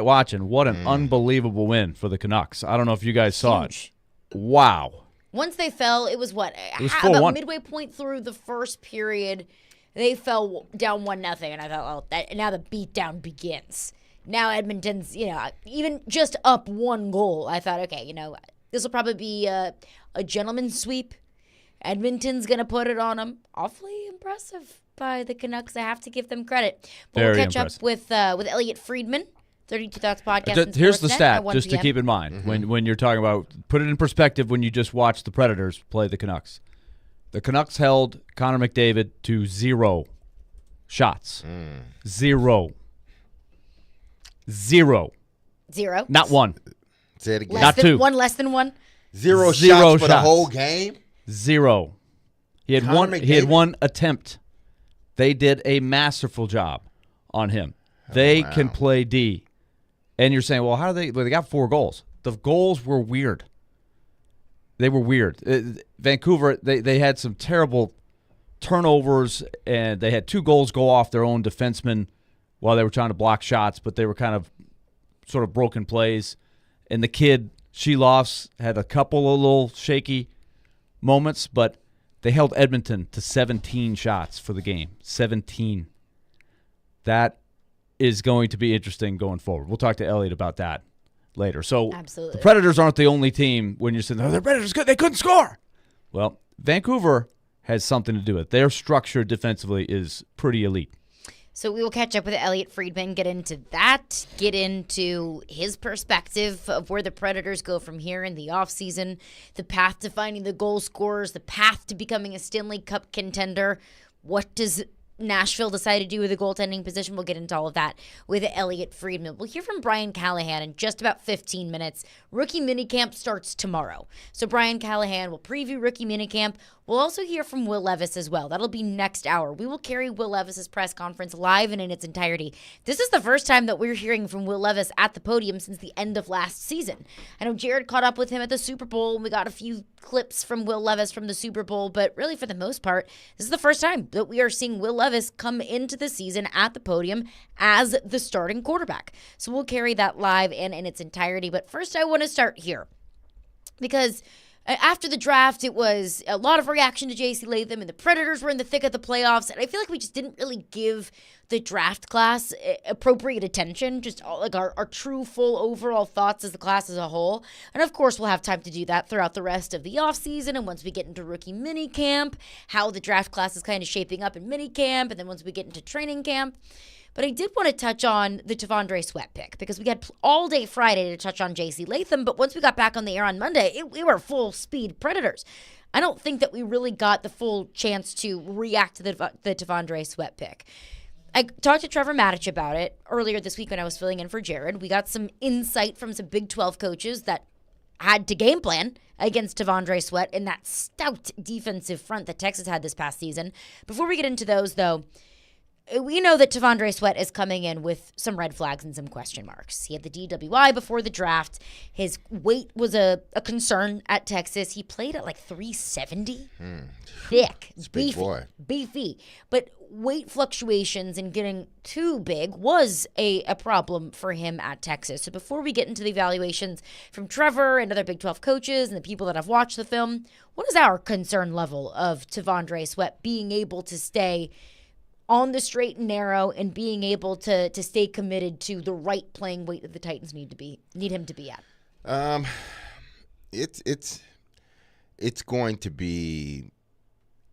Watching, what an unbelievable win for the Canucks. I don't know if you guys saw it. Huge. Wow. Once they fell, it was what? It was about 4-1. midway point through the first period, they fell down 1-0, and I thought, now the beatdown begins. Now Edmonton's, even just up one goal. I thought, okay, this will probably be a gentleman's sweep. Edmonton's going to put it on them. Awfully impressive by the Canucks. I have to give them credit. But Very we'll catch impressive. up with Elliot Friedman. 32 Thoughts Podcast. Here's the Sportsnet stat, at 1 just to p.m. keep in mind, when you're talking about, put it in perspective when you just watch the Predators play the Canucks. The Canucks held Connor McDavid to 0 shots. 0. 0. 0. Not one. Say it again. Not two. Less than one. Zero Zero shots for the shots. whole game? 0. He had Connor He had McDavid? one attempt. They did a masterful job on him. They can play D. And you're saying, well, how do they? Well, they got 4 goals. The goals were weird. They were weird. Vancouver, they had some terrible turnovers, and they had 2 goals go off their own defensemen while they were trying to block shots, but they were kind of sort of broken plays. And the kid, Sheloffs, had a couple of little shaky moments, but they held Edmonton to 17 shots for the game. 17. That is going to be interesting going forward. We'll talk to Elliot about that later. So Absolutely. the Predators aren't the only team when you're saying, oh, the Predators good, they couldn't score. Well, Vancouver has something to do with it. Their structure defensively is pretty elite. So we will catch up with Elliot Friedman, get into that, get into his perspective of where the Predators go from here in the offseason, the path to finding the goal scorers, the path to becoming a Stanley Cup contender. What does Nashville decide to do with the goaltending position? We'll get into all of that with Elliot Friedman. We'll hear from Brian Callahan in just about 15 minutes. Rookie minicamp starts tomorrow. So Brian Callahan will preview rookie minicamp. We'll also hear from Will Levis as well. That'll be next hour. We will carry Will Levis's press conference live and in its entirety. This is the first time that we're hearing from Will Levis at the podium since the end of last season. I know Jared caught up with him at the Super Bowl, and we got a few clips from Will Levis from the Super Bowl, but really for the most part, this is the first time that we are seeing Will Levis come into the season at the podium as the starting quarterback. So we'll carry that live and in its entirety. But first, I want to start here because after the draft, it was a lot of reaction to J.C. Latham, and the Predators were in the thick of the playoffs, and I feel like we just didn't really give the draft class appropriate attention, just like our true, full overall thoughts as the class as a whole. And of course, we'll have time to do that throughout the rest of the offseason, and once we get into rookie minicamp, how the draft class is kind of shaping up in minicamp, and then once we get into training camp. But I did want to touch on the Tavondre Sweat pick because we had all day Friday to touch on J.C. Latham, but once we got back on the air on Monday, we were full speed Predators. I don't think that we really got the full chance to react to the Tavondre Sweat pick. I talked to Trevor Matich about it earlier this week when I was filling in for Jared. We got some insight from some Big 12 coaches that had to game plan against Tavondre Sweat in that stout defensive front that Texas had this past season. Before we get into those, though, we know that Tavondre Sweat is coming in with some red flags and some question marks. He had the DWI before the draft. His weight was a concern at Texas. He played at like 370. Thick, big boy. Beefy. But weight fluctuations and getting too big was a problem for him at Texas. So before we get into the evaluations from Trevor and other Big 12 coaches and the people that have watched the film, what is our concern level of Tavondre Sweat being able to stay on the straight and narrow and being able to stay committed to the right playing weight that the Titans need him to be at? It's going to be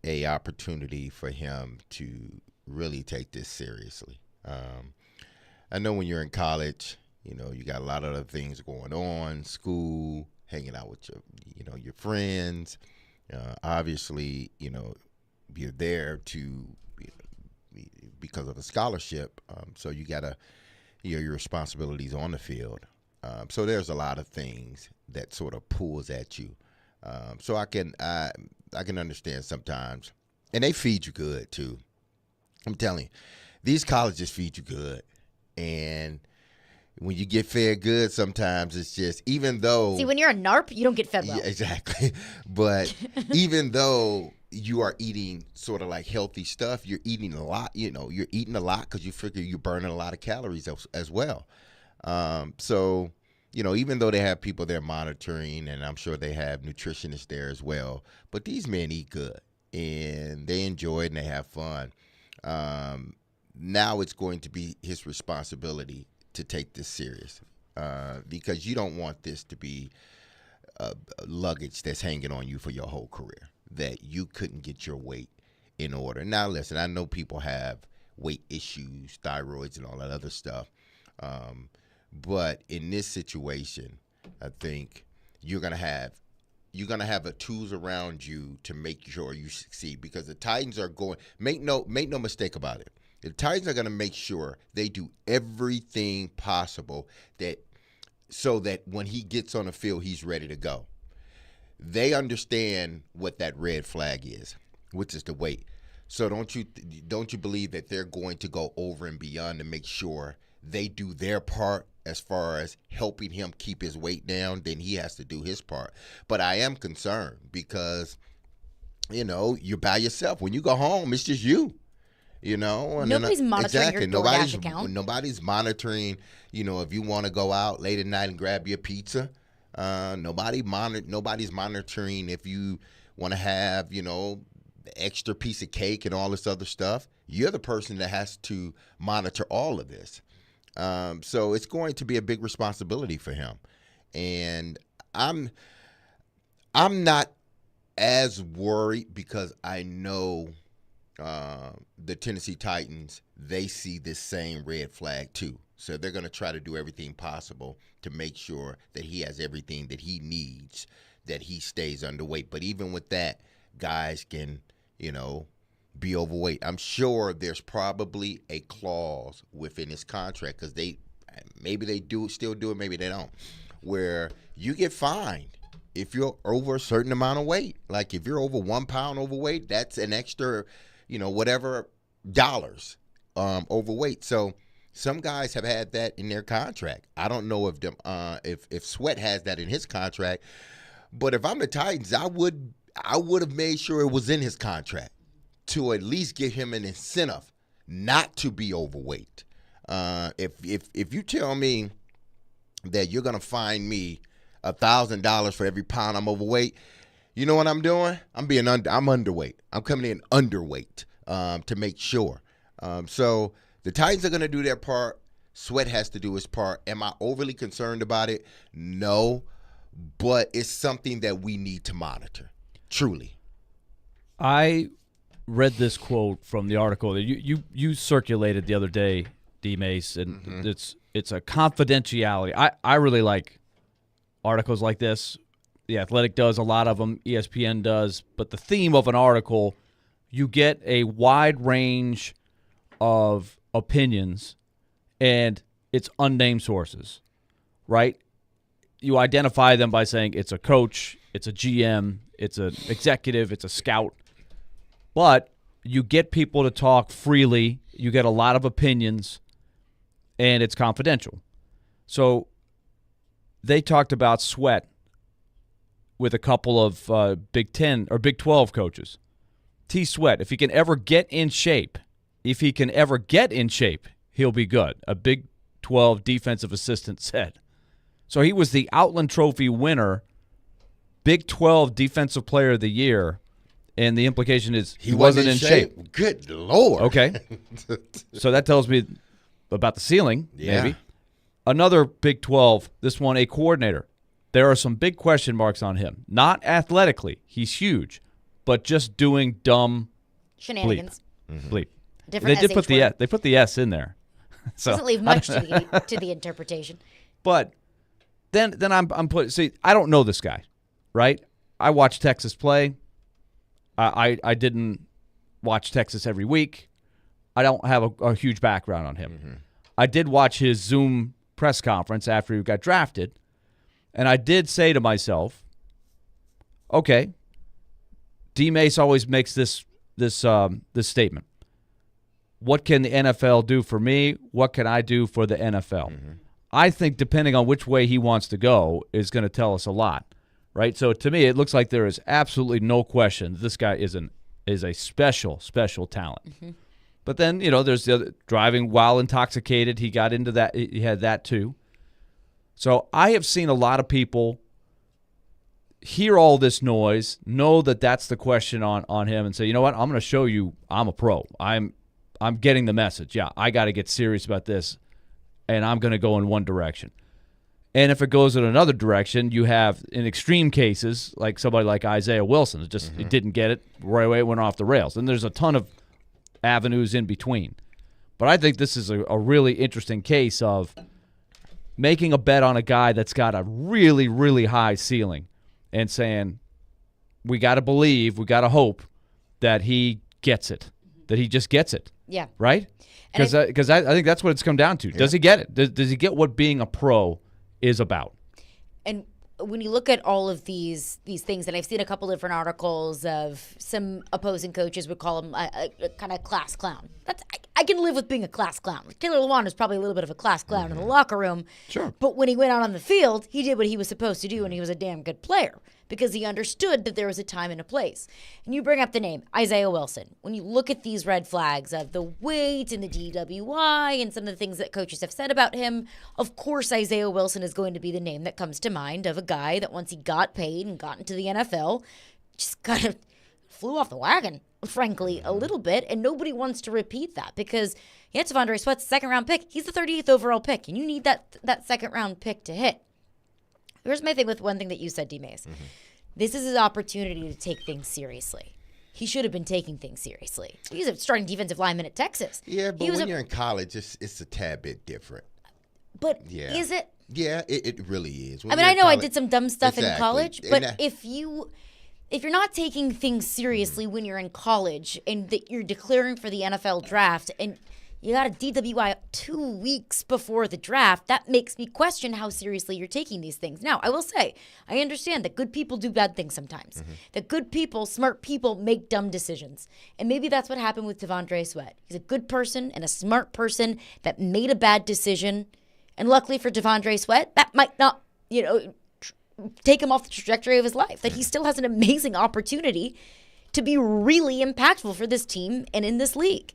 a opportunity for him to really take this seriously. I know when you're in college, you got a lot of other things going on, school, hanging out with your friends. Obviously, you're there to because of a scholarship, so you gotta your responsibilities on the field. So there's a lot of things that sort of pulls at you. So I can understand sometimes, and they feed you good too. I'm telling you, these colleges feed you good, and when you get fed good, sometimes it's just even though. See, when you're a NARP, you don't get fed well. Yeah, exactly, but even though you are eating sort of like healthy stuff, you're eating a lot, you're eating a lot because you figure you're burning a lot of calories as well. So, even though they have people there monitoring, and I'm sure they have nutritionists there as well, but these men eat good and they enjoy it and they have fun. Now it's going to be his responsibility to take this serious, because you don't want this to be luggage that's hanging on you for your whole career, that you couldn't get your weight in order. Now, listen, I know people have weight issues, thyroids, and all that other stuff. But in this situation, I think you're gonna have the tools around you to make sure you succeed, because the Titans are going. Make no mistake about it. The Titans are gonna make sure they do everything possible so that when he gets on the field, he's ready to go. They understand what that red flag is, which is the weight. So don't you believe that they're going to go over and beyond to make sure they do their part as far as helping him keep his weight down? Then he has to do his part. But I am concerned because, you're by yourself. When you go home, it's just you. And nobody's monitoring your DoorDash account. Nobody's monitoring, if you want to go out late at night and grab your pizza. Nobody's monitoring if you want to have, the extra piece of cake and all this other stuff. You're the person that has to monitor all of this. So it's going to be a big responsibility for him. And I'm not as worried because I know the Tennessee Titans, they see this same red flag too. So they're going to try to do everything possible to make sure that he has everything that he needs, that he stays underweight. But even with that, guys can, be overweight. I'm sure there's probably a clause within his contract, because maybe they still do it, maybe they don't, where you get fined if you're over a certain amount of weight. Like if you're over 1 pound overweight, that's an extra, whatever dollars overweight. So some guys have had that in their contract. I don't know if Sweat has that in his contract, but if I'm the Titans, I would have made sure it was in his contract to at least give him an incentive not to be overweight. If you tell me that you're gonna fine me $1,000 for every pound I'm overweight, you know what I'm doing? I'm underweight. I'm coming in underweight to make sure. So the Titans are gonna do their part. Sweat has to do his part. Am I overly concerned about it? No, but it's something that we need to monitor. Truly. I read this quote from the article that you circulated the other day, D-Mase, and it's a confidentiality. I really like articles like this. The Athletic does a lot of them. ESPN does. But the theme of an article, you get a wide range of opinions, and it's unnamed sources, right? You identify them by saying it's a coach, it's a GM, it's an executive, it's a scout. But you get people to talk freely. You get a lot of opinions, and it's confidential. So they talked about Sweat with a couple of Big 10 or Big 12 coaches. T. Sweat, if he can ever get in shape, he'll be good, a Big 12 defensive assistant said. So he was the Outland Trophy winner, Big 12 Defensive Player of the Year, and the implication is he wasn't in shape. Good Lord. Okay. So that tells me about the ceiling, maybe. Another Big 12, this one a coordinator. There are some big question marks on him. Not athletically. He's huge. But just doing dumb shenanigans. Bleep. Different They did put the S. They put the S in there. So doesn't leave much to the interpretation. But then I'm putting. See, I don't know this guy, right? I watch Texas play. I didn't watch Texas every week. I don't have a huge background on him. Mm-hmm. I did watch his Zoom press conference after he got drafted, and I did say to myself, okay, D-Mase always makes this statement. What can the NFL do for me? What can I do for the NFL? Mm-hmm. I think depending on which way he wants to go is going to tell us a lot, right? So to me, it looks like there is absolutely no question this guy is a special talent. Mm-hmm. But then, there's the other, driving while intoxicated. He got into that. He had that too. So I have seen a lot of people hear all this noise, know that that's the question on him, and say, you know what, I'm going to show you I'm a pro. I'm getting the message. Yeah, I got to get serious about this, and I'm going to go in one direction. And if it goes in another direction, you have, in extreme cases, like somebody like Isaiah Wilson. It didn't get it right away, it went off the rails. And there's a ton of avenues in between. But I think this is a really interesting case of making a bet on a guy that's got a really, really high ceiling and saying, we got to believe, we got to hope that he gets it, that he just gets it. Yeah. Right? Because I think that's what it's come down to. Yeah. Does he get it? Does he get what being a pro is about? And when you look at all of these things, and I've seen a couple different articles of some opposing coaches would call him a kind of class clown. I can live with being a class clown. Taylor Lewan is probably a little bit of a class clown in the locker room. Sure. But when he went out on the field, he did what he was supposed to do, and he was a damn good player because he understood that there was a time and a place. And you bring up the name, Isaiah Wilson. When you look at these red flags of the weight and the DWI and some of the things that coaches have said about him, of course Isaiah Wilson is going to be the name that comes to mind of a guy that once he got paid and got into the NFL, just kind of flew off the wagon, frankly, a little bit, and nobody wants to repeat that because Devondre Sweat's second-round pick. He's the 38th overall pick, and you need that second-round pick to hit. Here's my thing with one thing that you said, D-Mase. This is his opportunity to take things seriously. He should have been taking things seriously. He's a starting defensive lineman at Texas. Yeah, but when you're in college, it's a tad bit different. But is it? Yeah, it really is. I mean, I know I did some dumb stuff in college, but if you're not taking things seriously when you're in college and that you're declaring for the NFL draft and you got a DWI 2 weeks before the draft, that makes me question how seriously you're taking these things. Now, I will say, I understand that good people do bad things sometimes. That good people, smart people, make dumb decisions. And maybe that's what happened with Devondre Sweat. He's a good person and a smart person that made a bad decision. And luckily for Devondre Sweat, that might not, take him off the trajectory of his life. That he still has an amazing opportunity to be really impactful for this team and in this league.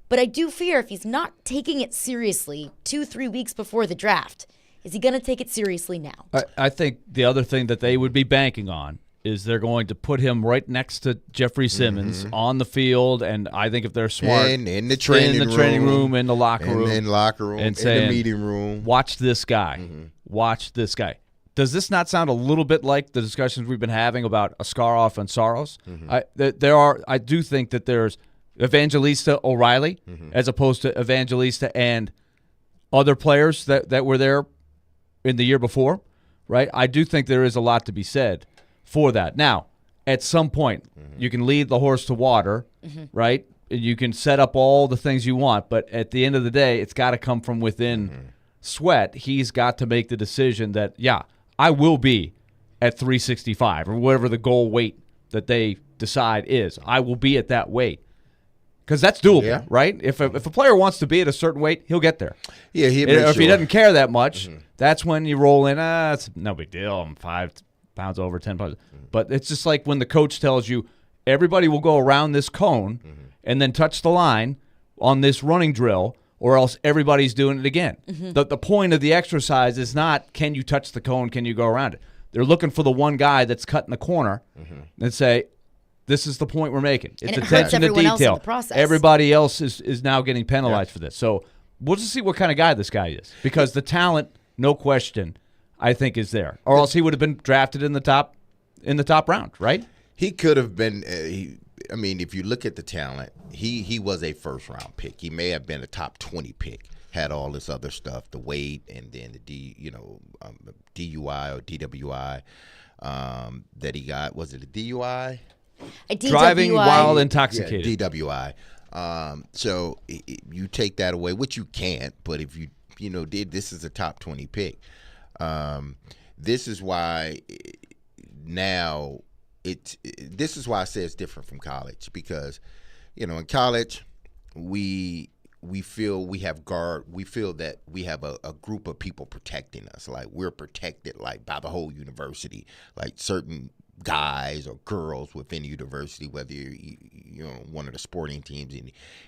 But I do fear if he's not taking it seriously 2-3 weeks before the draft, is he going to take it seriously now? I think the other thing that they would be banking on is they're going to put him right next to Jeffrey Simmons on the field, and I think if they're smart, in the training room, in the locker room, and in the meeting room, watch this guy, watch this guy. Does this not sound a little bit like the discussions we've been having about Askarov and Saros? I do think that there's Evangelista O'Reilly as opposed to Evangelista and other players that were there in the year before, right? I do think there is a lot to be said for that. Now, at some point, you can lead the horse to water, right? You can set up all the things you want, but at the end of the day, it's got to come from within Sweat. He's got to make the decision that, I will be at 365 or whatever the goal weight that they decide is. I will be at that weight. Because that's doable, right? If a player wants to be at a certain weight, he'll get there. Yeah, if he doesn't care that much, that's when you roll in. It's no big deal. I'm 5 pounds over, 10 pounds. But it's just like when the coach tells you, everybody will go around this cone and then touch the line on this running drill, or else everybody's doing it again. The point of the exercise is not, can you touch the cone, can you go around it? They're looking for the one guy that's cut in the corner and say, this is the point we're making. It's attention to detail. Everybody else is now getting penalized for this. So we'll just see what kind of guy this guy is. Because the talent, no question, I think is there. Or else he would have been drafted in the top round, right? He could have been if you look at the talent, he was a first-round pick. He may have been a top 20 pick. Had all this other stuff, the weight and then the DUI or DWI that he got. Was it a DUI? Driving while intoxicated. Yeah, DWI. So you take that away, which you can't. But if you this is a top 20 pick. This is why now this is why I say it's different from college because in college we feel we have we feel that we have a group of people protecting us, like we're protected like by the whole university, like certain guys or girls within the university, whether you're one of the sporting teams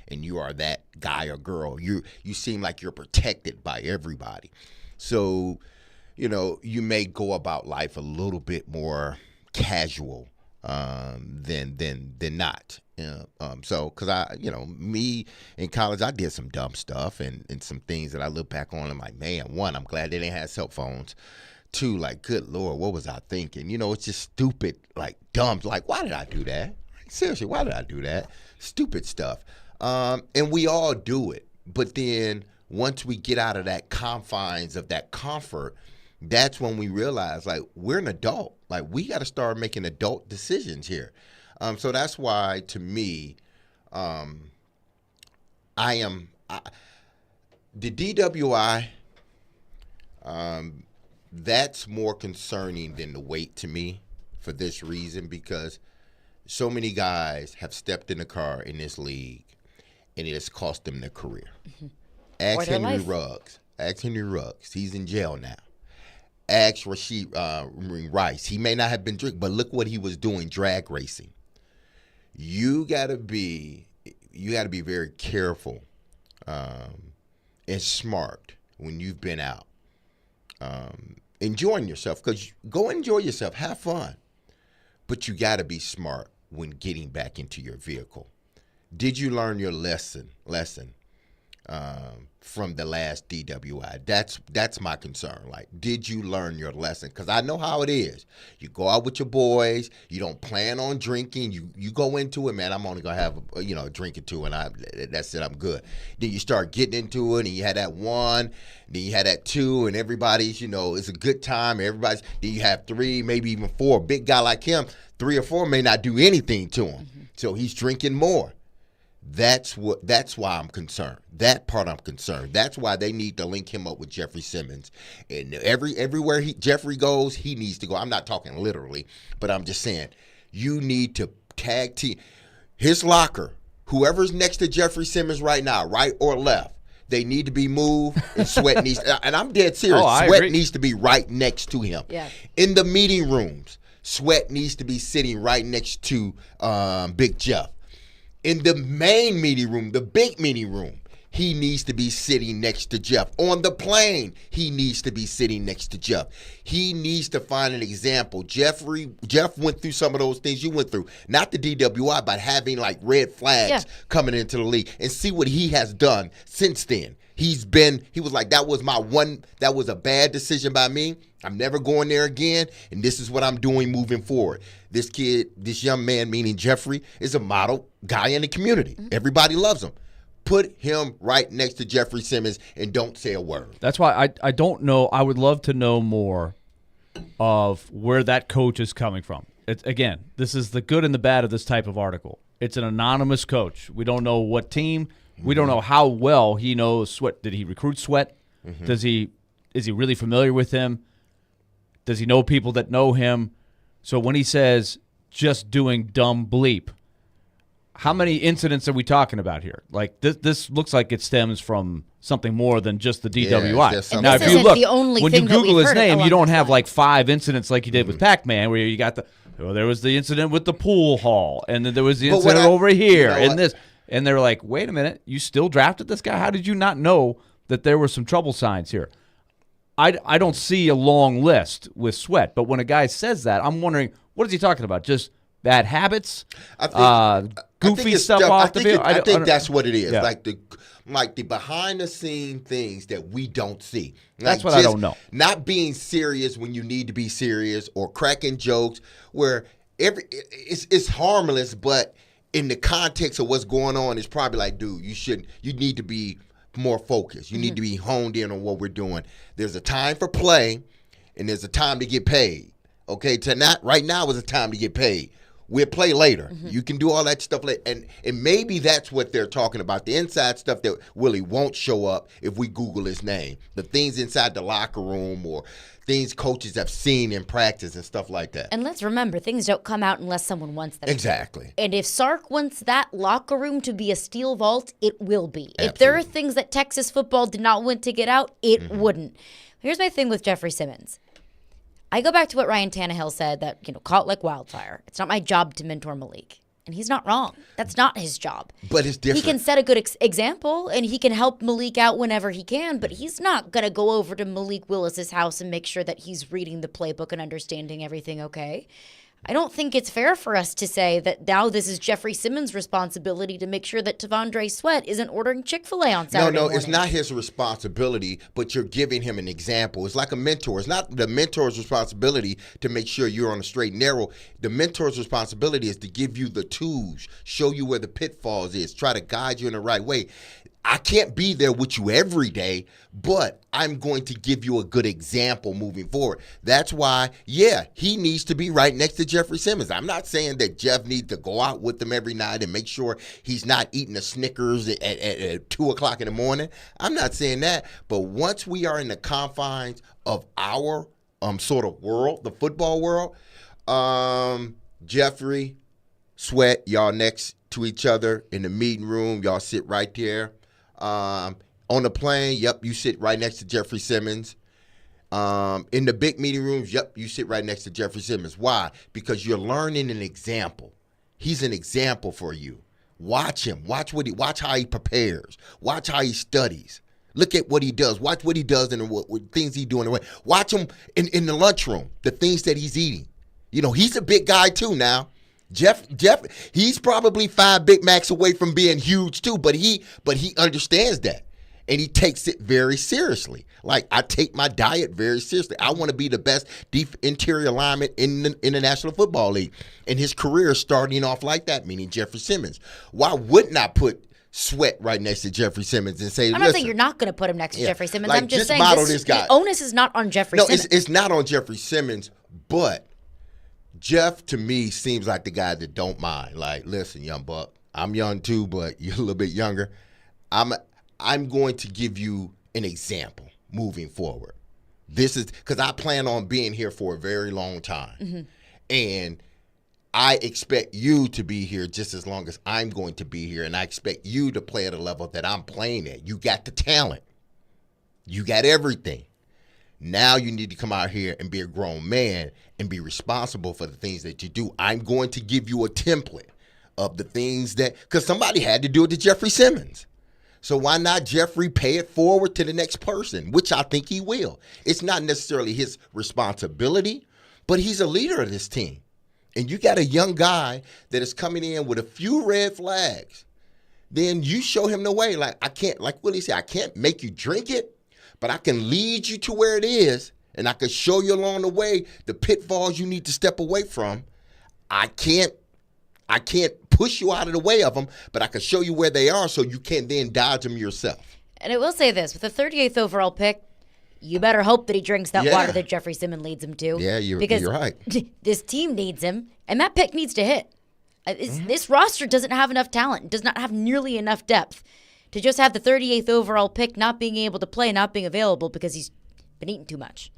and you are that guy or girl, you seem like you're protected by everybody. So you may go about life a little bit more casual than not. So, because me in college, I did some dumb stuff and some things that I look back on. I'm like, man, one, I'm glad they didn't have cell phones. Two, like, good Lord, what was I thinking? It's just stupid, like dumb. Like, why did I do that? Like, seriously, why did I do that? Stupid stuff. And we all do it. But then once we get out of that confines of that comfort, that's when we realize, like, we're an adult. Like, we got to start making adult decisions here. So that's why, to me, the DWI, that's more concerning than the weight to me for this reason, because so many guys have stepped in the car in this league, and it has cost them their career. Mm-hmm. Ask Henry Ruggs. Ask Henry Ruggs. He's in jail now. Ask Rashid Rice. He may not have been drinking, but look what he was doing, drag racing. You gotta be very careful and smart when you've been out enjoying yourself. Because go enjoy yourself, have fun, but you gotta be smart when getting back into your vehicle. Did you learn your lesson from the last DWI? That's my concern. Like, did you learn your lesson? Because I know how it is. You go out with your boys. You don't plan on drinking. You go into it, man, I'm only going to have a drink or two, and that's it, I'm good. Then you start getting into it, and you had that one, then you had that two, and everybody's, it's a good time. Then you have three, maybe even four. A big guy like him, 3 or 4 may not do anything to him. Mm-hmm. So he's drinking more. That's why I'm concerned. That part I'm concerned. That's why they need to link him up with Jeffrey Simmons. And everywhere Jeffrey goes, he needs to go. I'm not talking literally, but I'm just saying you need to tag team his locker. Whoever's next to Jeffrey Simmons right now, right or left, they need to be moved. And Sweat needs. And I'm dead serious. Sweat needs to be right next to him. Yeah. In the meeting rooms, Sweat needs to be sitting right next to Big Jeff. In the main meeting room, the big meeting room, he needs to be sitting next to Jeff. On the plane, he needs to be sitting next to Jeff. He needs to find an example. Jeff went through some of those things you went through. Not the DWI, but having like red flags coming into the league. And see what he has done since then. He was like, that was a bad decision by me. I'm never going there again, and this is what I'm doing moving forward. This young man, meaning Jeffrey, is a model guy in the community. Mm-hmm. Everybody loves him. Put him right next to Jeffrey Simmons and don't say a word. That's why I don't know. I would love to know more of where that coach is coming from. Again, this is the good and the bad of this type of article. It's an anonymous coach. We don't know what team. Mm-hmm. We don't know how well he knows Sweat. Did he recruit Sweat? Mm-hmm. Is he really familiar with him? Does he know people that know him? So when he says just doing dumb bleep, how many incidents are we talking about here? Like this looks like it stems from something more than just the DWI. And now, if you look, when you Google his name, you don't have like 5 incidents like you did with Pac-Man, where you got there was the incident with the pool hall, and then there was the incident over here, and this, and they're like, wait a minute, you still drafted this guy? How did you not know that there were some trouble signs here? I don't see a long list with Sweat, but when a guy says that, I'm wondering, what is he talking about? Just bad habits, goofy stuff off the field? I think that's what it is. Yeah. Like the behind the scene things that we don't see. That's what I don't know. Not being serious when you need to be serious, or cracking jokes where it's harmless, but in the context of what's going on, it's probably like, dude, you need to be more focused. You need to be honed in on what we're doing. There's a time for play, and there's a time to get paid. Okay, right now is a time to get paid. We'll play later. Mm-hmm. You can do all that stuff later. And maybe that's what they're talking about, the inside stuff that Willie won't show up if we Google his name. The things inside the locker room, or things coaches have seen in practice and stuff like that. And let's remember, things don't come out unless someone wants them. Exactly. And if Sark wants that locker room to be a steel vault, it will be. Absolutely. If there are things that Texas football did not want to get out, it wouldn't. Here's my thing with Jeffrey Simmons. I go back to what Ryan Tannehill said, that, call it like wildfire. It's not my job to mentor Malik. And he's not wrong. That's not his job. But it's different. He can set a good example, and he can help Malik out whenever he can, but he's not going to go over to Malik Willis's house and make sure that he's reading the playbook and understanding everything okay. I don't think it's fair for us to say that now this is Jeffrey Simmons' responsibility to make sure that T'Vondre Sweat isn't ordering Chick-fil-A on Saturday morning. It's not his responsibility, but you're giving him an example. It's like a mentor. It's not the mentor's responsibility to make sure you're on a straight and narrow. The mentor's responsibility is to give you the tools, show you where the pitfalls is, try to guide you in the right way. I can't be there with you every day, but I'm going to give you a good example moving forward. That's why, he needs to be right next to Jeffrey Simmons. I'm not saying that Jeff needs to go out with him every night and make sure he's not eating a Snickers at 2 o'clock in the morning. I'm not saying that. But once we are in the confines of our sort of world, the football world, Jeffrey, Sweat, y'all next to each other in the meeting room. Y'all sit right there. On the plane, you sit right next to Jeffrey Simmons. In the big meeting rooms, you sit right next to Jeffrey Simmons. Why? Because you're learning an example. He's an example for you. Watch him. Watch how he prepares. Watch how he studies. Look at what he does. Watch what he does and what things he's doing. Watch him in the lunchroom, the things that he's eating. He's a big guy too now. Jeff, he's probably 5 Big Macs away from being huge too, but he understands that, and he takes it very seriously. Like, I take my diet very seriously. I want to be the best deep interior lineman in the National Football League, and his career is starting off like that, meaning Jeffrey Simmons. Why wouldn't I put Sweat right next to Jeffrey Simmons and say, I'm not saying you're not going to put him next to Jeffrey Simmons. Like, I'm just saying this guy. The onus is not on Jeffrey Simmons. No, it's not on Jeffrey Simmons, but Jeff, to me, seems like the guy that don't mind. Like, listen, young buck, I'm young too, but you're a little bit younger. I'm going to give you an example moving forward. This is because I plan on being here for a very long time. And I expect you to be here just as long as I'm going to be here. And I expect you to play at a level that I'm playing at. You got the talent. You got everything. Now you need to come out here and be a grown man and be responsible for the things that you do. I'm going to give you a template of the things because somebody had to do it to Jeffrey Simmons. So why not Jeffrey pay it forward to the next person, which I think he will. It's not necessarily his responsibility, but he's a leader of this team. And you got a young guy that is coming in with a few red flags. Then you show him the way. Like, like Willie said, I can't make you drink it, but I can lead you to where it is, and I can show you along the way the pitfalls you need to step away from. I can't push you out of the way of them, but I can show you where they are so you can then dodge them yourself. And I will say this, with the 38th overall pick, you better hope that he drinks that water that Jeffrey Simmons leads him to. Yeah, you're right. This team needs him, and that pick needs to hit. This roster doesn't have enough talent, does not have nearly enough depth to just have the 38th overall pick not being able to play, not being available because he's been eating too much.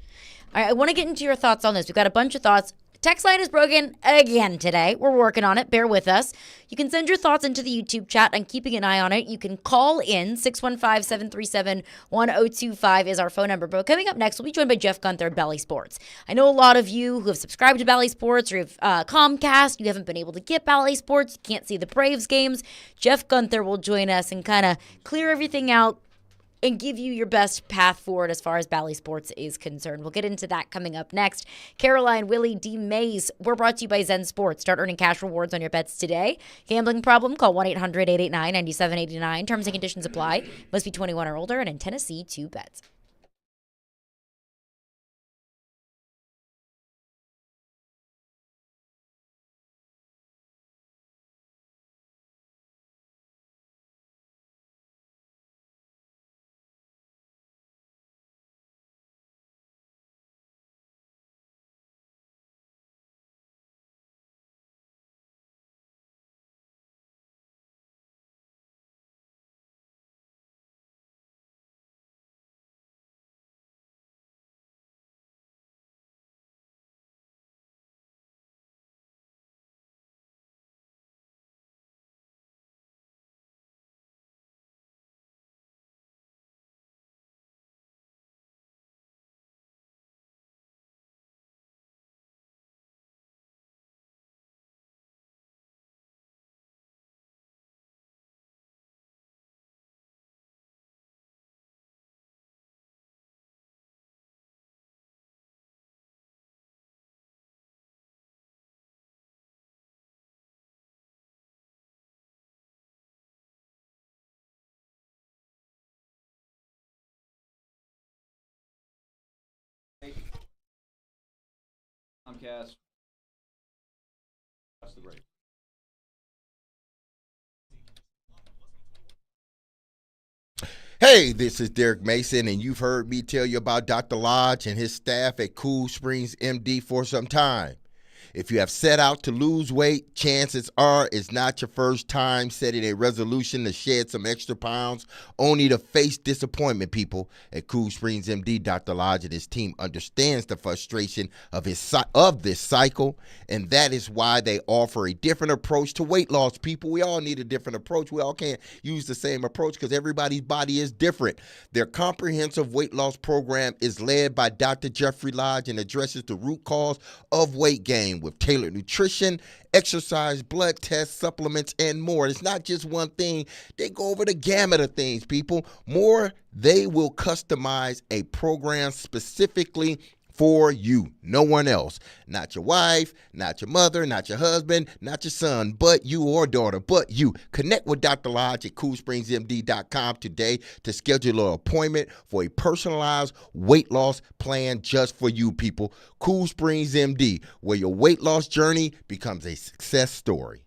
All right, I want to get into your thoughts on this. We've got a bunch of thoughts. Text line is broken again today. We're working on it. Bear with us. You can send your thoughts into the YouTube chat. I'm keeping an eye on it. You can call in. 615-737-1025 is our phone number. But coming up next, we'll be joined by Jeff Gunther of Bally Sports. I know a lot of you who have subscribed to Bally Sports or have Comcast, you haven't been able to get Bally Sports. You can't see the Braves games. Jeff Gunther will join us and kind of clear everything out and give you your best path forward as far as Bally Sports is concerned. We'll get into that coming up next. Caroline, Willy, D-Mase, we're brought to you by Zen Sports. Start earning cash rewards on your bets today. Gambling problem? Call 1-800-889-9789. Terms and conditions apply. Must be 21 or older and in Tennessee to bet. Comcast. That's the Braves. Hey, this is Derek Mason, and you've heard me tell you about Dr. Lodge and his staff at Cool Springs MD for some time. If you have set out to lose weight, chances are it's not your first time setting a resolution to shed some extra pounds, only to face disappointment, people. At Cool Springs MD, Dr. Lodge and his team understands the frustration of this cycle, and that is why they offer a different approach to weight loss, people. We all need a different approach. We all can't use the same approach because everybody's body is different. Their comprehensive weight loss program is led by Dr. Jeffrey Lodge and addresses the root cause of weight gain with tailored nutrition, exercise, blood tests, supplements, and more. It's not just one thing. They go over the gamut of things, people. More, they will customize a program specifically for you. No one else. Not your wife, not your mother, not your husband, not your son, but you or daughter, but you. Connect with Dr. Lodge at CoolSpringsMD.com today to schedule an appointment for a personalized weight loss plan just for you, people. Cool Springs MD, where your weight loss journey becomes a success story.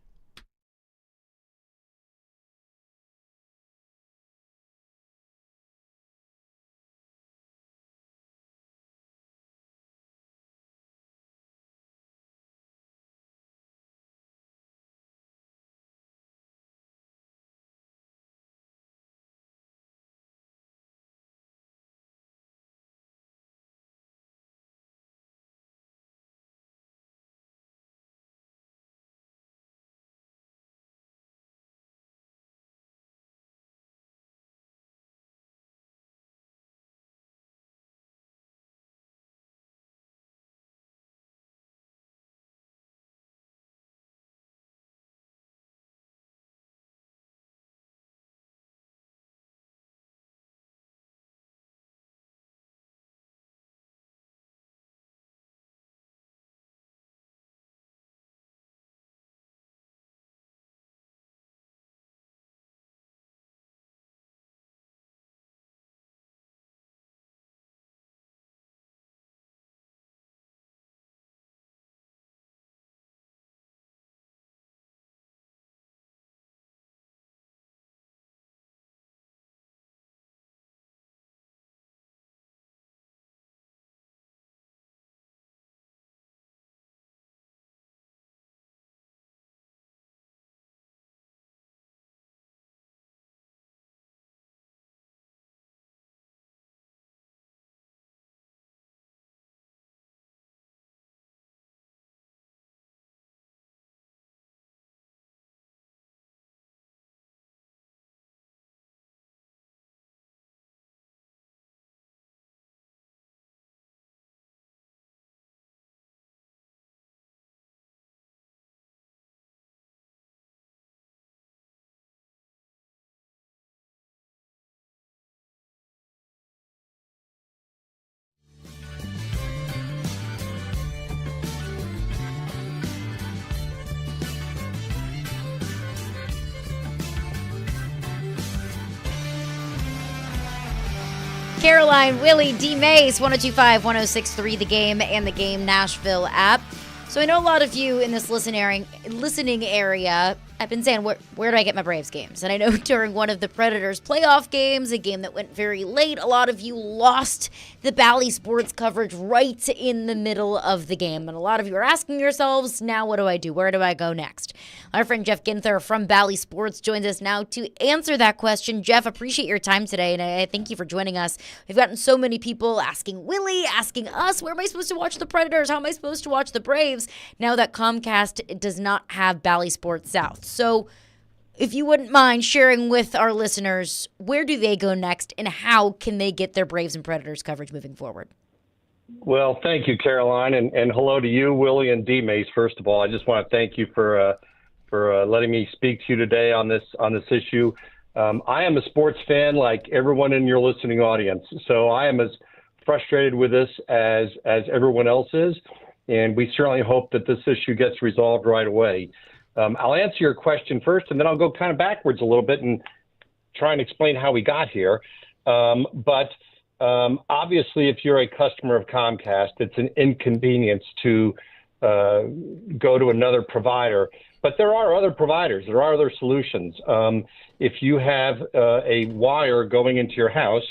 Caroline, Willy, D-Mase, 1025, 1063, The Game, and The Game Nashville app. So I know a lot of you in this listening area have been saying, where do I get my Braves games? And I know during one of the Predators playoff games, a game that went very late, a lot of you lost the Bally Sports coverage right in the middle of the game. And a lot of you are asking yourselves, now what do I do? Where do I go next? Our friend Jeff Ginther from Bally Sports joins us now to answer that question. Jeff, appreciate your time today, and I thank you for joining us. We've gotten so many people asking Willy, asking us, where am I supposed to watch the Predators? How am I supposed to watch the Braves now that Comcast does not have Bally Sports South? So if you wouldn't mind sharing with our listeners, where do they go next and how can they get their Braves and Predators coverage moving forward? Well, thank you, Caroline, and hello to you, Willy, and D-Mase. First of all, I just want to thank you for letting me speak to you today on this issue. I am a sports fan like everyone in your listening audience, so I am as frustrated with this as everyone else is, and we certainly hope that this issue gets resolved right away. I'll answer your question first, and then I'll go kind of backwards a little bit and try and explain how we got here. But Obviously, if you're a customer of Comcast, it's an inconvenience to go to another provider. But there are other providers. There are other solutions. If you have a wire going into your house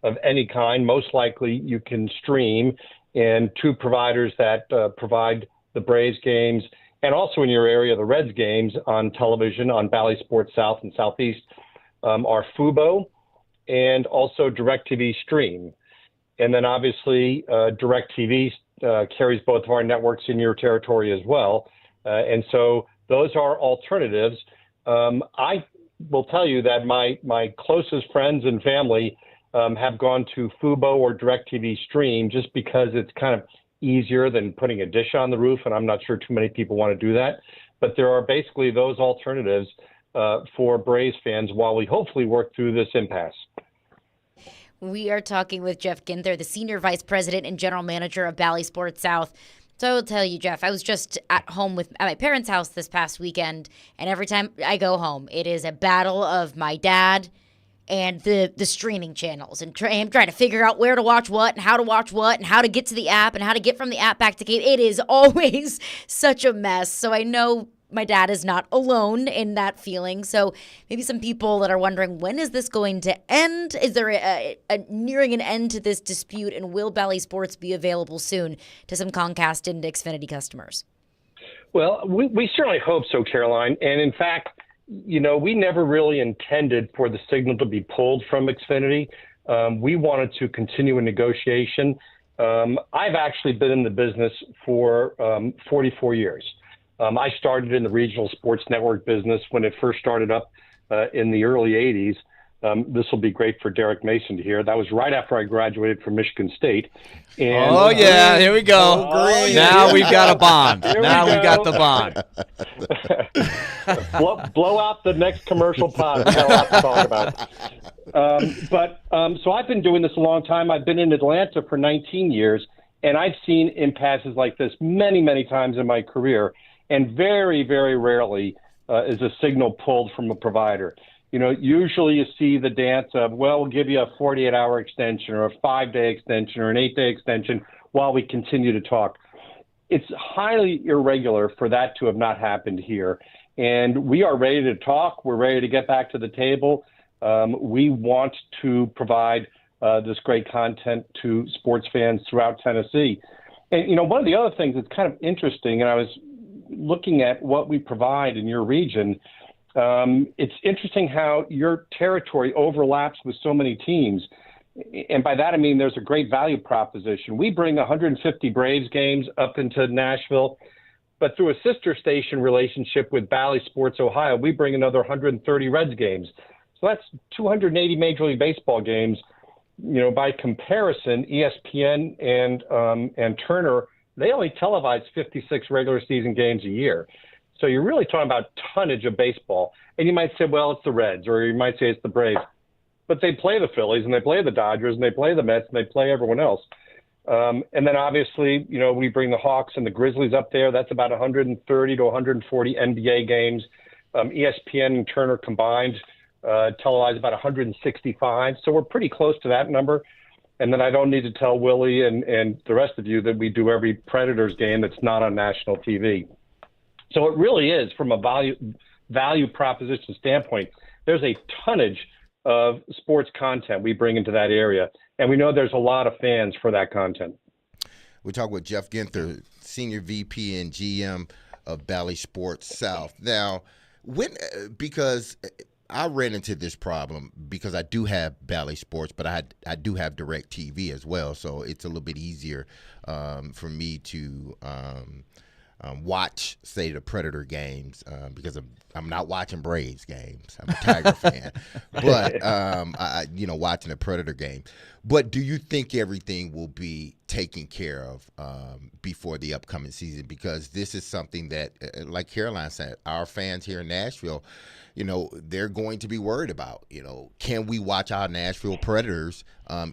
of any kind, most likely you can stream, and two providers that provide the Braves games and also in your area the Reds games on television on Bally Sports South and Southeast are Fubo and also DirecTV Stream. And then obviously DirecTV carries both of our networks in your territory as well. And so those are alternatives. I will tell you that my closest friends and family have gone to Fubo or DirecTV Stream just because it's kind of easier than putting a dish on the roof, and I'm not sure too many people want to do that. But there are basically those alternatives for Braves fans while we hopefully work through this impasse. We are talking with Jeff Ginther, the Senior Vice President and General Manager of Bally Sports South. So I will tell you, Jeff, I was just at my parents' house this past weekend, and every time I go home, it is a battle of my dad and the streaming channels, and I'm trying to figure out where to watch what and how to watch what and how to get to the app and how to get from the app back to cable. It is always such a mess. So I know my dad is not alone in that feeling. So maybe some people that are wondering, when is this going to end? Is there a nearing an end to this dispute? And will Bally Sports be available soon to some Comcast and Xfinity customers? Well, we certainly hope so, Caroline. And in fact, we never really intended for the signal to be pulled from Xfinity. We wanted to continue a negotiation. I've actually been in the business for 44 years. I started in the regional sports network business when it first started up in the early 80s. This will be great for Derek Mason to hear. That was right after I graduated from Michigan State. And here we go. Now we've got a bond. We've got the bond. blow out the next commercial pod. We got a lot to talk about. So I've been doing this a long time. I've been in Atlanta for 19 years, and I've seen impasses like this many, many times in my career. And very, very rarely is a signal pulled from a provider. Usually you see the dance of, well, we'll give you a 48-hour extension or a 5-day extension or an 8-day extension while we continue to talk. It's highly irregular for that to have not happened here. And we are ready to talk. We're ready to get back to the table. We want to provide this great content to sports fans throughout Tennessee. And, one of the other things that's kind of interesting, and I was looking at what we provide in your region, it's interesting how your territory overlaps with so many teams. And by that, I mean there's a great value proposition. We bring 150 Braves games up into Nashville, but through a sister station relationship with Bally Sports Ohio, we bring another 130 Reds games. So that's 280 Major League Baseball games. By comparison, ESPN and Turner, they only televise 56 regular season games a year. So you're really talking about tonnage of baseball. And you might say, well, it's the Reds, or you might say it's the Braves. But they play the Phillies, and they play the Dodgers, and they play the Mets, and they play everyone else. And then obviously, we bring the Hawks and the Grizzlies up there. That's about 130 to 140 NBA games. ESPN and Turner combined televise about 165. So we're pretty close to that number. And then I don't need to tell Willy and the rest of you that we do every Predators game that's not on national TV. So it really is, from a value proposition standpoint, there's a tonnage of sports content we bring into that area. And we know there's a lot of fans for that content. We're talking with Jeff Ginther, Senior VP and GM of Bally Sports South. Now, because I ran into this problem because I do have Bally Sports, but I do have DirecTV as well, so it's a little bit easier for me to watch, say, the Predator games because I'm not watching Braves games. I'm a Tiger fan, but watching the Predator game. But do you think everything will be taken care of before the upcoming season? Because this is something that, like Caroline said, our fans here in Nashville, they're going to be worried about. Can we watch our Nashville Predators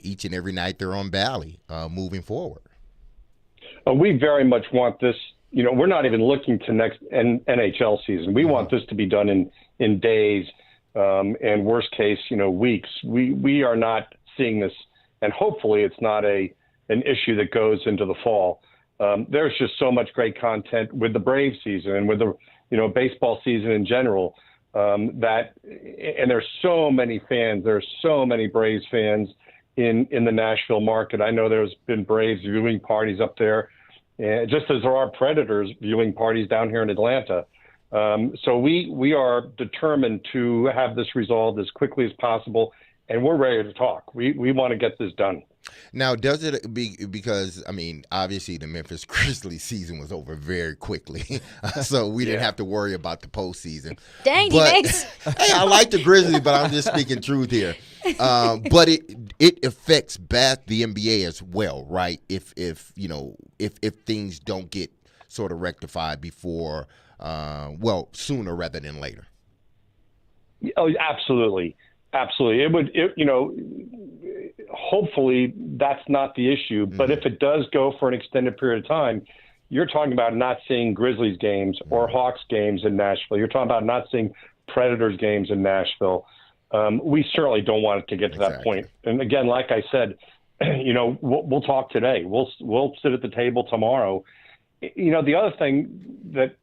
each and every night they're on Bally moving forward? We very much want this. We're not even looking to next NHL season. We want this to be done in days, and worst case, weeks. We are not seeing this and hopefully it's not an issue that goes into the fall. There's just so much great content with the Braves season and with the baseball season in general. And there's so many fans. There's so many Braves fans in the Nashville market. I know there's been Braves viewing parties up there, just as there are Predators viewing parties down here in Atlanta. So we are determined to have this resolved as quickly as possible, and we're ready to talk. We want to get this done. Now, does it because, I mean, obviously the Memphis Grizzlies season was over very quickly, so we didn't have to worry about the postseason. Dang, D-Mase. Hey, I like the Grizzlies, but I'm just speaking truth here. But it affects the NBA as well, right? If things don't get sort of rectified before, sooner rather than later. Oh, absolutely. Absolutely. Hopefully that's not the issue, but if it does go for an extended period of time, you're talking about not seeing Grizzlies games or Hawks games in Nashville. You're talking about not seeing Predators games in Nashville. We certainly don't want it to get to that point. And again, like I said, we'll talk today. We'll sit at the table tomorrow. The other thing that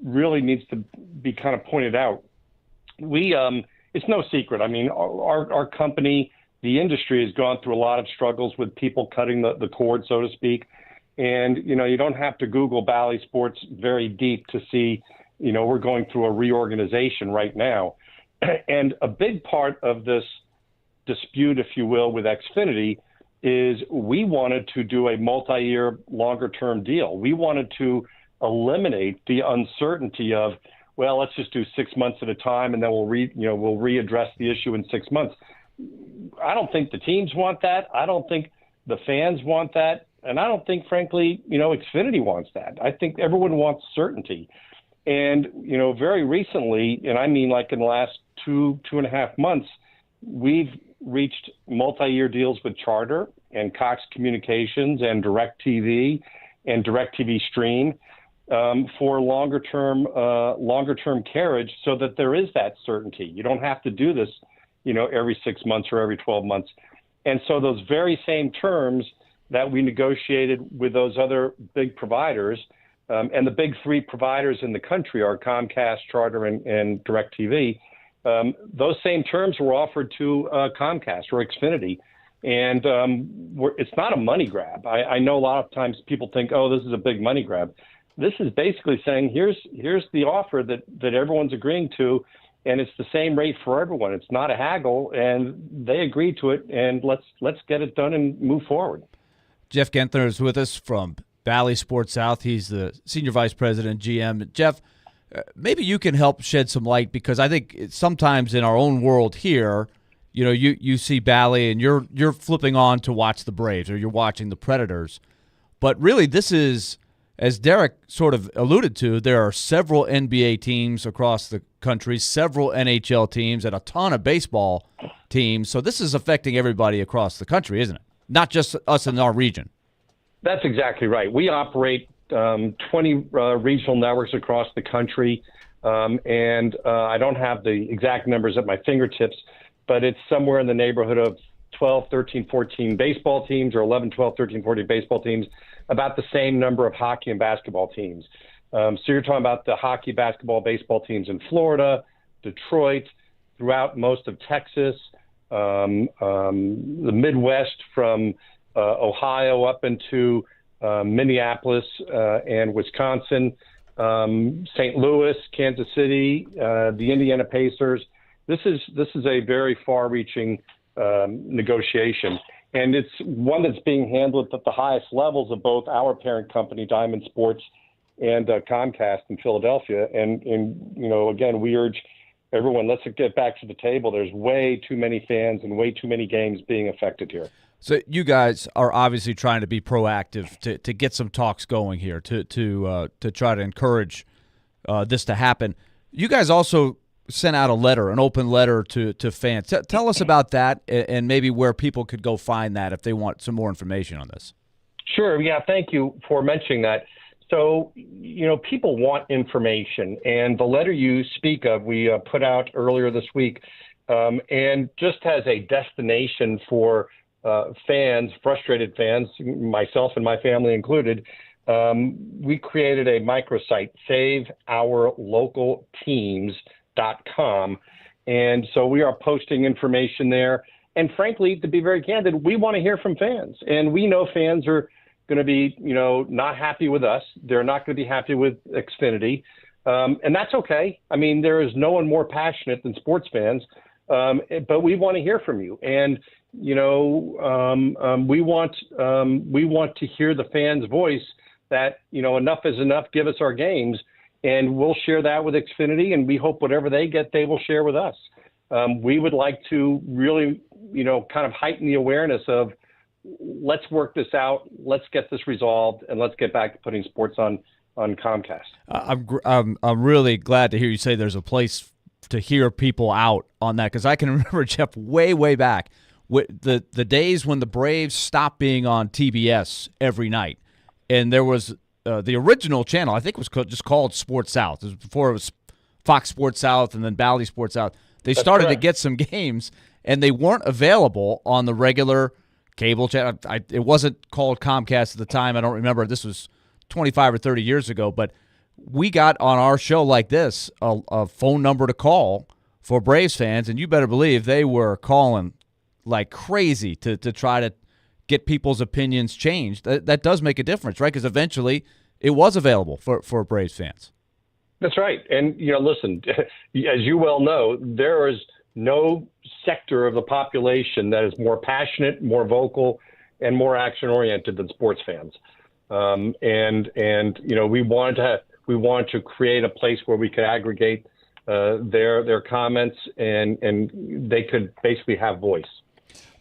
really needs to be kind of pointed out, it's no secret. I mean, our company, the industry, has gone through a lot of struggles with people cutting the cord, so to speak. And, you don't have to Google Bally Sports very deep to see, we're going through a reorganization right now. And a big part of this dispute, if you will, with Xfinity is we wanted to do a multi-year, longer-term deal. We wanted to eliminate the uncertainty of, well, let's just do 6 months at a time, and then we'll readdress the issue in 6 months. I don't think the teams want that. I don't think the fans want that, and I don't think, frankly, Xfinity wants that. I think everyone wants certainty. And very recently, and I mean like in the last 2.5 months, we've reached multi-year deals with Charter and Cox Communications and DirecTV and DirecTV Stream. For longer term carriage, so that there is that certainty. You don't have to do this, every 6 months or every 12 months. And so those very same terms that we negotiated with those other big providers, and the big three providers in the country are Comcast, Charter, and DirecTV. Those same terms were offered to Comcast or Xfinity. And it's not a money grab. I know a lot of times people think, oh, this is a big money grab. This is basically saying here's the offer that everyone's agreeing to, and it's the same rate for everyone. It's not a haggle, and they agreed to it, and let's get it done and move forward. Jeff Genther is with us from Bally Sports South. He's the Senior Vice President, GM. Jeff, maybe you can help shed some light, because I think sometimes in our own world here, you see Bally and you're flipping on to watch the Braves or you're watching the Predators. But really this is, as Derek sort of alluded to, there are several NBA teams across the country, several NHL teams, and a ton of baseball teams. So this is affecting everybody across the country, isn't it? Not just us in our region. That's exactly right. We operate 20 regional networks across the country, and I don't have the exact numbers at my fingertips, but it's somewhere in the neighborhood of 12, 13, 14 baseball teams, or 11, 12, 13, 14 baseball teams, about the same number of hockey and basketball teams. So you're talking about the hockey, basketball, baseball teams in Florida, Detroit, throughout most of Texas, the Midwest from Ohio up into Minneapolis and Wisconsin, St. Louis, Kansas City, the Indiana Pacers. This is a very far-reaching negotiation, and it's one that's being handled at the highest levels of both our parent company, Diamond Sports, and Comcast in Philadelphia. And again, we urge everyone, let's get back to the table. There's way too many fans and way too many games being affected here. So you guys are obviously trying to be proactive to get some talks going here to try to encourage this to happen. You guys also sent out a letter, an open letter to fans. Tell us about that and maybe where people could go find that if they want some more information on this. Sure. Yeah. Thank you for mentioning that. So, people want information, and the letter you speak of, we put out earlier this week, and just has a destination for fans, frustrated fans, myself and my family included, we created a microsite, saveourlocalteams.com. And so we are posting information there. And frankly, to be very candid, we want to hear from fans. And we know fans are going to be, not happy with us. They're not going to be happy with Xfinity. And that's okay. I mean, there is no one more passionate than sports fans. But we want to hear from you. And, we want to hear the fans' voice that, enough is enough, give us our games. And we'll share that with Xfinity, and we hope whatever they get, they will share with us. We would like to really, kind of heighten the awareness of let's work this out, let's get this resolved, and let's get back to putting sports on Comcast. I'm really glad to hear you say there's a place to hear people out on that, because I can remember, Jeff, way back, the days when the Braves stopped being on TBS every night, and there was the original channel, I think, was just called Sports South. It was before it was Fox Sports South and then Bally Sports South. They started to get some games, and they weren't available on the regular cable channel. It wasn't called Comcast at the time. I don't remember. This was 25 or 30 years ago. But we got on our show like this a phone number to call for Braves fans, and you better believe they were calling like crazy to try to get people's opinions changed. That does make a difference, right? Because eventually it was available for Braves fans. That's right. And, listen, as you well know, there is no sector of the population that is more passionate, more vocal, and more action-oriented than sports fans. We want to create a place where we could aggregate their comments and they could basically have voice.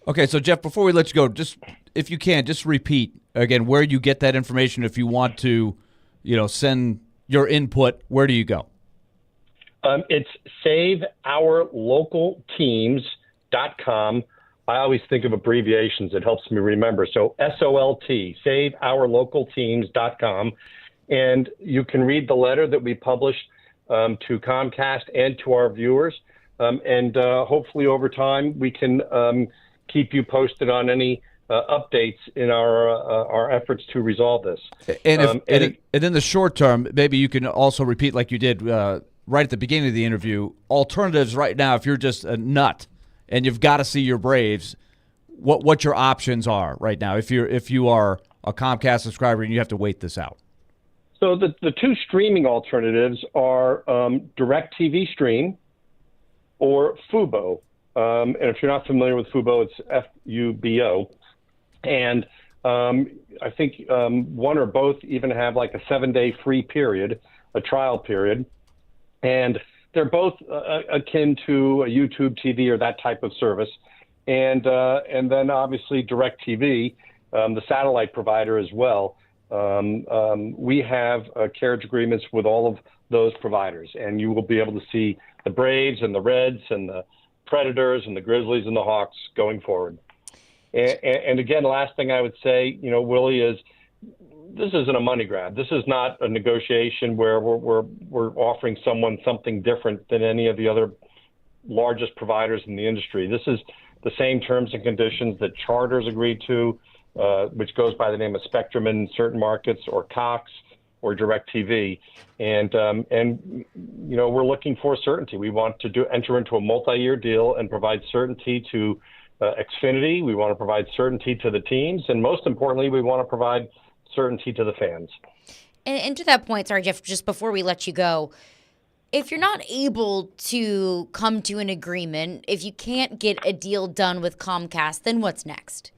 Okay, so Jeff, before we let you go, just if you can, just repeat again where you get that information. If you want to, send your input, where do you go? It's saveourlocalteams.com. I always think of abbreviations. It helps me remember. So SOLT, saveourlocalteams.com. And you can read the letter that we published to Comcast and to our viewers. Hopefully over time we can keep you posted on any updates in our efforts to resolve this. And in the short term, maybe you can also repeat, like you did right at the beginning of the interview, alternatives right now. If you're just a nut and you've got to see your Braves, what your options are right now if you are a Comcast subscriber and you have to wait this out. So the two streaming alternatives are DirecTV Stream or Fubo. And if you're not familiar with Fubo, it's Fubo. And I think one or both even have like a 7-day free period, a trial period. And they're both akin to a YouTube TV or that type of service. And then obviously DirecTV, the satellite provider as well. We have carriage agreements with all of those providers, and you will be able to see the Braves and the Reds and the Predators and the Grizzlies and the Hawks going forward. And again, the last thing I would say, Willie, is this isn't a money grab. This is not a negotiation where we're offering someone something different than any of the other largest providers in the industry. This is the same terms and conditions that Charter's agreed to, which goes by the name of Spectrum in certain markets, or Cox, or DirecTV. And we're looking for certainty. We want to enter into a multi-year deal and provide certainty to Xfinity. We want to provide certainty to the teams. And most importantly, we want to provide certainty to the fans. And to that point, sorry, Jeff, just before we let you go, if you're not able to come to an agreement, if you can't get a deal done with Comcast, then what's next?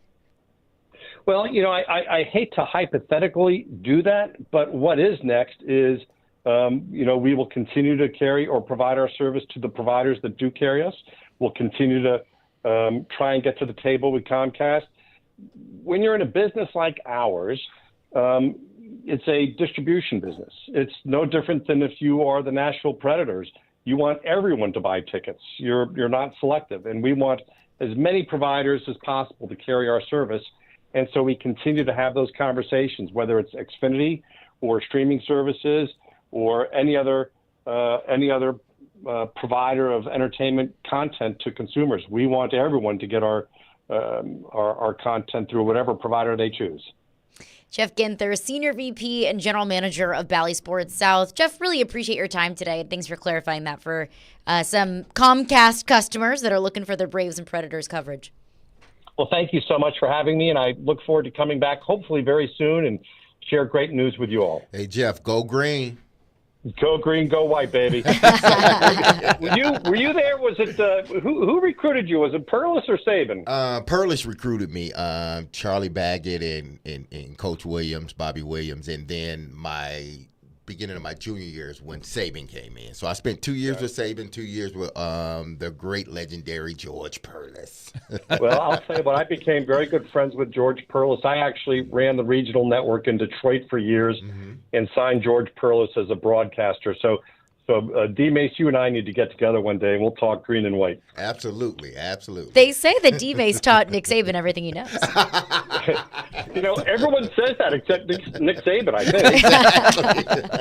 Well, I hate to hypothetically do that, but what is next is, we will continue to carry or provide our service to the providers that do carry us. We'll continue to try and get to the table with Comcast. When you're in a business like ours, it's a distribution business. It's no different than if you are the Nashville Predators. You want everyone to buy tickets. You're not selective, and we want as many providers as possible to carry our service. And so we continue to have those conversations, whether it's Xfinity or streaming services or any other provider of entertainment content to consumers. We want everyone to get our our content through whatever provider they choose. Jeff Ginther, Senior VP and General Manager of Bally Sports South. Jeff, really appreciate your time today, and thanks for clarifying that for some Comcast customers that are looking for their Braves and Predators coverage. Well, thank you so much for having me, and I look forward to coming back hopefully very soon and share great news with you all. Hey, Jeff, go green. Go green, go white, baby. Were you there? Was it who recruited you? Was it Perlis or Saban? Perlis recruited me. Charlie Baggett and Coach Williams, Bobby Williams, and then beginning of my junior years when Saban came in. So I spent 2 years with Saban, 2 years with the great legendary George Perlis. Well, I'll tell you what, I became very good friends with George Perlis. I actually ran the regional network in Detroit for years and signed George Perlis as a broadcaster. So D-Mase, you and I need to get together one day, and we'll talk green and white. Absolutely, absolutely. They say that D-Mase taught Nick Saban everything he knows. Everyone says that except Nick Saban, I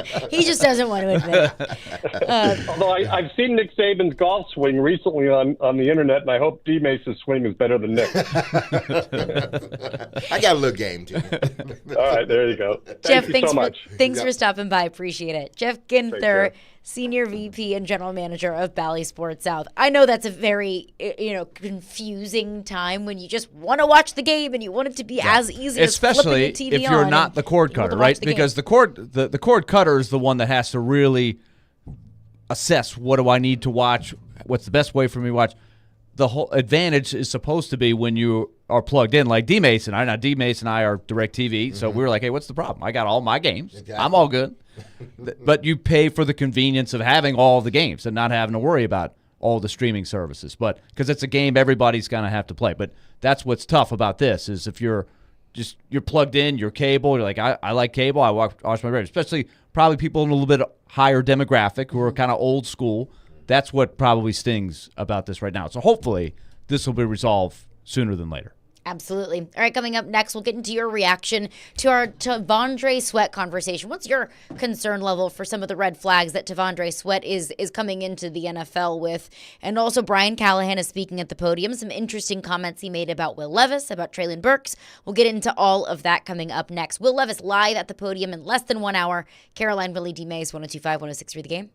think. He just doesn't want to admit it. Although I've seen Nick Saban's golf swing recently on the internet, and I hope D-Mace's swing is better than Nick. I got a little game, too. All right, there you go. Jeff, Thank you so much. Thanks for stopping by. Appreciate it. Jeff Ginther, Senior VP and General Manager of Bally Sports South. I know that's a very confusing time when you just want to watch the game and you want it to be as easy as flipping the TV on. Especially if you're not the cord cutter, right? Because the cord cutter is the one that has to really assess what do I need to watch, what's the best way for me to watch. The whole advantage is supposed to be when you are plugged in, like D-Mase and I. Now, D-Mase and I are DirecTV, so we were like, hey, what's the problem? I got all my games. Exactly. I'm all good. But you pay for the convenience of having all the games and not having to worry about all the streaming services. But because it's a game everybody's going to have to play. But that's what's tough about this is if you're plugged in, you're cable, you're like, I like cable, I watch my radio. Especially probably people in a little bit higher demographic who are kind of old school. That's what probably stings about this right now. So hopefully this will be resolved sooner than later. Absolutely. All right, coming up next, we'll get into your reaction to our T'Vondre Sweat conversation. What's your concern level for some of the red flags that T'Vondre Sweat is coming into the NFL with? And also, Brian Callahan is speaking at the podium. Some interesting comments he made about Will Levis, about Treylon Burks. We'll get into all of that coming up next. Will Levis live at the podium in less than 1 hour. Caroline, Willy, D-Mase, 102.5, 106.3 The Game.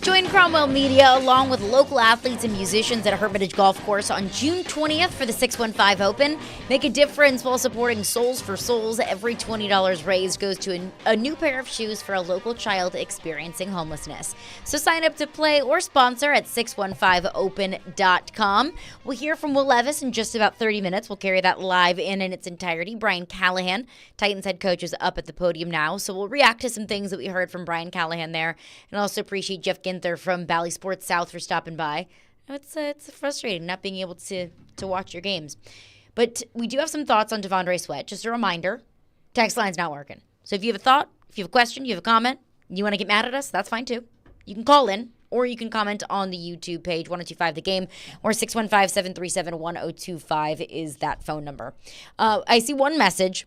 Join Cromwell Media along with local athletes and musicians at Hermitage Golf Course on June 20th for the 615 Open. Make a difference while supporting Souls for Souls. Every $20 raised goes to a new pair of shoes for a local child experiencing homelessness. So sign up to play or sponsor at 615open.com. We'll hear from Will Levis in just about 30 minutes. We'll carry that live in its entirety. Brian Callahan, Titans head coach, is up at the podium now, so we'll react to some things that we heard from Brian Callahan there, and also appreciate Jeff Ginther from Bally Sports South for stopping by. It's frustrating not being able to watch your games. But we do have some thoughts on Devondre Sweat. Just a reminder, text line's not working. So if you have a thought, if you have a question, you have a comment, you want to get mad at us, that's fine too. You can call in, or you can comment on the YouTube page, 1025 The Game, or 615-737-1025 is that phone number. I see one message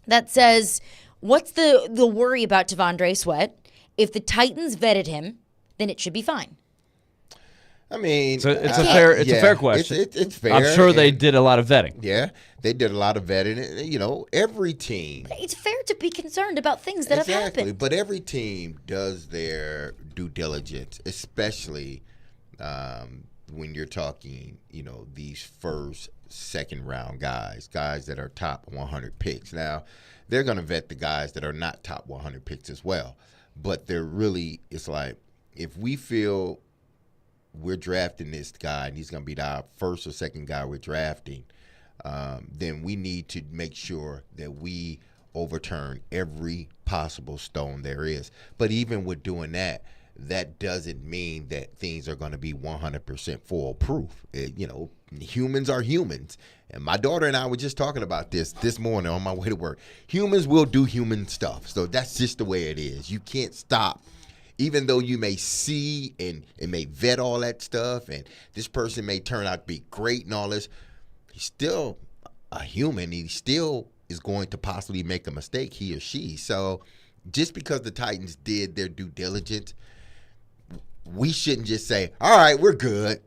that says, what's the worry about Devondre Sweat? If the Titans vetted him, then it should be fine. I mean, so it's a fair question. It's fair. I'm sure they did a lot of vetting. Yeah, they did a lot of vetting. You know, every team. It's fair to be concerned about things that have happened. But every team does their due diligence, especially when you're talking, you know, these first, second round guys that are top 100 picks. Now, they're going to vet the guys that are not top 100 picks as well. But they're really, it's like, if we feel we're drafting this guy and he's going to be our first or second guy we're drafting, then we need to make sure that we overturn every possible stone there is. But even with doing that, that doesn't mean that things are going to be 100% foolproof. You know, humans are humans. And my daughter and I were just talking about this morning on my way to work. Humans will do human stuff. So that's just the way it is. You can't stop. Even though you may see and may vet all that stuff, and this person may turn out to be great and all this, he's still a human. He still is going to possibly make a mistake, he or she. So just because the Titans did their due diligence, we shouldn't just say, all right, we're good.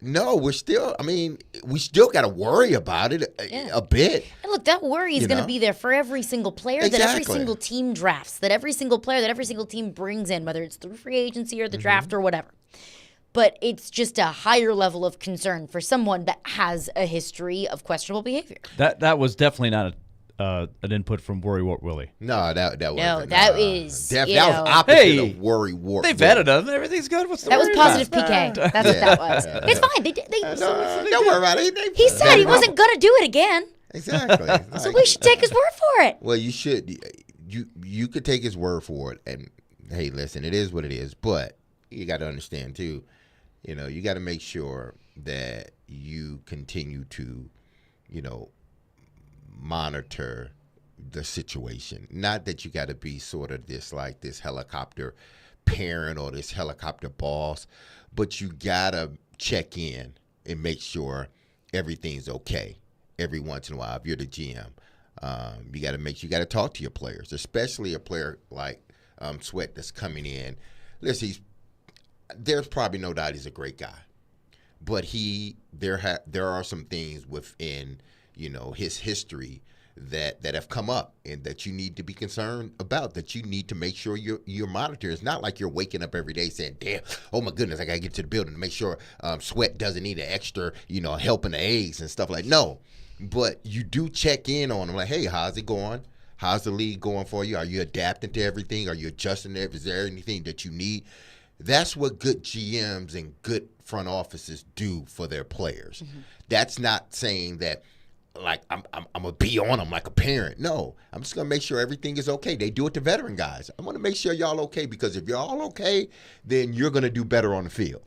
No, we still got to worry about it a bit. And look, that worry is going to be there for every single player that every single team drafts, that every single player that every single team brings in, whether it's through free agency or the draft or whatever. But it's just a higher level of concern for someone that has a history of questionable behavior. That was definitely not an input from Worry Wart Willie. No, that wasn't. No, that was that was opposite of Worry Wart. They vetted him. Everything's good. What's the That was worry positive about? PK. That's what that was. It's fine. Don't worry about it. He said he wasn't going to do it again. Exactly. So we should take his word for it. Well, you should. You could take his word for it. And, hey, listen, it is what it is. But you got to understand, too, you know, you got to make sure that you continue to, you know, monitor the situation. Not that you got to be sort of this helicopter parent or this helicopter boss, but you got to check in and make sure everything's okay every once in a while. If you're the GM, you got to make sure you got to talk to your players, especially a player like Sweat that's coming in. Listen, there's probably no doubt he's a great guy, but there are some things within, you know, his history that have come up and that you need to be concerned about, that you need to make sure you're monitoring. It's not like you're waking up every day saying, damn, oh my goodness, I got to get to the building to make sure Sweat doesn't need an extra, you know, help in the eggs and stuff like. No, but you do check in on him like, hey, how's it going? How's the league going for you? Are you adapting to everything? Are you adjusting it? Is there anything that you need? That's what good GMs and good front offices do for their players. Mm-hmm. That's not saying that, like, I'm gonna be on them like a parent. No, I'm just gonna make sure everything is okay. They do it to veteran guys. I'm gonna make sure y'all okay, because if you're all okay, then you're gonna do better on the field.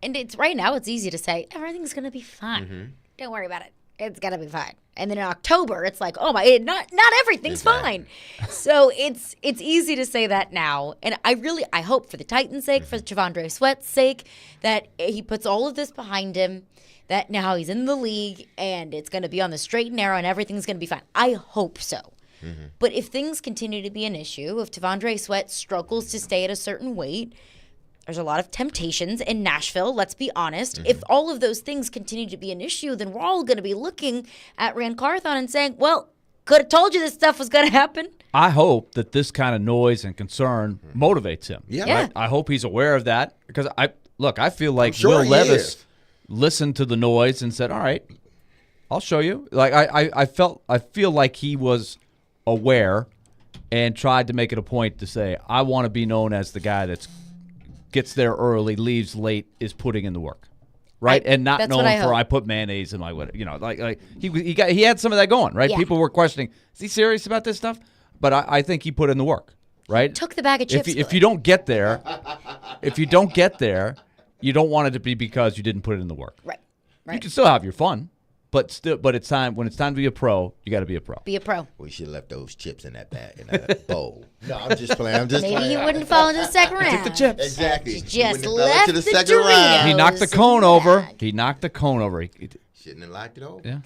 And it's right now, it's easy to say everything's gonna be fine. Mm-hmm. Don't worry about it. It's gonna be fine. And then in October, it's like, oh my, not everything's fine. So it's easy to say that now. And I hope for the Titans' sake, for Devondre Sweat's sake, that he puts all of this behind him, that now he's in the league and it's going to be on the straight and narrow and everything's going to be fine. I hope so. Mm-hmm. But if things continue to be an issue, if Devondre Sweat struggles to stay at a certain weight, there's a lot of temptations in Nashville, let's be honest. Mm-hmm. If all of those things continue to be an issue, then we're all going to be looking at Rand Carthon and saying, well, Could have told you this stuff was going to happen. I hope that this kind of noise and concern motivates him. Yeah. Right? I hope he's aware of that because I feel like sure Will he Levis is. listened to the noise and said, "All right, I'll show you." Like I feel like he was aware and tried to make it a point to say, "I want to be known as the guy that gets there early, leaves late, is putting in the work." Right, and not that's known what I for hope. I put mayonnaise in my whatever. Like he had some of that going. Right, Yeah. people were questioning, is he serious about this stuff? But I think he put in the work. Right, Took the bag of chips. if you don't get there, you don't want it to be because you didn't put it in the work. Right. You can still have your fun, but it's time when it's time to be a pro. You got to be a pro. Be a pro. We should have left those chips in that bag in that bowl. No, I'm just playing. Maybe he wouldn't fall into the second round. the chips. Exactly. He He just wouldn't have fell left into the the second Doritos. round. He knocked the in cone the over. bag. He knocked the cone over. Shouldn't have liked it over. Yeah.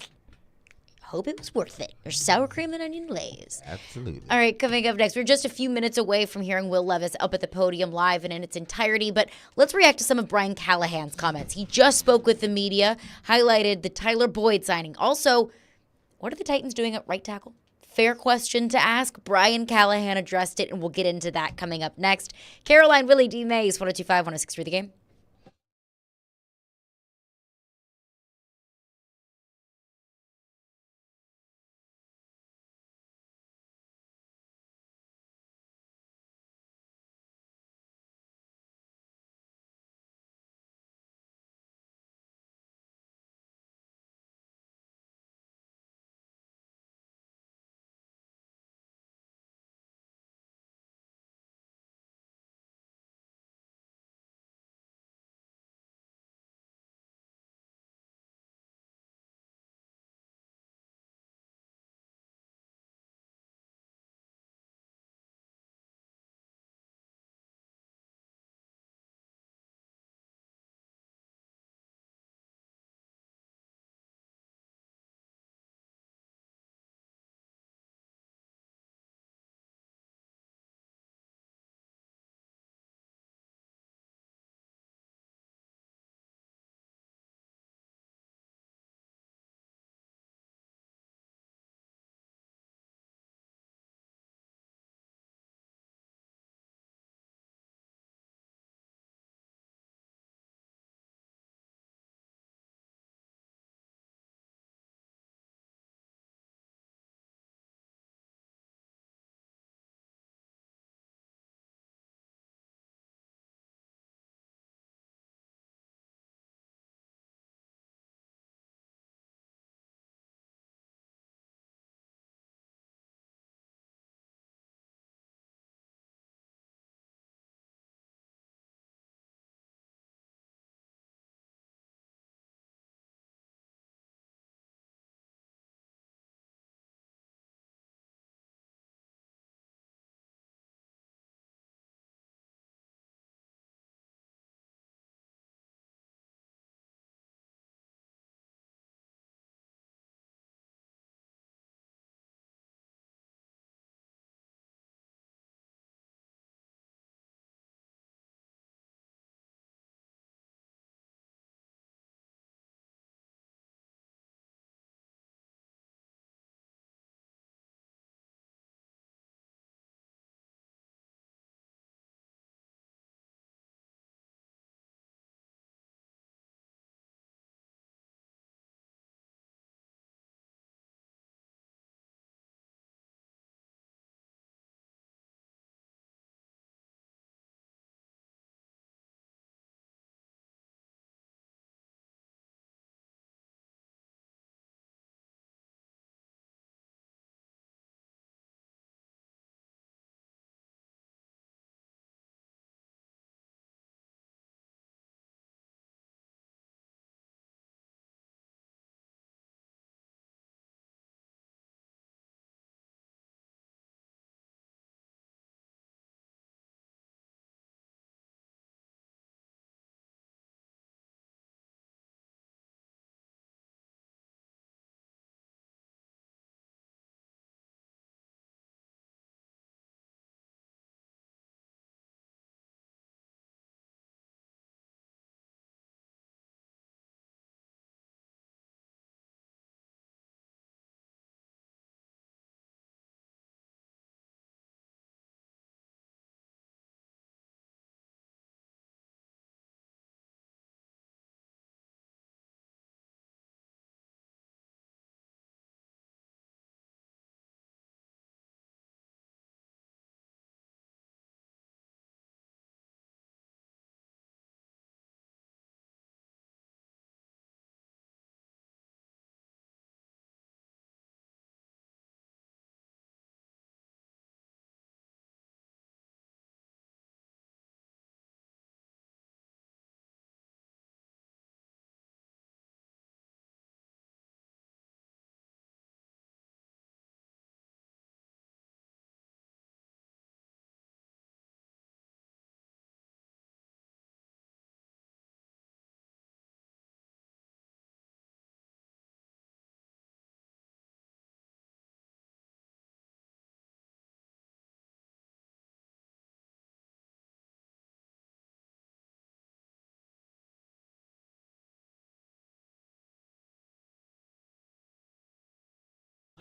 Hope it was worth it. Or sour cream and onion lays. Absolutely. All right, coming up next, we're just a few minutes away from hearing Will Levis up at the podium live and in its entirety, but let's react to some of Brian Callahan's comments. He just spoke with the media, highlighted the Tyler Boyd signing. Also, what are the Titans doing at right tackle? Fair question to ask. Brian Callahan addressed it, and we'll get into that coming up next. Caroline, Willy, D-Mase, 102.5, 106.3 The Game.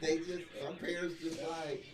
Some parents just like.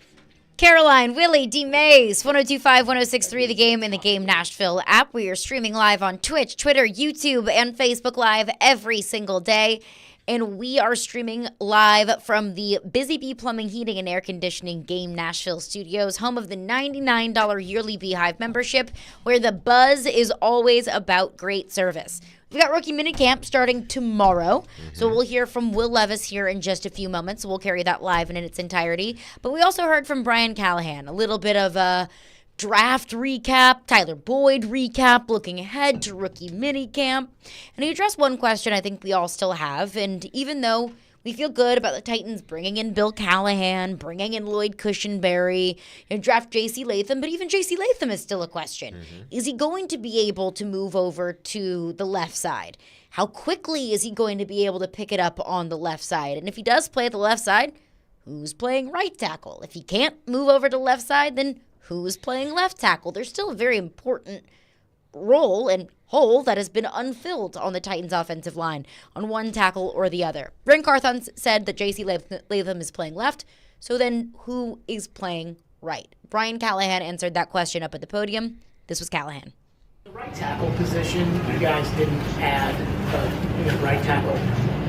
Caroline, Willy, D-Mase, 1025, 1063, The Game and The Game Nashville app. We are streaming live on Twitch, Twitter, YouTube, and Facebook Live every single day. And we are streaming live from the Busy Bee Plumbing, Heating, and Air Conditioning Game Nashville studios, home of the $99 yearly Beehive membership, where the buzz is always about great service. We've got rookie minicamp starting tomorrow, so we'll hear from Will Levis here in just a few moments. We'll carry that live in its entirety. But we also heard from Brian Callahan, a little bit of a draft recap, Tyler Boyd recap, looking ahead to rookie minicamp. And he addressed one question I think we all still have, and even though we feel good about the Titans bringing in Bill Callahan, bringing in Lloyd Cushenberry, draft J.C. Latham, but even J.C. Latham is still a question. Is he going to be able to move over to the left side? How quickly is he going to be able to pick it up on the left side? And if he does play at the left side, who's playing right tackle? If he can't move over to left side, then who's playing left tackle? There's still a very important role and hole that has been unfilled on the Titans offensive line on one tackle or the other. Brent Carthon said that J.C. Latham is playing left, so then who is playing right? Brian Callahan answered that question up at the podium. This was Callahan. The right tackle position, you guys didn't add a right tackle.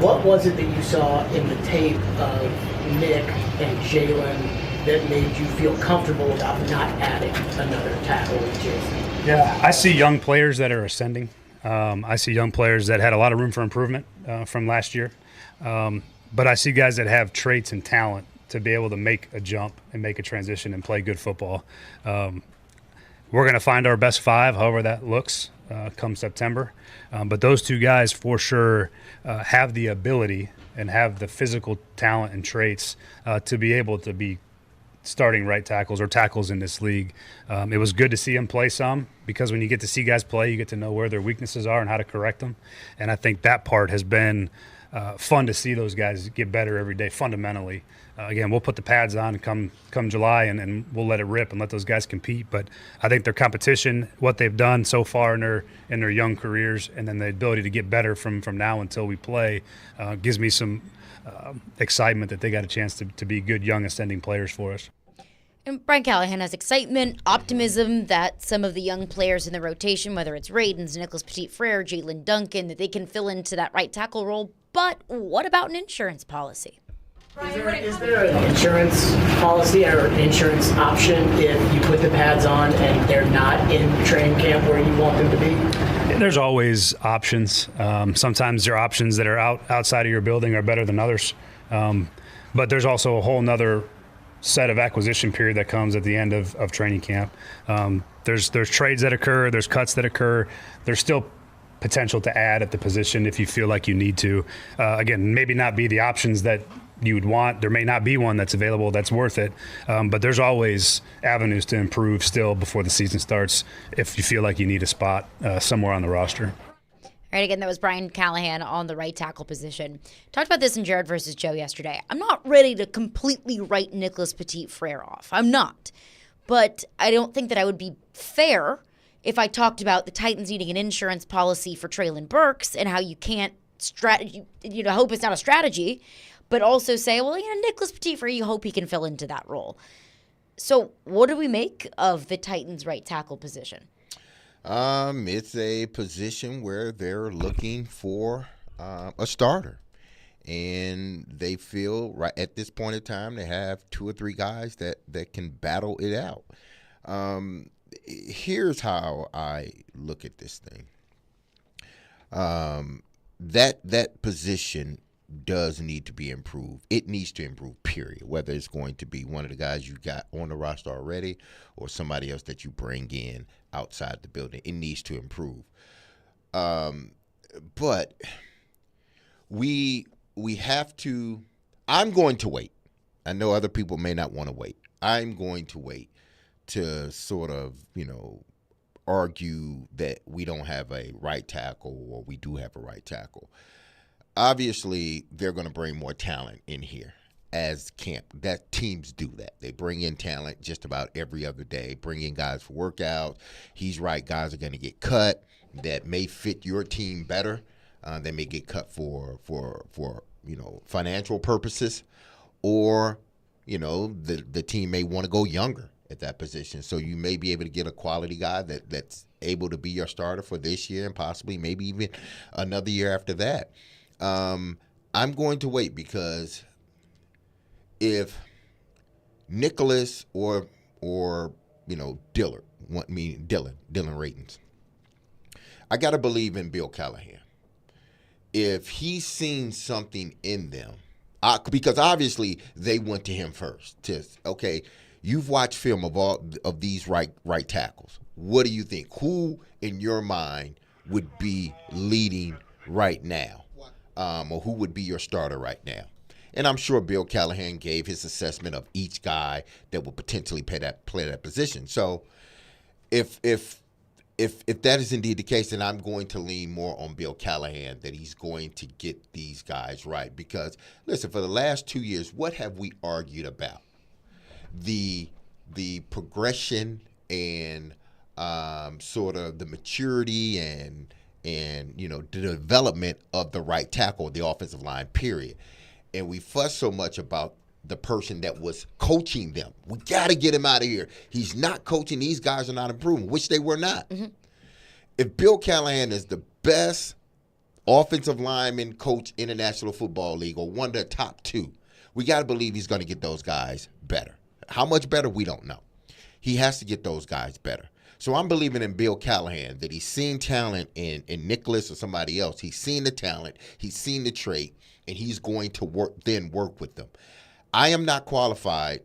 What was it that you saw in the tape of Nick and Jalen that made you feel comfortable about not adding another tackle with Jason? Yeah, I see young players that are ascending. I see young players that had a lot of room for improvement from last year. But I see guys that have traits and talent to be able to make a jump and make a transition and play good football. We're going to find our best five, however that looks, come September. But those two guys for sure have the ability and have the physical talent and traits to be able to be starting right tackles or tackles in this league. It was good to see them play some, because when you get to see guys play, you get to know where their weaknesses are and how to correct them. And I think that part has been fun to see those guys get better every day fundamentally. Again, we'll put the pads on come July and we'll let it rip and let those guys compete. But I think their competition, what they've done so far in their young careers, and then the ability to get better from now until we play gives me some excitement that they got a chance to be good young ascending players for us. And Brian Callahan has excitement, optimism that some of the young players in the rotation, whether it's Radens, Nicholas Petit-Frere, Jalen Duncan, that they can fill into that right tackle role. But what about an insurance policy? Is there an insurance policy or an insurance option if you put the pads on and they're not in training camp where you want them to be? There's always options. Sometimes there are options that are outside of your building are better than others. But there's also a whole nother set of acquisition period that comes at the end of training camp. There's trades that occur, there's cuts that occur. There's still potential to add at the position if you feel like you need to. Again, maybe not be the options that you would want. There may not be one that's available that's worth it, but there's always avenues to improve still before the season starts if you feel like you need a spot somewhere on the roster. All right, again, that was Brian Callahan on the right tackle position. Talked about this in Jared versus Joe yesterday. I'm not ready to completely write Nicholas Petit-Frere off. I'm not. But I don't think that I would be fair if I talked about the Titans needing an insurance policy for Treylon Burks and how you can't hope it's not a strategy, but also say, well, Nicholas Petit-Frere, you hope he can fill into that role. So what do we make of the Titans right tackle position? It's a position where they're looking for a starter, and they feel right at this point in time they have two or three guys that can battle it out. Here's how I look at this thing. That position does need to be improved. It needs to improve, period. Whether it's going to be one of the guys you got on the roster already or somebody else that you bring in outside the building, it needs to improve. But we have to. I'm going to wait. I know other people may not want to wait. I'm going to wait to sort of, argue that we don't have a right tackle or we do have a right tackle. Obviously, they're going to bring more talent in here as camp. That teams do that. They bring in talent just about every other day, bring in guys for workouts. He's right. Guys are going to get cut that may fit your team better. They may get cut for financial purposes, or, the team may want to go younger at that position. So you may be able to get a quality guy that's able to be your starter for this year and possibly maybe even another year after that. I'm going to wait because if Nicholas or Dillard Dylan Ratings, I got to believe in Bill Callahan. If he's seen something in them, because obviously they went to him first. Okay, you've watched film of all of these right tackles. What do you think? Who in your mind would be leading right now, or who would be your starter right now? And I'm sure Bill Callahan gave his assessment of each guy that would potentially play that position. So if that is indeed the case, then I'm going to lean more on Bill Callahan, that he's going to get these guys right. Because, listen, for the last 2 years, what have we argued about? The progression and sort of the maturity and the development of the right tackle, the offensive line, period. And we fuss so much about the person that was coaching them. We got to get him out of here. He's not coaching. These guys are not improving, which they were not. Mm-hmm. If Bill Callahan is the best offensive lineman coach in the National Football League, or one of the top two, we got to believe he's going to get those guys better. How much better, we don't know. He has to get those guys better. So I'm believing in Bill Callahan, that he's seen talent in Nicholas or somebody else. He's seen the talent. He's seen the trait, and he's going to work with them. I am not qualified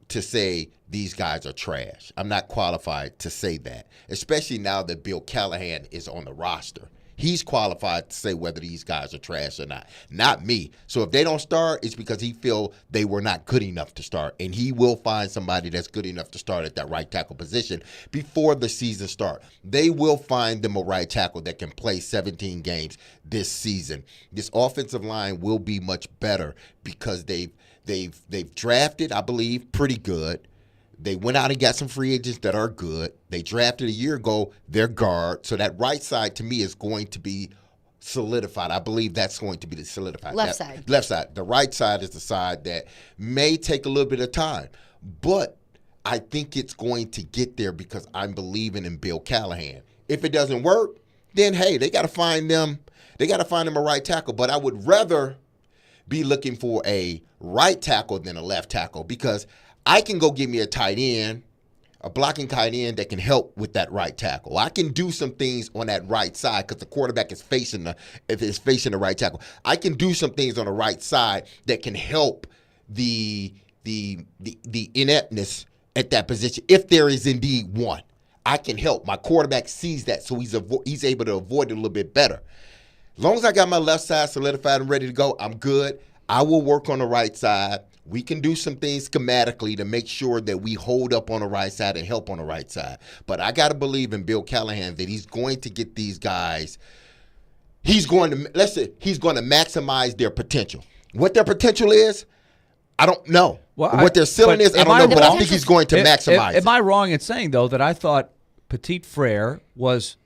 to say these guys are trash. I'm not qualified to say that, especially now that Bill Callahan is on the roster. He's qualified to say whether these guys are trash or not me. So if they don't start, it's because he feel they were not good enough to start, and he will find somebody that's good enough to start at that right tackle position before the season starts. They will find them a right tackle that can play 17 games this season. This offensive line will be much better because they've drafted, I believe, pretty good. They went out and got some free agents that are good. They drafted a year ago their guard. So that right side, to me, is going to be solidified. I believe that's going to be the solidified. Left side. The right side is the side that may take a little bit of time. But I think it's going to get there because I'm believing in Bill Callahan. If it doesn't work, then, hey, they got to find them. They got to find them a right tackle. But I would rather be looking for a right tackle than a left tackle, because I can go get me a tight end, a blocking tight end that can help with that right tackle. I can do some things on that right side because the quarterback is facing the right tackle. I can do some things on the right side that can help the ineptness at that position, if there is indeed one. I can help. My quarterback sees that, so he's able to avoid it a little bit better. As long as I got my left side solidified and ready to go, I'm good. I will work on the right side. We can do some things schematically to make sure that we hold up on the right side and help on the right side. But I got to believe in Bill Callahan that he's going to get these guys. He's going to maximize their potential. What their potential is, I don't know. What their ceiling is, I don't know. But I think he's going to maximize it. Am I wrong in saying, though, that I thought Petit Frere was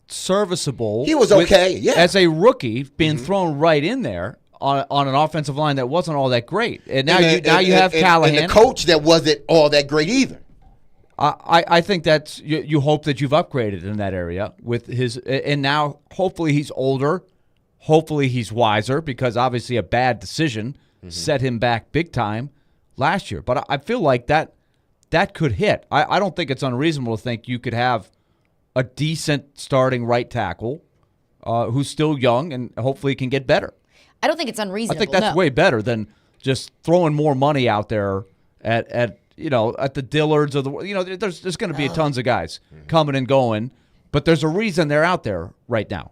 serviceable? He was okay, yeah. As a rookie, being thrown right in there on an offensive line that wasn't all that great. And now you have Callahan. And the coach that wasn't all that great either. I think that's you hope that you've upgraded in that area with his, and now hopefully he's older, hopefully he's wiser, because obviously a bad decision set him back big time last year. But I feel like that could hit. I don't think it's unreasonable to think you could have a decent starting right tackle who's still young and hopefully can get better. I don't think it's unreasonable. I think that's way better than just throwing more money out there at the Dillards or there's going to be tons of guys coming and going, but there's a reason they're out there right now,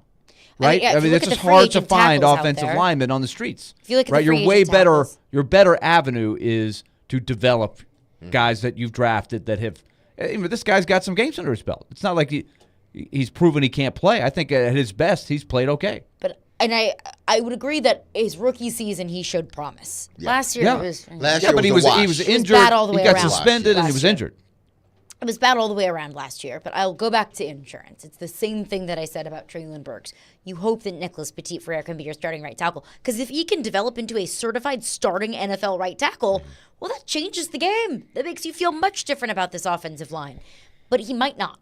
right? I mean, it's just hard to find offensive linemen on the streets. If you look at right, the free your way agent better, tackles. your better avenue is to develop guys that you've drafted that have. This guy's got some games under his belt. It's not like he's proven he can't play. I think at his best he's played okay. And I would agree that his rookie season he showed promise. Yeah. Last year Yeah. it was Last year but he was was a wash. injured. bad all the way he got around. suspended and he Last was year. injured. It was bad all the way around last year, but I'll go back to insurance. It's the same thing that I said about Traylon Burks. You hope that Nicholas Petit-Frere can be your starting right tackle, because if he can develop into a certified starting NFL right tackle, well, that changes the game. That makes you feel much different about this offensive line. But he might not.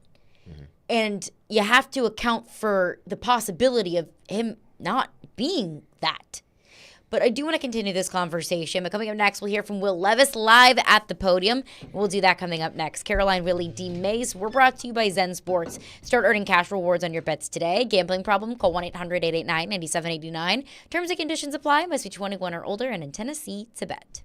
And you have to account for the possibility of him not being that. But I do want to continue this conversation. But coming up next, we'll hear from Will Levis live at the podium. We'll do that coming up next. Caroline, Willy, D-Mase. We're brought to you by Zen Sports. Start earning cash rewards on your bets today. Gambling problem? Call 1-800-889-9789. Terms and conditions apply. Must be 21 or older and in Tennessee to bet.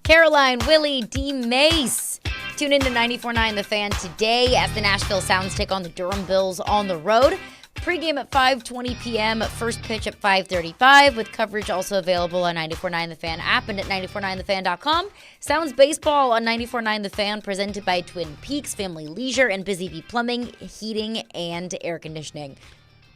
Caroline, Willy, D-Mase. Tune into 94.9 The Fan today as the Nashville Sounds take on the Durham Bills on the road. Pre-game at 5:20 p.m., first pitch at 5:35, with coverage also available on 94.9 The Fan app and at 949thefan.com. Sounds baseball on 94.9 The Fan, presented by Twin Peaks Family Leisure and Busy Bee Plumbing, Heating, and Air Conditioning.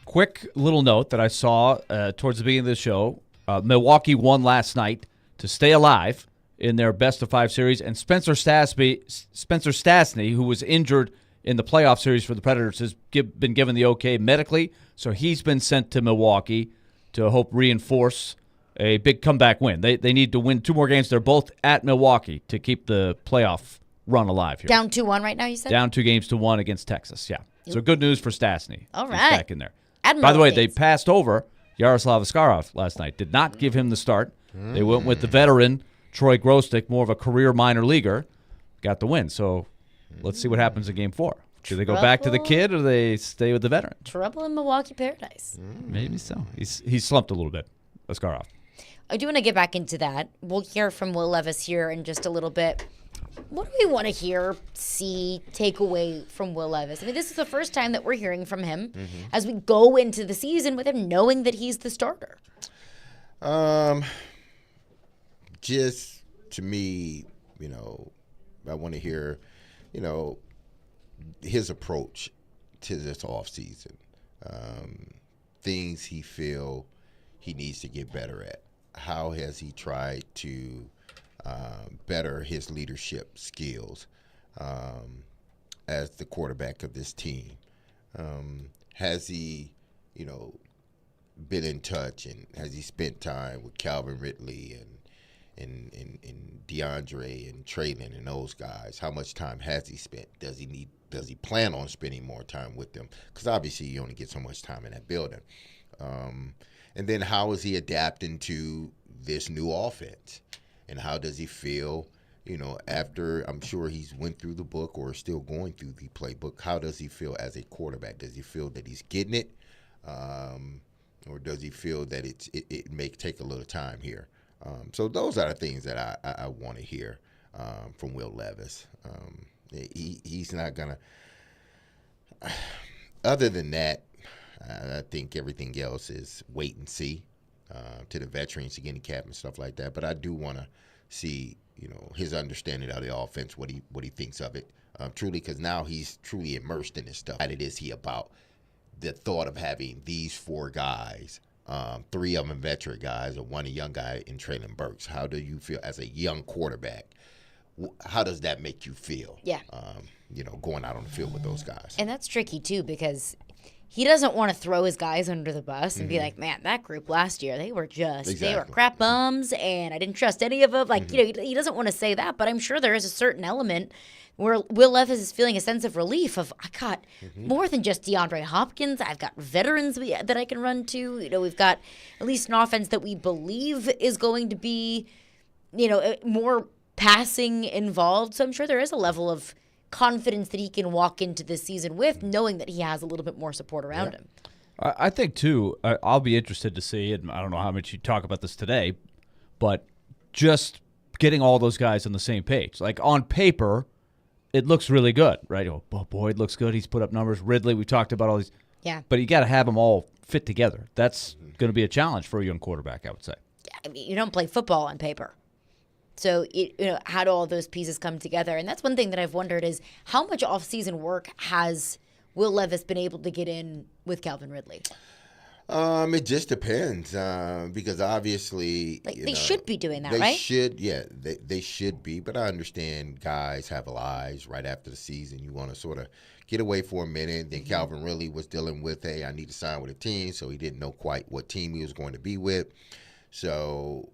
Quick little note that I saw towards the beginning of the show. Milwaukee won last night to stay alive in their best-of-5 series, and Spencer Stastny, who was injured in the playoff series for the Predators, has been given the okay medically, so he's been sent to Milwaukee to hope reinforce a big comeback win. They need to win 2 more games. They're both at Milwaukee to keep the playoff run alive here. Down 2-1 right now, you said? Down 2-1 against Texas, yeah. So good news for Stastny. All right. He's back in there. Admiral By the way, States. they passed over Yaroslav Askarov last night. Did not give him the start. They went with the veteran Troy Grostek, more of a career minor leaguer. got the win. So let's see what happens in Game 4. Do they go back to the kid or do they stay with the veteran? Trouble in Milwaukee Paradise. Maybe so. He's slumped a little bit, Askarov. I do want to get back into that. We'll hear from Will Levis here in just a little bit. What do we want to hear, see, take away from Will Levis? I mean, this is the first time that we're hearing from him as we go into the season with him knowing that he's the starter. Just to me, I want to hear, his approach to this offseason, things he feel he needs to get better at. How has he tried to better his leadership skills as the quarterback of this team? Has he, been in touch, and has he spent time with Calvin Ridley and DeAndre and Traylon and those guys? How much time has he spent? Does he plan on spending more time with them? Because obviously you only get so much time in that building. And then how is he adapting to this new offense? And how does he feel, after I'm sure he's went through the book or is still going through the playbook? How does he feel as a quarterback? Does he feel that he's getting it? Or does he feel that it may take a little time here? So those are the things that I want to hear from Will Levis. He's not going to – other than that, I think everything else is wait and see to the veterans, to get in cap and stuff like that. But I do want to see, his understanding of the offense, what he thinks of it, truly, because now he's truly immersed in this stuff. What is he about? The thought of having these 4 guys, 3 of them veteran guys, and 1 a young guy in Traylon Burks. How do you feel as a young quarterback? How does that make you feel? Yeah. Going out on the field with those guys. And that's tricky, too, because he doesn't want to throw his guys under the bus and be like, man, that group last year, they were crap bums, and I didn't trust any of them. Like, he doesn't want to say that, but I'm sure there is a certain element where Will Levis is feeling a sense of relief of, I got more than just DeAndre Hopkins. I've got veterans that I can run to. We've got at least an offense that we believe is going to be, more passing involved. So I'm sure there is a level of confidence that he can walk into this season with, knowing that he has a little bit more support around him. I think, too, I'll be interested to see, and I don't know how much you talk about this today, but just getting all those guys on the same page. Like, on paper, it looks really good, right? Oh, Boyd looks good. He's put up numbers. Ridley, we talked about all these. Yeah. But you got to have them all fit together. That's going to be a challenge for a young quarterback, I would say. Yeah, I mean, you don't play football on paper. So, how do all those pieces come together? And that's one thing that I've wondered is how much off-season work has Will Levis been able to get in with Calvin Ridley? It just depends because obviously they should be doing that, they right? They should be. But I understand guys have lives right after the season. You want to sort of get away for a minute. Then Calvin Ridley was dealing with, hey, I need to sign with a team, so he didn't know quite what team he was going to be with. So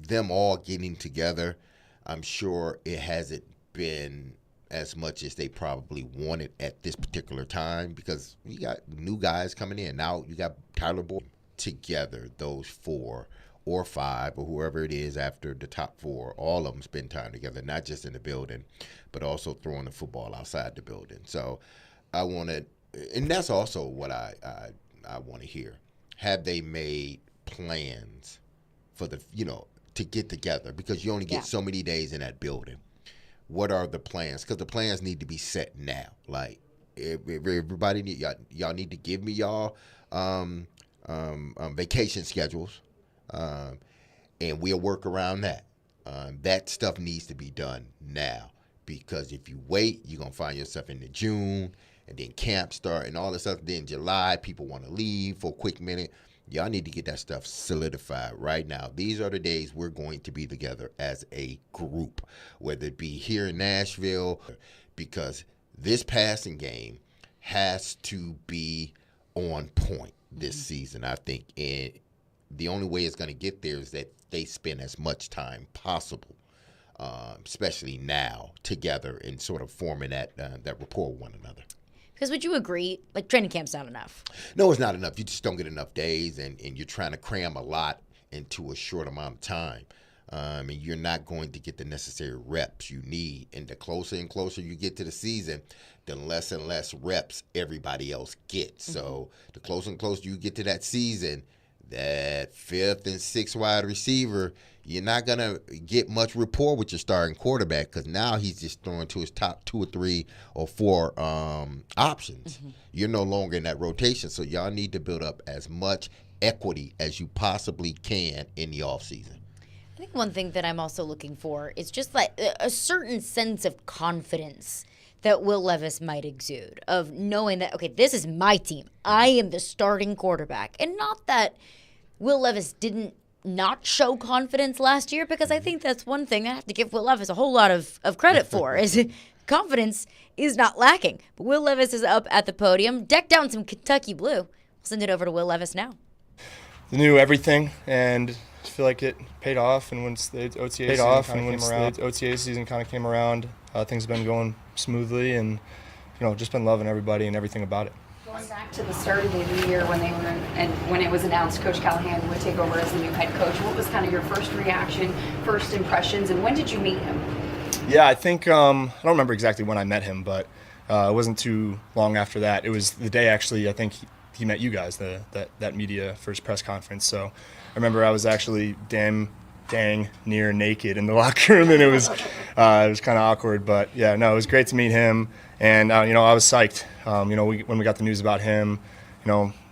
them all getting together, I'm sure it hasn't been as much as they probably wanted at this particular time because you got new guys coming in. Now you got Tyler Boyd together, those 4 or 5 or whoever it is after the top 4, all of them spend time together, not just in the building, but also throwing the football outside the building. So I want to, and that's also what I want to hear. Have they made plans for the, to get together because you only get so many days in that building. What are the plans? Because the plans need to be set now. Like everybody y'all need to give me y'all vacation schedules, and we'll work around that. That stuff needs to be done now because if you wait, you're gonna find yourself into June and then camp start and all this stuff. Then July, people want to leave for a quick minute. Y'all need to get that stuff solidified right now. These are the days we're going to be together as a group, whether it be here in Nashville, because this passing game has to be on point this season, I think. And the only way it's going to get there is that they spend as much time possible, especially now, together and sort of forming that rapport with one another. Because would you agree, like, training camp's not enough? No, it's not enough. You just don't get enough days, and you're trying to cram a lot into a short amount of time. And you're not going to get the necessary reps you need. And the closer and closer you get to the season, the less and less reps everybody else gets. So the closer and closer you get to that season, that 5th and 6th wide receiver, you're not going to get much rapport with your starting quarterback because now he's just throwing to his top 2 or 3 or 4 options. You're no longer in that rotation. So y'all need to build up as much equity as you possibly can in the offseason. I think one thing that I'm also looking for is just like a certain sense of confidence that Will Levis might exude, of knowing that, okay, this is my team. I am the starting quarterback. And not that Will Levis didn't not show confidence last year, because I think that's one thing I have to give Will Levis a whole lot of credit for, is confidence is not lacking. But Will Levis is up at the podium, decked out in some Kentucky blue. We'll send it over to Will Levis now. The new everything, and I feel like it paid off. And once the OTA season kind of came around, things have been going smoothly, and just been loving everybody and everything about it. Going back to the start of the new year when when it was announced Coach Callahan would take over as the new head coach, what was kind of your first reaction, first impressions, and when did you meet him? Yeah, I think I don't remember exactly when I met him, but it wasn't too long after that. It was the day actually I think he met you guys, that media first press conference. So I remember I was actually dang near naked in the locker room, and it was kind of awkward. But yeah, no, it was great to meet him, and I was psyched. When we got the news about him,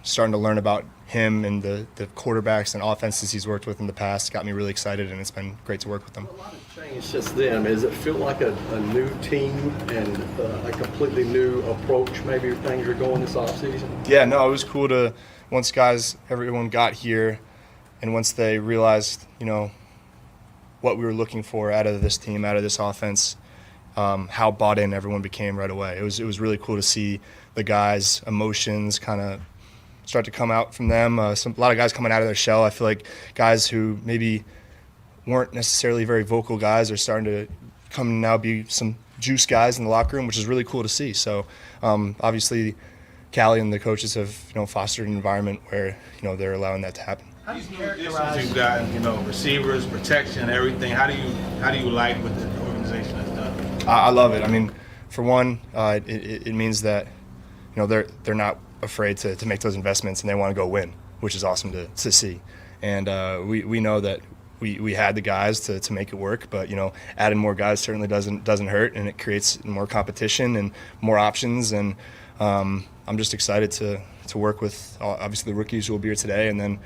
starting to learn about him and the quarterbacks and offenses he's worked with in the past got me really excited, and it's been great to work with him. A lot has changed since then. Does it feel like a new team and a completely new approach, maybe things are going this offseason? Yeah, no, it was cool to, once everyone got here, and once they realized, what we were looking for out of this team, out of this offense, how bought in everyone became right away. It was really cool to see the guys' emotions kind of start to come out from them. A lot of guys coming out of their shell. I feel like guys who maybe weren't necessarily very vocal guys are starting to come now be some juice guys in the locker room, which is really cool to see. So obviously Callie and the coaches have fostered an environment where they're allowing that to happen. How do you characterize? You've got receivers, protection, everything. How do you like what the organization has done? I love it. I mean, for one, it means that they're not afraid to make those investments, and they want to go win, which is awesome to see. And we know that we had the guys to make it work, but adding more guys certainly doesn't hurt, and it creates more competition and more options. And I'm just excited to work with obviously the rookies who will be here today, and then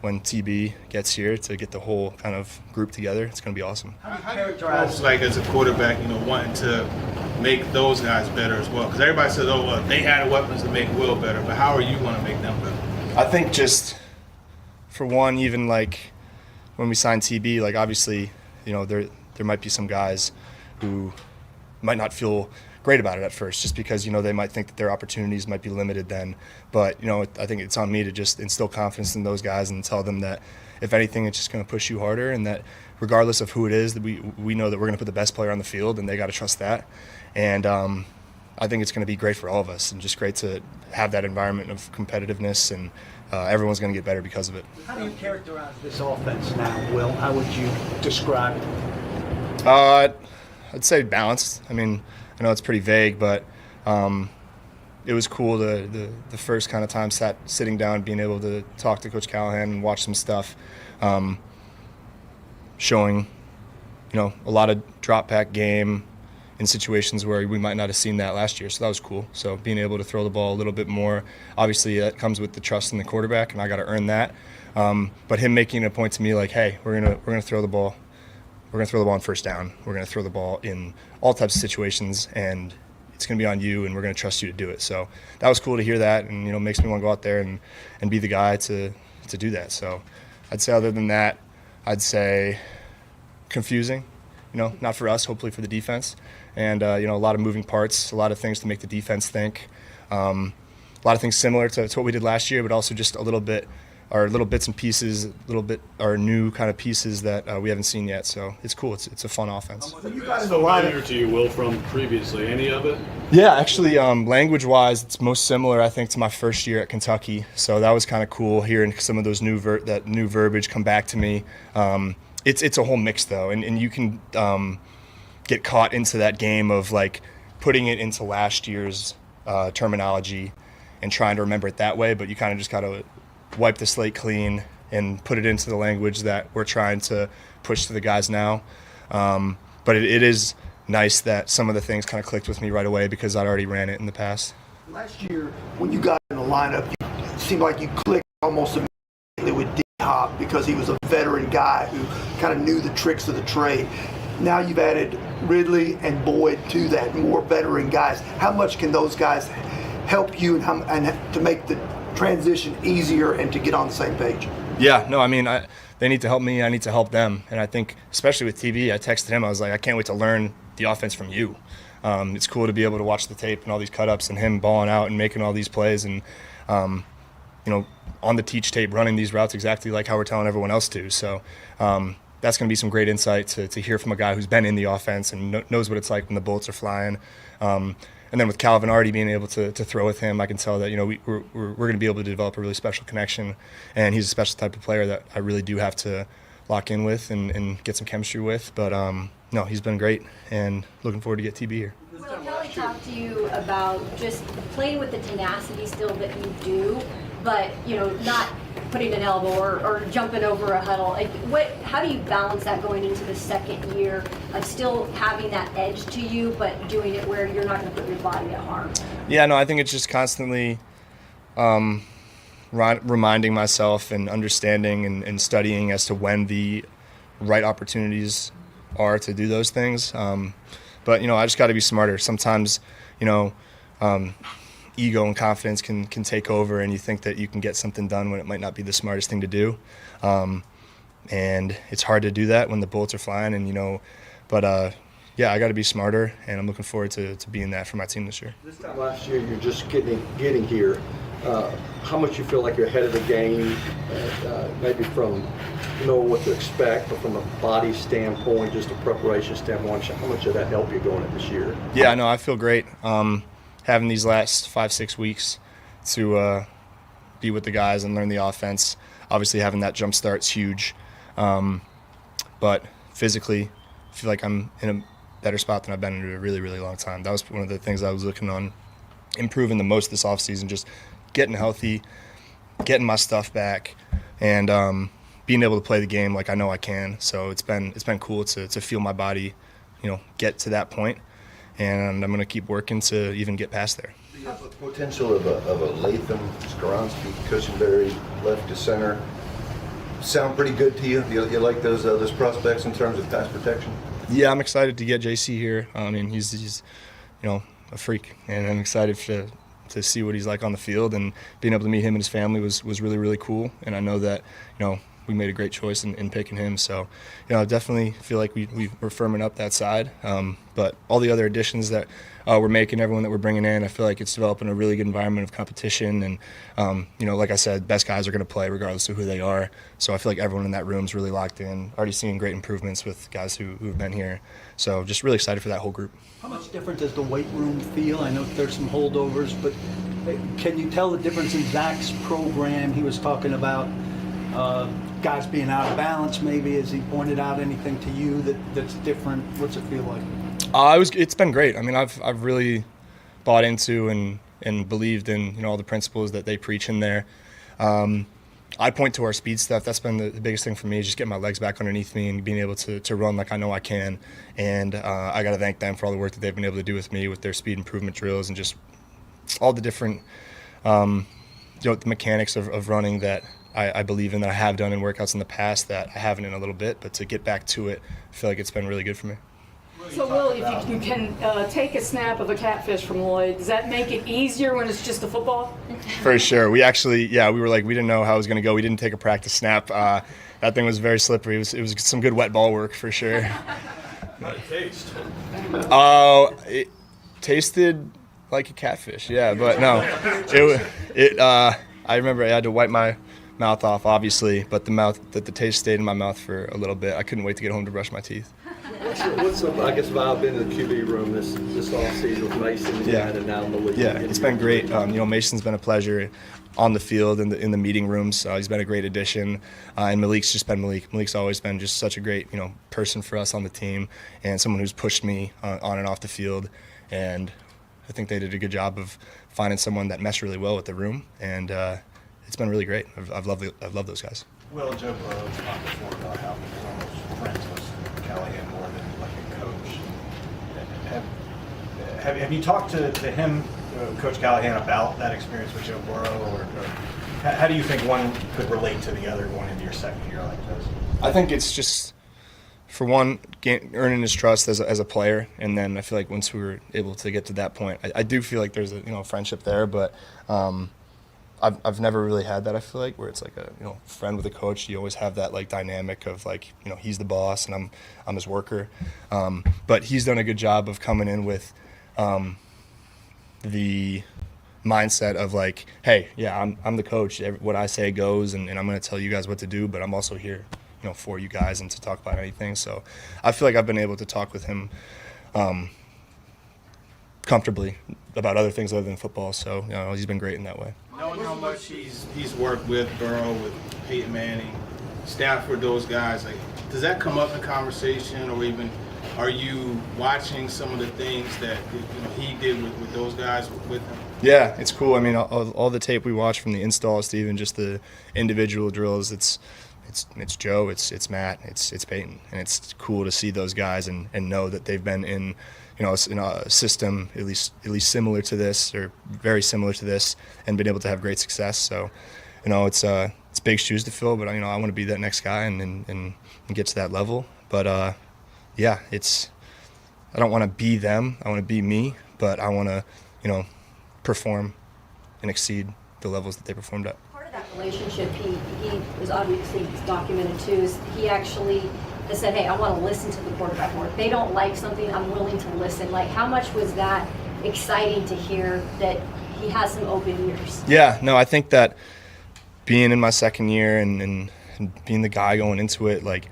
when TB gets here to get the whole kind of group together, it's going to be awesome. How do you characterize, like, as a quarterback, wanting to make those guys better as well? Because everybody says, oh, well, they had the weapons to make Will better, but how are you going to make them better? I think just, for one, even like when we signed TB, like obviously, there might be some guys who might not feel great about it at first, just because they might think that their opportunities might be limited then. But I think it's on me to just instill confidence in those guys and tell them that if anything, it's just going to push you harder, and that regardless of who it is, that we know that we're going to put the best player on the field, and they got to trust that. And I think it's going to be great for all of us, and just great to have that environment of competitiveness, and everyone's going to get better because of it. How do you characterize this offense now, Will? How would you describe it? I'd say balanced. I mean, I know it's pretty vague, but it was cool the first kind of time sitting down, being able to talk to Coach Callahan and watch some stuff, showing a lot of drop back game in situations where we might not have seen that last year. So that was cool. So being able to throw the ball a little bit more, obviously that comes with the trust in the quarterback, and I got to earn that. But him making a point to me like, hey, we're gonna throw the ball. We're going to throw the ball on first down. We're going to throw the ball in all types of situations, and it's going to be on you, and we're going to trust you to do it. So that was cool to hear that, and makes me want to go out there and be the guy to do that. So I'd say other than that, I'd say confusing, not for us, hopefully for the defense. And, a lot of moving parts, a lot of things to make the defense think. A lot of things similar to what we did last year, but also just a little bit, our little bits and pieces, our new kind of pieces that we haven't seen yet. So it's cool. It's a fun offense. You guys familiar to you, Will, from previously? Any of it? Yeah, actually, language-wise, it's most similar, I think, to my first year at Kentucky. So that was kind of cool hearing some of those new verbiage come back to me. it's a whole mix though, and you can get caught into that game of like putting it into last year's terminology and trying to remember it that way, but you kind of just got to wipe the slate clean and put it into the language that we're trying to push to the guys now. But it is nice that some of the things kind of clicked with me right away because I'd already ran it in the past. Last year, when you got in the lineup, it seemed like you clicked almost immediately with D-Hop because he was a veteran guy who kind of knew the tricks of the trade. Now you've added Ridley and Boyd to that, more veteran guys. How much can those guys help you and to make the transition easier and to get on the same page? Yeah, no, I mean, they need to help me. I need to help them. And I think, especially with TV, I texted him. I was like, I can't wait to learn the offense from you. It's cool to be able to watch the tape and all these cut-ups and him balling out and making all these plays and, on the teach tape, running these routes exactly like how we're telling everyone else to. So that's going to be some great insight to hear from a guy who's been in the offense and knows what it's like when the bullets are flying. And then with Calvin already being able to throw with him, I can tell that we're going to be able to develop a really special connection. And he's a special type of player that I really do have to lock in with and get some chemistry with. But no, he's been great, and looking forward to get TB here. Will, Kelly talked to you about just playing with the tenacity still that you do, but not putting an elbow or jumping over a huddle. How do you balance that going into the second year of still having that edge to you, but doing it where you're not going to put your body at harm? Yeah, no, I think it's just constantly reminding myself and understanding and studying as to when the right opportunities are to do those things. But I just got to be smarter. Sometimes, ego and confidence can take over, and you think that you can get something done when it might not be the smartest thing to do. And it's hard to do that when the bullets are flying. And yeah, I got to be smarter, and I'm looking forward to being that for my team this year. This time last year, you're just getting here. How much you feel like you're ahead of the game, maybe from what to expect, but from a body standpoint, just a preparation standpoint, how much did that help you going into this year? Yeah, no, I feel great. Having these last 5-6 weeks to be with the guys and learn the offense. Obviously, having that jump start's huge. But physically, I feel like I'm in a better spot than I've been in a really, really long time. That was one of the things I was looking on improving the most this offseason, just getting healthy, getting my stuff back, and being able to play the game like I know I can. So it's been cool to feel my body, get to that point. And I'm going to keep working to even get past there. Do you have the potential of a Latham, Skoronski, Cushenberry, left to center sound pretty good to you? You like those prospects in terms of pass protection? Yeah, I'm excited to get JC here. I mean, he's a freak, and I'm excited to see what he's like on the field. And being able to meet him and his family was really, really cool. And I know that we made a great choice in picking him. So, I definitely feel like we're firming up that side. But all the other additions that we're making, everyone that we're bringing in, I feel like it's developing a really good environment of competition. And, like I said, best guys are going to play regardless of who they are. So I feel like everyone in that room is really locked in, already seeing great improvements with guys who've been here. So just really excited for that whole group. How much different does the weight room feel? I know there's some holdovers, but can you tell the difference in Zach's program? He was talking about guys being out of balance, maybe. Has he pointed out anything to you that's different? What's it feel like? It's been great. I mean, I've really bought into and believed in all the principles that they preach in there. I point to our speed stuff. That's been the biggest thing for me, is just getting my legs back underneath me and being able to run like I know I can. And I got to thank them for all the work that they've been able to do with me with their speed improvement drills and just all the different the mechanics of running that I believe in, that I have done in workouts in the past that I haven't in a little bit. But to get back to it, I feel like it's been really good for me. So, Will, if you can take a snap of a catfish from Lloyd, does that make it easier when it's just a football? For sure. We actually, we didn't know how it was going to go. We didn't take a practice snap. That thing was very slippery. It was some good wet ball work for sure. How'd it taste? It tasted like a catfish, yeah, but no. I remember I had to wipe my mouth off, obviously, but the taste stayed in my mouth for a little bit. I couldn't wait to get home to brush my teeth. What's the vibe in the QB room this offseason with Mason and now in the league? Yeah, it's been great. Mason's been a pleasure. on the field in the meeting rooms. He's been a great addition, and Malik's just been Malik. Malik's always been just such a great person for us on the team, and someone who's pushed me on and off the field. And I think they did a good job of finding someone that meshed really well with the room, and it's been really great. I've loved those guys. Will, Joe Burrow talked before about how he was almost friends with Callahan more than like a coach. Have you talked to him, Coach Callahan, about that experience with Joe Burrow, or how do you think one could relate to the other going into your second year like this? I think it's just, for one, earning his trust as a player, and then I feel like once we were able to get to that point, I do feel like there's a friendship there, but I've never really had that. I feel like where it's like a friend with a coach. You always have that like dynamic of like he's the boss and I'm his worker, but he's done a good job of coming in with the mindset of like, hey, yeah, I'm the coach. What I say goes, and I'm going to tell you guys what to do, but I'm also here, for you guys and to talk about anything. So I feel like I've been able to talk with him comfortably about other things other than football. So he's been great in that way. Knowing how much he's worked with Burrow, with Peyton Manning, Stafford, those guys, like, does that come up in conversation, or even are you watching some of the things that he did with those guys with him? Yeah, it's cool. I mean, all the tape we watch from the installs to even just the individual drills, it's Joe, it's Matt, it's Peyton, and it's cool to see those guys and know that they've been in in a system at least similar to this or very similar to this, and been able to have great success. So, it's big shoes to fill, but I want to be that next guy and get to that level. But yeah, I don't want to be them. I want to be me, but I want to perform and exceed the levels that they performed at. Part of that relationship, he was obviously documented too, is he actually said, hey, I want to listen to the quarterback more. If they don't like something, I'm willing to listen. Like, how much was that exciting to hear that he has some open ears? Yeah, no, I think that being in my second year and being the guy going into it, like,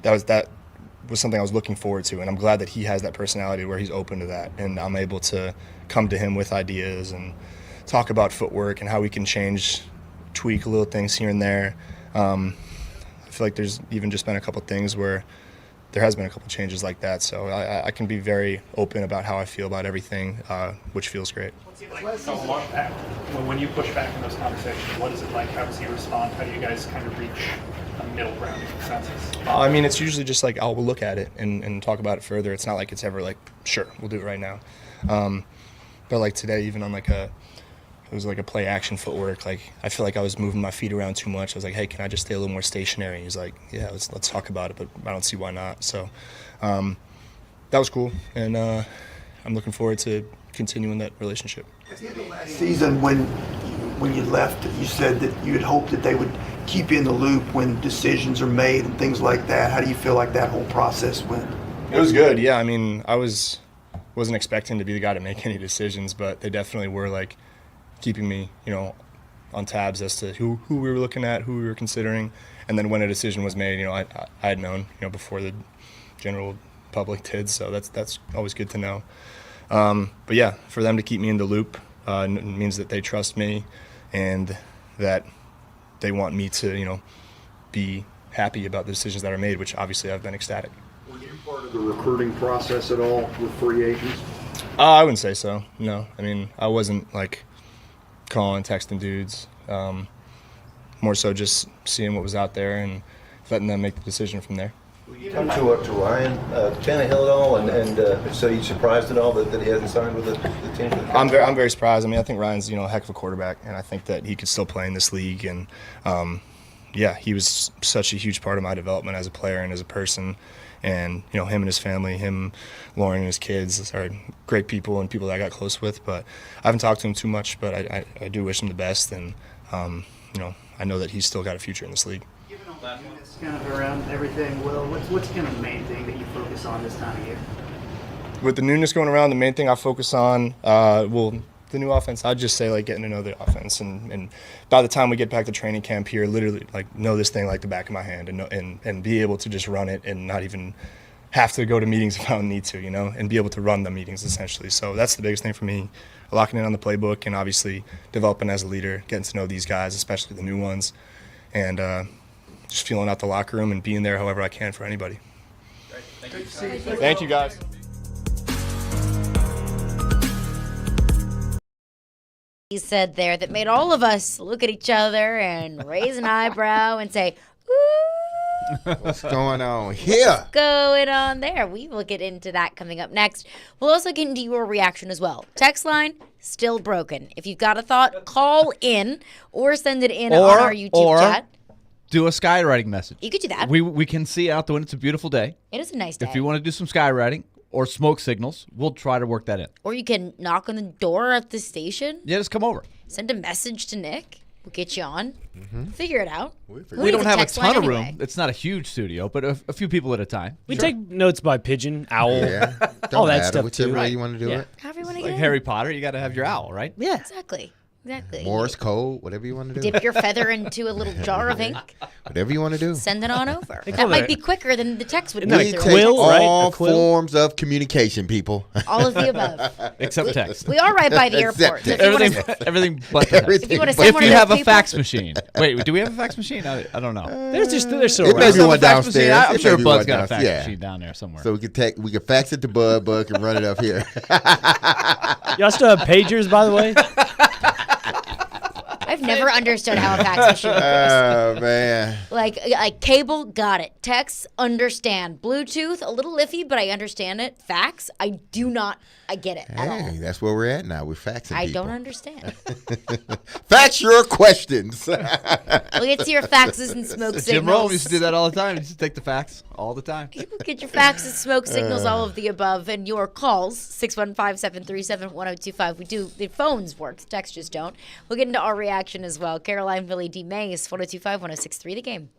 that was something I was looking forward to, and I'm glad that he has that personality where he's open to that, and I'm able to come to him with ideas and talk about footwork and how we can tweak little things here and there. I feel like there's even just been a couple things where there has been a couple changes like that, so I can be very open about how I feel about everything, which feels great. What's it like so long back? When you push back in those conversations, what is it like? How does he respond? How do you guys kind of reach a middle ground consensus? I mean, it's usually just like we'll look at it and talk about it further. It's not like it's ever like, sure, we'll do it right now. But like today, even on it was like a play action footwork. Like, I feel like I was moving my feet around too much. I was like, hey, can I just stay a little more stationary? He's like, yeah, let's talk about it, but I don't see why not. So that was cool, and I'm looking forward to continuing that relationship. Last season, when you left, you said that you had hoped that they would keep you in the loop when decisions are made and things like that. How do you feel like that whole process went? It was good, yeah. I mean, I wasn't expecting to be the guy to make any decisions, but they definitely were like keeping me, on tabs as to who we were looking at, who we were considering, and then when a decision was made, I had known, before the general public did, so that's always good to know. But yeah, for them to keep me in the loop means that they trust me and that they want me to, be happy about the decisions that are made, which obviously I've been ecstatic. Were you part of the recruiting process at all with free agents? I wouldn't say so, no. I mean, I wasn't like calling, texting dudes. More so just seeing what was out there and letting them make the decision from there. Come to Ryan Tannehill at all, and so you surprised at all that he hasn't signed with the team? I'm very surprised. I mean, I think Ryan's a heck of a quarterback, and I think that he could still play in this league. And yeah, he was such a huge part of my development as a player and as a person. And him and his family, Lauren and his kids are great people and people that I got close with. But I haven't talked to him too much, but I do wish him the best, and I know that he's still got a future in this league. Given all that newness kind of around everything, Will, what's kind of the main thing that you focus on this time of year? With the newness going around, the main thing I focus on, the new offense, I'd just say like getting to know the offense, and by the time we get back to training camp here, literally like know this thing like the back of my hand, and be able to just run it and not even have to go to meetings if I don't need to, and be able to run the meetings essentially. So that's the biggest thing for me, locking in on the playbook and obviously developing as a leader, getting to know these guys, especially the new ones, and just feeling out the locker room and being there however I can for anybody. Thank you, guys. He said there that made all of us look at each other and raise an eyebrow and say, What's going on here? what's going on there? We will get into that coming up next. We'll also get into your reaction as well. Text line, still broken. If you've got a thought, call in or send it in on our YouTube chat. Do a skywriting message. You could do that. We can see out the window. It's a beautiful day. It is a nice day. If you want to do some skywriting or smoke signals, we'll try to work that in. Or you can knock on the door at the station. Yeah, just come over. Send a message to Nick. We'll get you on. Figure it out. We don't have a ton of room. It's not a huge studio, but a few people at a time. We take notes by pigeon, owl, Yeah. all that matter, stuff whichever too. way you want to do it. However you want to Like get Harry Potter, you got to have your owl, right? Yeah. Exactly. Morse code, whatever you want to do. Dip your feather into a little jar of ink. Whatever you want to do. Send it on over. They That call might it- be quicker than the text would We go take through. quill, right? all A quill? forms of communication, people. All of the above. Except text. We are right by the airport. So if you Everything, wanna- everything but the text. Everything If you wanna but- send one If of you those have a people- fax machine. Wait, do we have a fax machine? I don't know. They're still It may around. be one Fax machine? downstairs. I'm It sure may be Bud's one got a fax downstairs. machine down there somewhere. So we can fax it to Bud can run it up here. Y'all still have pagers, by the way? I've never understood how a fax machine works. Oh man. Like cable, got it. Text, understand. Bluetooth, a little iffy, but I understand it. Fax, I do not. I get it at all. Hey, that's where we're at now. We're faxing I people. don't understand. Fax your questions. We'll get to your faxes and smoke signals. Jim Rome used to do that all the time. He used to take the fax all the time. Get your faxes, smoke signals, all of the above, and your calls, 615-737-1025. The phones work, the texts just don't. We'll get into our reaction as well. Caroline, Willy, D-Mase, 1025-1063, The Game.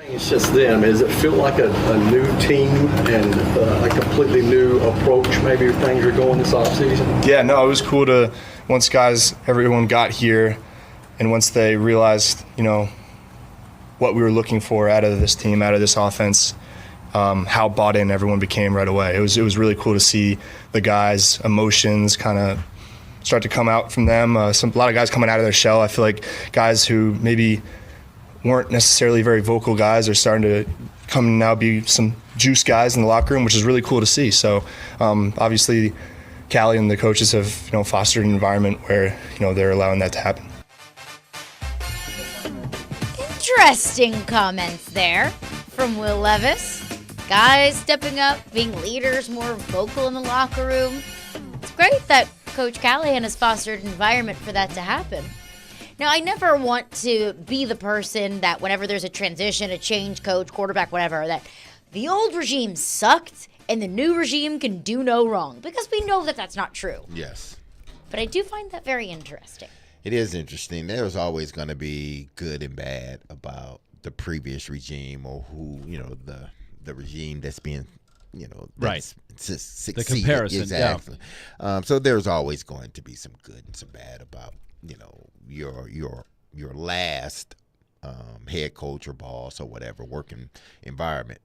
It's just them. Does it feel like a new team and a completely new approach? Maybe things are going this offseason? Yeah, no, it was cool to, once everyone got here, and once they realized, what we were looking for out of this team, out of this offense, how bought in everyone became right away. It was really cool to see the guys' emotions kind of start to come out from them. A lot of guys coming out of their shell. I feel like guys who maybe weren't necessarily very vocal guys are starting to come now be some juice guys in the locker room, which is really cool to see. So obviously Callie and the coaches have fostered an environment where they're allowing that to happen. Interesting comments there from Will Levis. Guys stepping up, being leaders, more vocal in the locker room. It's great that Coach Callahan has fostered an environment for that to happen. Now, I never want to be the person that whenever there's a transition, a change, coach, quarterback, whatever, that the old regime sucked and the new regime can do no wrong, because we know that that's not true. Yes. But I do find that very interesting. It is interesting. There's always going to be good and bad about the previous regime, or who, the regime that's being, right. Succeeded. The comparison, exactly. Yeah. So there's always going to be some good and some bad about, your last head coach or boss or whatever working environment.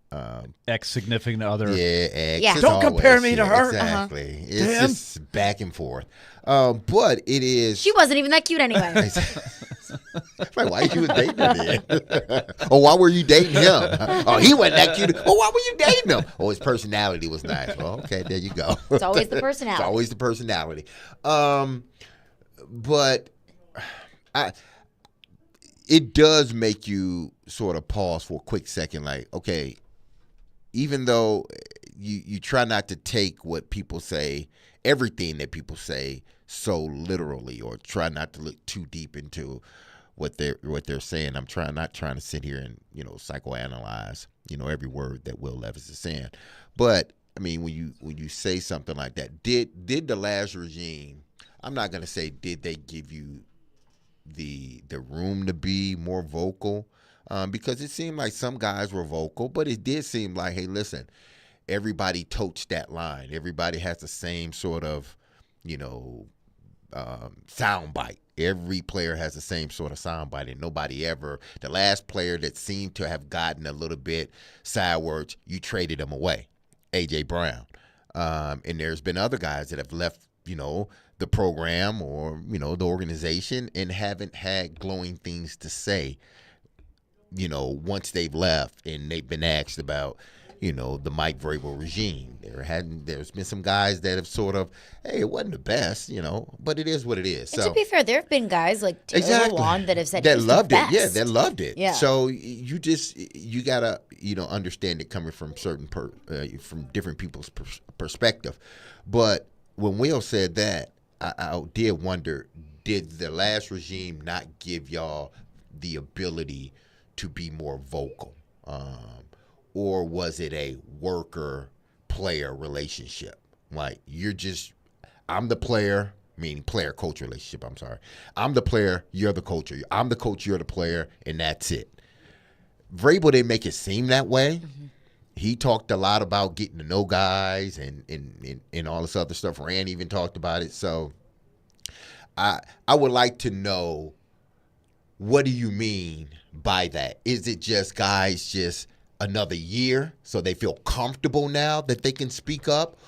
Ex-significant other. Yeah, ex. Yeah. Don't compare me to her. Exactly. It's Damn. just back and forth. But it is. She wasn't even that cute anyway. Like, why you was dating her then? Or why were you dating him? Oh, he wasn't that cute. Oh, why were you dating him? Oh, his personality was nice. Well, okay, there you go. It's always the personality. It's always the personality. But it does make you sort of pause for a quick second, like, okay, even though you try not to take what people say, everything that people say, so literally, or try not to look too deep into what they're saying. I'm not trying to sit here and psychoanalyze every word that Will Levis is saying. But I mean, when you say something like that, did the last regime? I'm not gonna say did they give you the room to be more vocal, because it seemed like some guys were vocal, but it did seem like, hey, listen, everybody totes that line. Everybody has the same sort of sound bite. Every player has the same sort of sound bite, and nobody ever. The last player that seemed to have gotten a little bit sideways, you traded him away, A.J. Brown. And there's been other guys that have left, the program or, the organization, and haven't had glowing things to say, once they've left and they've been asked about, the Mike Vrabel regime. There's been some guys that have sort of, hey, it wasn't the best, but it is what it is. And so to be fair, there have been guys like Taylor Lewan that have said that he's loved the it. best. Yeah, that loved it. Yeah. So you gotta understand it coming from from different people's perspective. But when Will said that, I did wonder, did the last regime not give y'all the ability to be more vocal? Or was it a worker-player relationship? Like, I'm the player, meaning player-coach relationship, I'm sorry. I'm the player, you're the coach. I'm the coach, you're the player, and that's it. Vrabel didn't make it seem that way. Mm-hmm. He talked a lot about getting to know guys and all this other stuff. Rand even talked about it. So I would like to know, what do you mean by that? Is it just guys just another year so they feel comfortable now that they can speak up?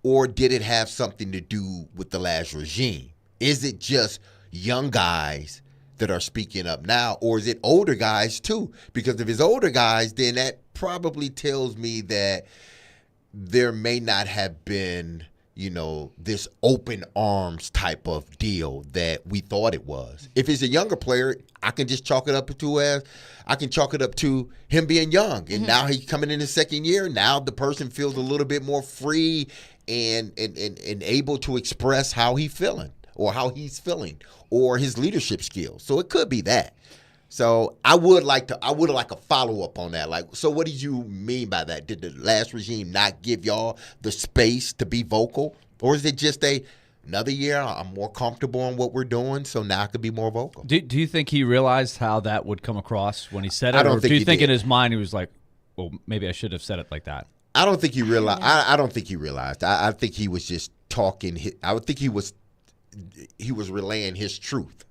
Or did it have something to do with the last regime? Is it just young guys that are speaking up now, or is it older guys too? Because if it's older guys, then that probably tells me that there may not have been, this open arms type of deal that we thought it was. If it's a younger player, I can just chalk it up to him being young. And now he's coming in his second year. Now the person feels a little bit more free and able to express how he's feeling or his leadership skills. So it could be that. So I would like a follow-up on that. Like, so what did you mean by that? Did the last regime not give y'all the space to be vocal? Or is it just Another year, I'm more comfortable on what we're doing, so now I could be more vocal. Do you think he realized how that would come across when he said it? I don't think do you he think did. in his mind he was like, well, maybe I should have said it like that? I don't think he realized. I don't think he realized. I think he was just talking. I would think he was relaying his truth.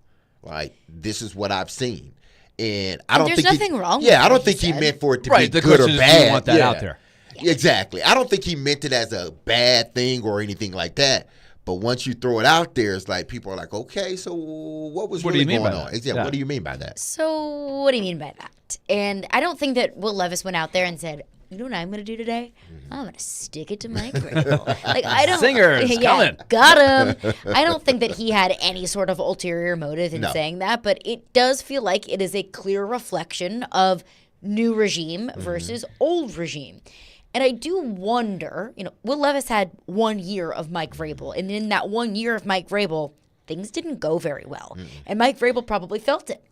Like, this is what I've seen. And I don't there's think nothing wrong with Yeah, I what don't he think he said. meant for it to Right, be the good or question is, do you bad. want that out there? Exactly. I don't think he meant it as a bad thing or anything like that. But once you throw it out there, it's like people are like, okay, so what was What do really you mean going by on? that? Exactly. Yeah. What do you mean by that? So what do you mean by that? And I don't think that Will Levis went out there and said, you know what I'm going to do today? I'm going to stick it to Mike Vrabel. Like, I don't. Singers, coming. Got him. I don't think that he had any sort of ulterior motive in saying that, but it does feel like it is a clear reflection of new regime versus old regime. And I do wonder, Will Levis had 1 year of Mike Vrabel, and in that 1 year of Mike Vrabel, things didn't go very well. And Mike Vrabel probably felt it.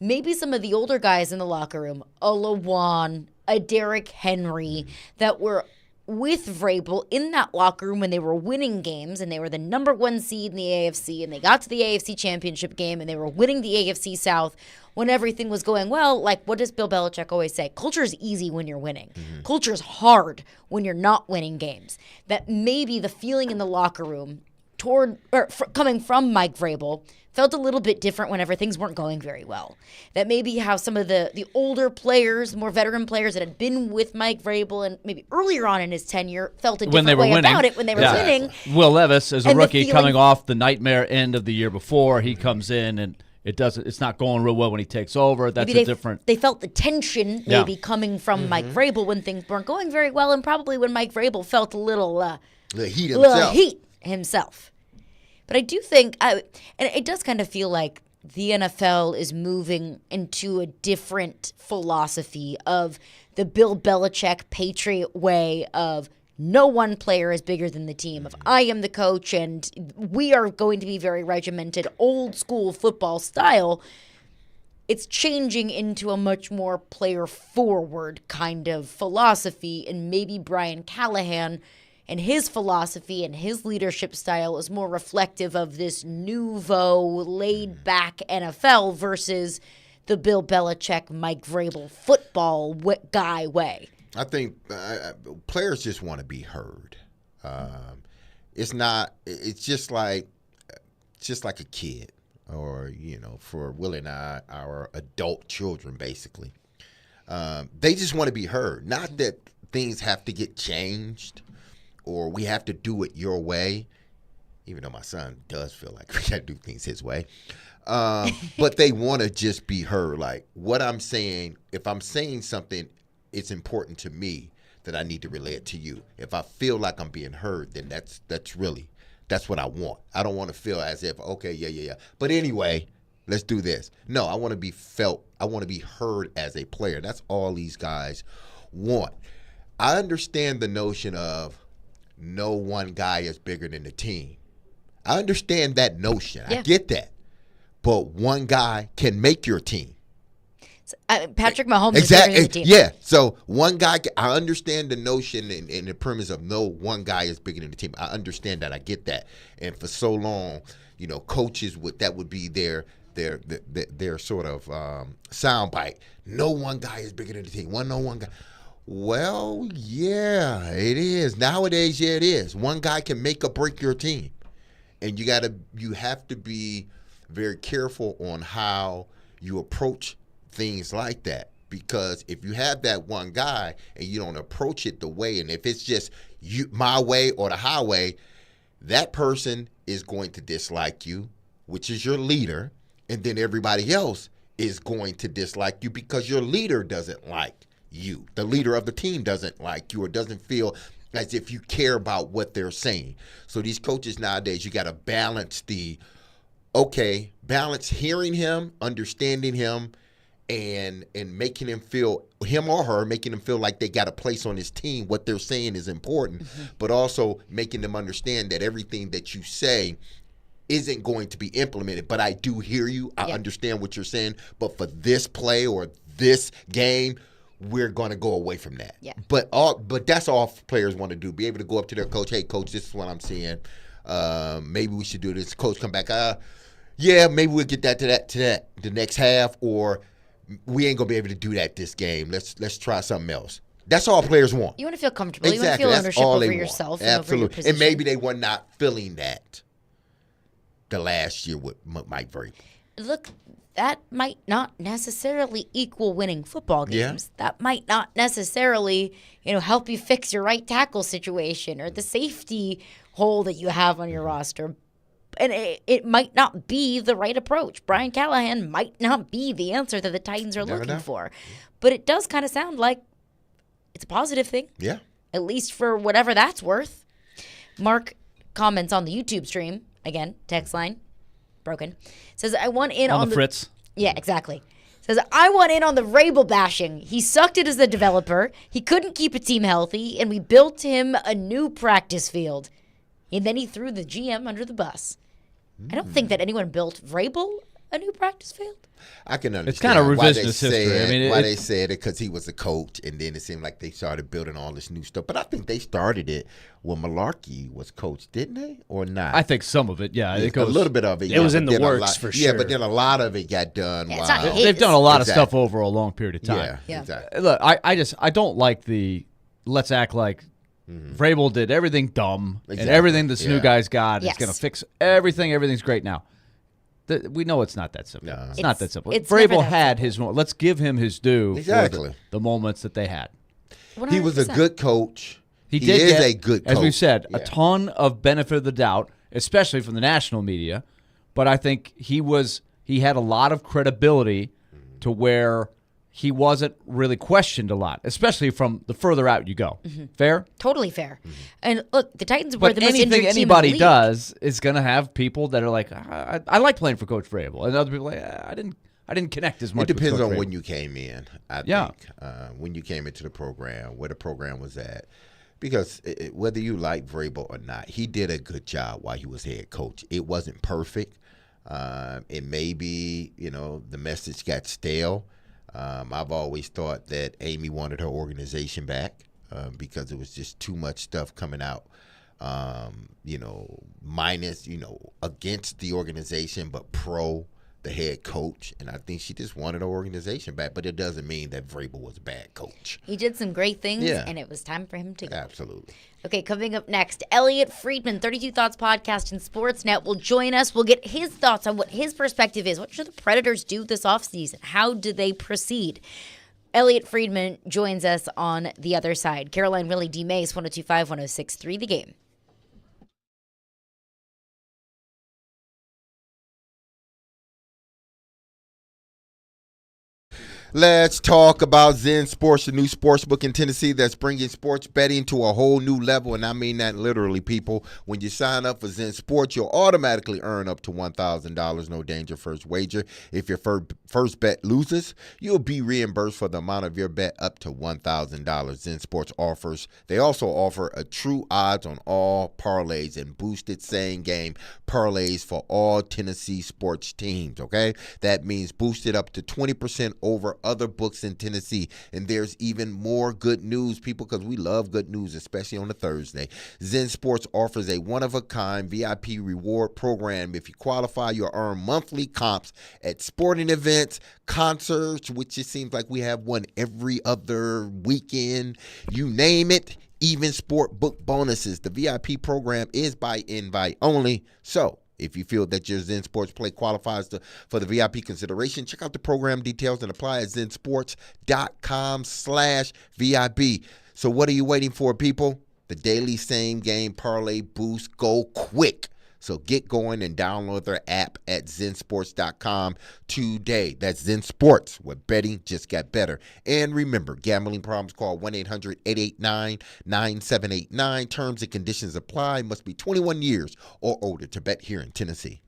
Maybe some of the older guys in the locker room, a Lawan, a Derrick Henry, that were with Vrabel in that locker room when they were winning games and they were the number 1 seed in the AFC and they got to the AFC championship game and they were winning the AFC South when everything was going well. Like, what does Bill Belichick always say? Culture is easy when you're winning. Culture is hard when you're not winning games. That maybe the feeling in the locker room coming from Mike Vrabel felt a little bit different whenever things weren't going very well. That maybe how some of the older players, more veteran players that had been with Mike Vrabel and maybe earlier on in his tenure felt a different way about it when they were winning. Will Levis, as a And the rookie, feeling- coming off the nightmare end of the year before, he comes in and it's not going real well when he takes over. That's Maybe different. They felt the tension maybe coming from Mike Vrabel when things weren't going very well, and probably when Mike Vrabel felt a little heat himself. But I do think, and it does kind of feel like the NFL is moving into a different philosophy of the Bill Belichick Patriot way of no one player is bigger than the team, of I am the coach and we are going to be very regimented, old school football style. It's changing into a much more player forward kind of philosophy, and maybe Brian Callahan and his philosophy and his leadership style is more reflective of this nouveau, laid-back NFL versus the Bill Belichick, Mike Vrabel football guy way. I think players just want to be heard. It's just like a kid, or for Willie and I, our adult children, basically. They just want to be heard. Not that things have to get changed, or we have to do it your way, even though my son does feel like we got to do things his way. But they want to just be heard. Like, what I'm saying, if I'm saying something, it's important to me that I need to relay it to you. If I feel like I'm being heard, then that's what I want. I don't want to feel as if, okay, yeah. But anyway, let's do this. No, I want to be felt. I want to be heard as a player. That's all these guys want. I understand the notion of no one guy is bigger than the team. I understand that notion. Yeah. I get that. But one guy can make your team. Patrick Mahomes is bigger than the team. Yeah. So one guy, I understand the notion and the premise of no one guy is bigger than the team. I understand that. I get that. And for so long, coaches would be their sort of soundbite. No one guy is bigger than the team. No one guy. Well, yeah, it is. Nowadays, yeah, it is. One guy can make or break your team. And you have to be very careful on how you approach things like that. Because if you have that one guy and you don't approach it the way, and if it's just my way or the highway, that person is going to dislike you, which is your leader, and then everybody else is going to dislike you because your leader doesn't like you. The leader of the team doesn't like you or doesn't feel as if you care about what they're saying. So these coaches nowadays, you got to balance balance hearing him, understanding him, and making him feel, him or her, making them feel like they got a place on his team. What they're saying is important, but also making them understand that everything that you say isn't going to be implemented. But I do hear you. I understand what you're saying. But for this play or this game, we're going to go away from that. Yeah. But that's all players want to do. Be able to go up to their coach, hey, coach, this is what I'm seeing. Maybe we should do this. Coach come back. Yeah, maybe we'll get that to the next half, or we ain't gonna be able to do that this game. Let's try something else. That's all players want. You want to feel comfortable. Exactly. You want to That's feel all ownership they over want. yourself and Absolutely. over your position. And maybe they were not feeling that the last year with Mike Vrabel. Look, that might not necessarily equal winning football games. Yeah. That might not necessarily, help you fix your right tackle situation or the safety hole that you have on your roster. And it might not be the right approach. Brian Callahan might not be the answer that the Titans are looking for. But it does kind of sound like it's a positive thing. Yeah. At least for whatever that's worth. Mark comments on the YouTube stream. Again, text line, broken. Says, I want in on the Fritz. Yeah, exactly. Says, I want in on the Vrabel bashing. He sucked it as a developer. He couldn't keep a team healthy, and we built him a new practice field. And then he threw the GM under the bus. I don't think that anyone built Vrabel a new practice field. I can understand. It's kind of why revisionist they history. said- I mean, why they said it, because he was a coach, and then it seemed like they started building all this new stuff. But I think they started it when Malarkey was coach, didn't they, or not? I think some of it, yeah. A little bit of it. It was in but the then a works lot- for Yeah, sure. but then a lot of it got done. Yeah, it's not while- his. They've done a lot of Exactly. stuff over a long period of time. Yeah, exactly. Look, I don't like the let's act like Vrabel did everything dumb and Exactly. everything this new Yeah. guy's got Yes. is going to fix everything. Everything's great now. We know it's not that simple. No. It's not that simple. it's never Vrabel that had his moment. Let's give him his due Exactly. for the moments that they had. He was a 100%. good coach. He He did is get, a good as we coach. said, a Yeah. ton of benefit of the doubt, especially from the national media. But I think he had a lot of credibility to where he wasn't really questioned a lot, especially from the further out you go. Fair? Totally fair. And look, the Titans were But the most anything injured team in the anybody league. does is going to have people that are like, I like playing for Coach Vrabel, and other people are like, I didn't connect as much. It depends with Coach on Vrabel. when you came in, I Yeah. think. When you came into the program, where the program was at. Because whether you like Vrabel or not, he did a good job while he was head coach. It wasn't perfect. It may be, the message got stale. I've always thought that Amy wanted her organization back because it was just too much stuff coming out, minus, against the organization, but pro the head coach. And I think she just wanted her organization back. But it doesn't mean that Vrabel was a bad coach. He did some great things, Yeah. and it was time for him to go. Absolutely. Okay, coming up next, Elliot Friedman, 32 Thoughts Podcast and Sportsnet will join us. We'll get his thoughts on what his perspective is. What should the Predators do this offseason? How do they proceed? Elliot Friedman joins us on the other side. Caroline, Willy, D-Mase, 102.5, 106.3, The Game. Let's talk about Zen Sports, the new sports book in Tennessee that's bringing sports betting to a whole new level, and I mean that literally, people. When you sign up for Zen Sports, you'll automatically earn up to $1,000, no danger first wager. If your first bet loses, you'll be reimbursed for the amount of your bet up to $1,000. Zen Sports they also offer a true odds on all parlays and boosted same game parlays for all Tennessee sports teams, okay? That means boosted up to 20% over other books in Tennessee. And there's even more good news, people, because we love good news, especially on a Thursday. Zen Sports offers a one-of-a-kind VIP reward program. If you qualify, you'll earn monthly comps at sporting events, concerts, which it seems like we have one every other weekend. You name it. Even sport book bonuses. The VIP program is by invite only. So if you feel that your Zen Sports play qualifies for the VIP consideration, check out the program details and apply at zensports.com/VIP. So what are you waiting for, people? The daily same game parlay boost. Go quick. So get going and download their app at zensports.com today. That's Zen Sports, where betting just got better. And remember, gambling problems, call 1-800-889-9789. Terms and conditions apply. Must be 21 years or older to bet here in Tennessee.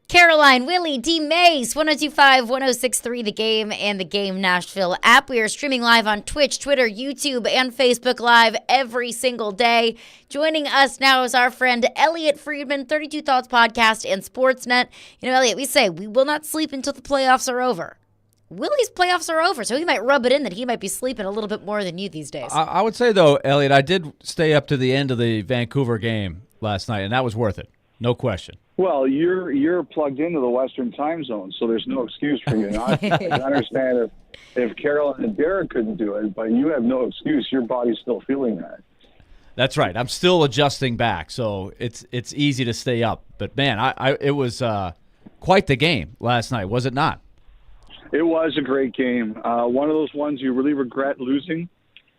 Caroline, Willy, D-Mase, 1025, 1063, The Game, and The Game Nashville app. We are streaming live on Twitch, Twitter, YouTube, and Facebook Live every single day. Joining us now is our friend Elliot Friedman, 32 Thoughts Podcast and Sportsnet. You know, Elliot, we say we will not sleep until the playoffs are over. Willy's playoffs are over, so he might rub it in that he might be sleeping a little bit more than you these days. I would say, though, Elliot, I did stay up to the end of the Vancouver game last night, and that was worth it. No question. Well, you're plugged into the Western time zone, so there's no excuse for you not. I understand if Caroline and Derek couldn't do it, but you have no excuse. Your body's still feeling that. That's right. I'm still adjusting back, so it's easy to stay up. But, man, it was quite the game last night, was it not? It was a great game. One of those ones you really regret losing.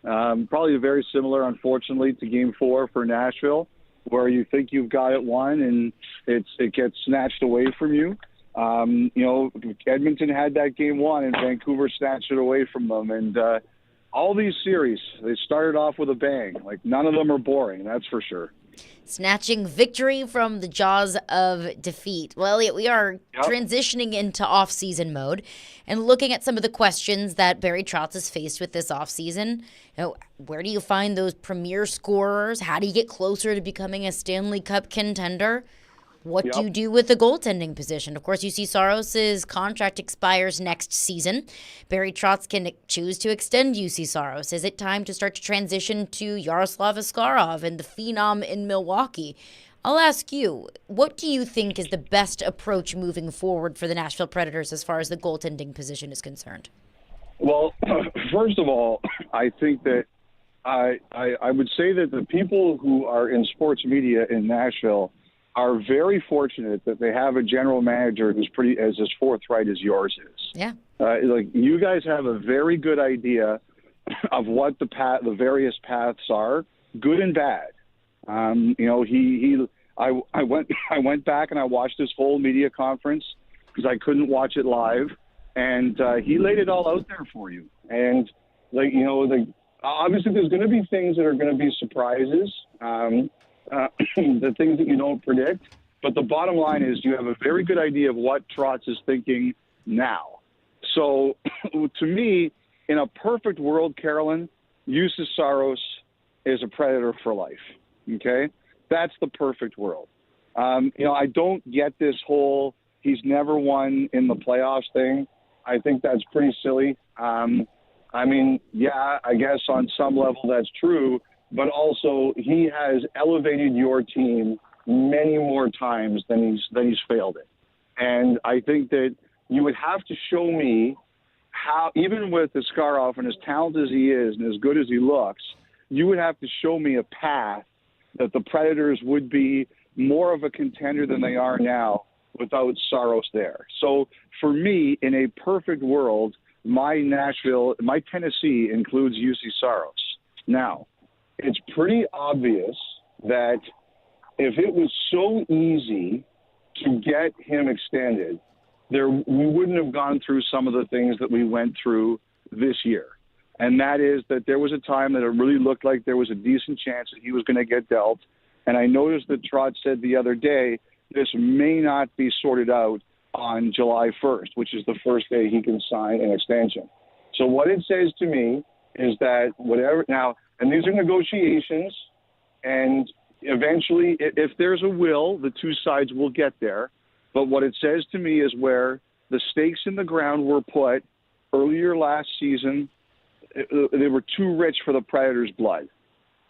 Probably very similar, unfortunately, to Game 4 for Nashville, where you think you've got it won and it gets snatched away from you. Edmonton had that Game 1 and Vancouver snatched it away from them. And all these series, they started off with a bang. Like, none of them are boring, that's for sure. Snatching victory from the jaws of defeat. Well, Elliot, we are transitioning into off-season mode and looking at some of the questions that Barry Trotz is faced with this off-season. Where do you find those premier scorers? How do you get closer to becoming a Stanley Cup contender? What do you do with the goaltending position? Of course, UC Saros' contract expires next season. Barry Trotz can choose to extend UC Saros. Is it time to start to transition to Yaroslav Askarov and the phenom in Milwaukee? I'll ask you, what do you think is the best approach moving forward for the Nashville Predators as far as the goaltending position is concerned? Well, first of all, I think that I would say that the people who are in sports media in Nashville are very fortunate that they have a general manager who's as forthright as yours is. Yeah. You guys have a very good idea of what the various paths are, good and bad. I went back and I watched this whole media conference because I couldn't watch it live, and he laid it all out there for you. And obviously there's going to be things that are going to be surprises. The things that you don't predict. But the bottom line is you have a very good idea of what Trotz is thinking now. So to me, in a perfect world, Carolyn, UC Saros is a Predator for life. Okay? That's the perfect world. I don't get this whole he's never won in the playoffs thing. I think that's pretty silly. I guess on some level that's true. But also, he has elevated your team many more times than he's failed it. And I think that you would have to show me how, even with Askarov and as talented as he is and as good as he looks, you would have to show me a path that the Predators would be more of a contender than they are now without Saros there. So for me, in a perfect world, my Tennessee includes UC Saros. Now, it's pretty obvious that if it was so easy to get him extended, we wouldn't have gone through some of the things that we went through this year. And that is that there was a time that it really looked like there was a decent chance that he was going to get dealt. And I noticed that Trotz said the other day, this may not be sorted out on July 1st, which is the first day he can sign an extension. So what it says to me is that and these are negotiations, and eventually, if there's a will, the two sides will get there. But what it says to me is where the stakes in the ground were put earlier last season, they were too rich for the Predators' blood.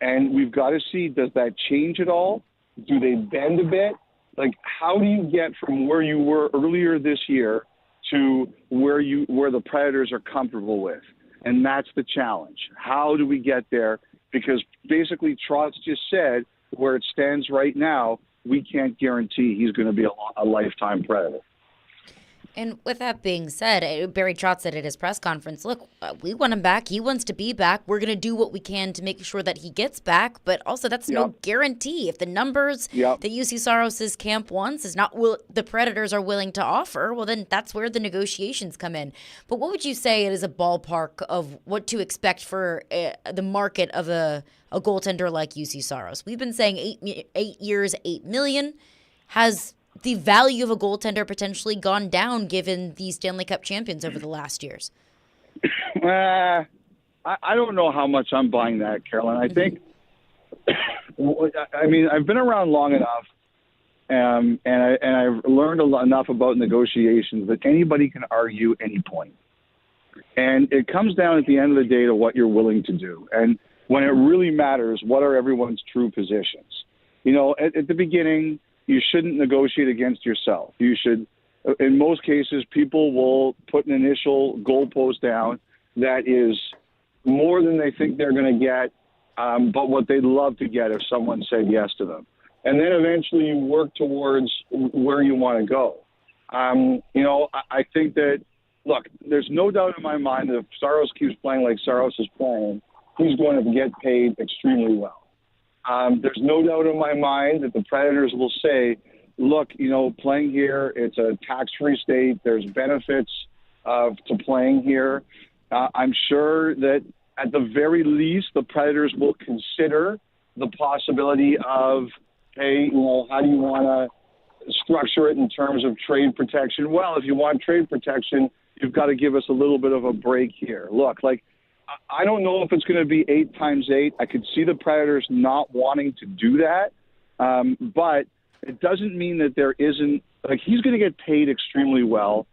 And we've got to see, does that change at all? Do they bend a bit? Like, how do you get from where you were earlier this year to where the Predators are comfortable with? And that's the challenge. How do we get there? Because basically Trotz just said where it stands right now, we can't guarantee he's going to be a lifetime Predator. And with that being said, Barry Trotz said at his press conference, look, we want him back. He wants to be back. We're going to do what we can to make sure that he gets back. But also, that's no guarantee. If the numbers that UC Saros' camp wants is not what the Predators are willing to offer, well, then that's where the negotiations come in. But what would you say is a ballpark of what to expect for the market of a goaltender like UC Saros? We've been saying 8 years, $8 million. Has the value of a goaltender potentially gone down given the Stanley Cup champions over the last years? I don't know how much I'm buying that, Carolyn. I think, I mean, I've been around long enough, and I've learned enough about negotiations that anybody can argue any point. And it comes down at the end of the day to what you're willing to do. And when it really matters, what are everyone's true positions? You know, at the beginning, you shouldn't negotiate against yourself. You should, in most cases, people will put an initial goalpost down that is more than they think they're going to get, but what they'd love to get if someone said yes to them. And then eventually you work towards where you want to go. You know, I think that, look, there's no doubt in my mind that if Saros keeps playing like Saros is playing, he's going to get paid extremely well. There's no doubt in my mind that the Predators will say, look, you know, playing here, it's a tax-free state. There's benefits to playing here. I'm sure that at the very least, the Predators will consider the possibility of, hey, you know, how do you want to structure it in terms of trade protection? Well, if you want trade protection, you've got to give us a little bit of a break here. Look, like, I don't know if it's going to be 8 times 8. I could see the Predators not wanting to do that, but it doesn't mean that there isn't, like, he's going to get paid extremely well.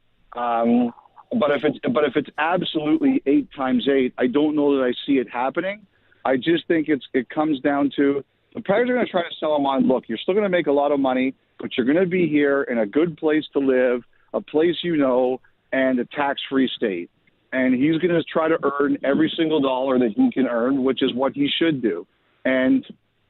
But if it's absolutely 8 times 8, I don't know that I see it happening. I just think it comes down to the Predators are going to try to sell him on, look, you're still going to make a lot of money, but you're going to be here in a good place to live, a place you know, and a tax-free state. And he's going to try to earn every single dollar that he can earn, which is what he should do. And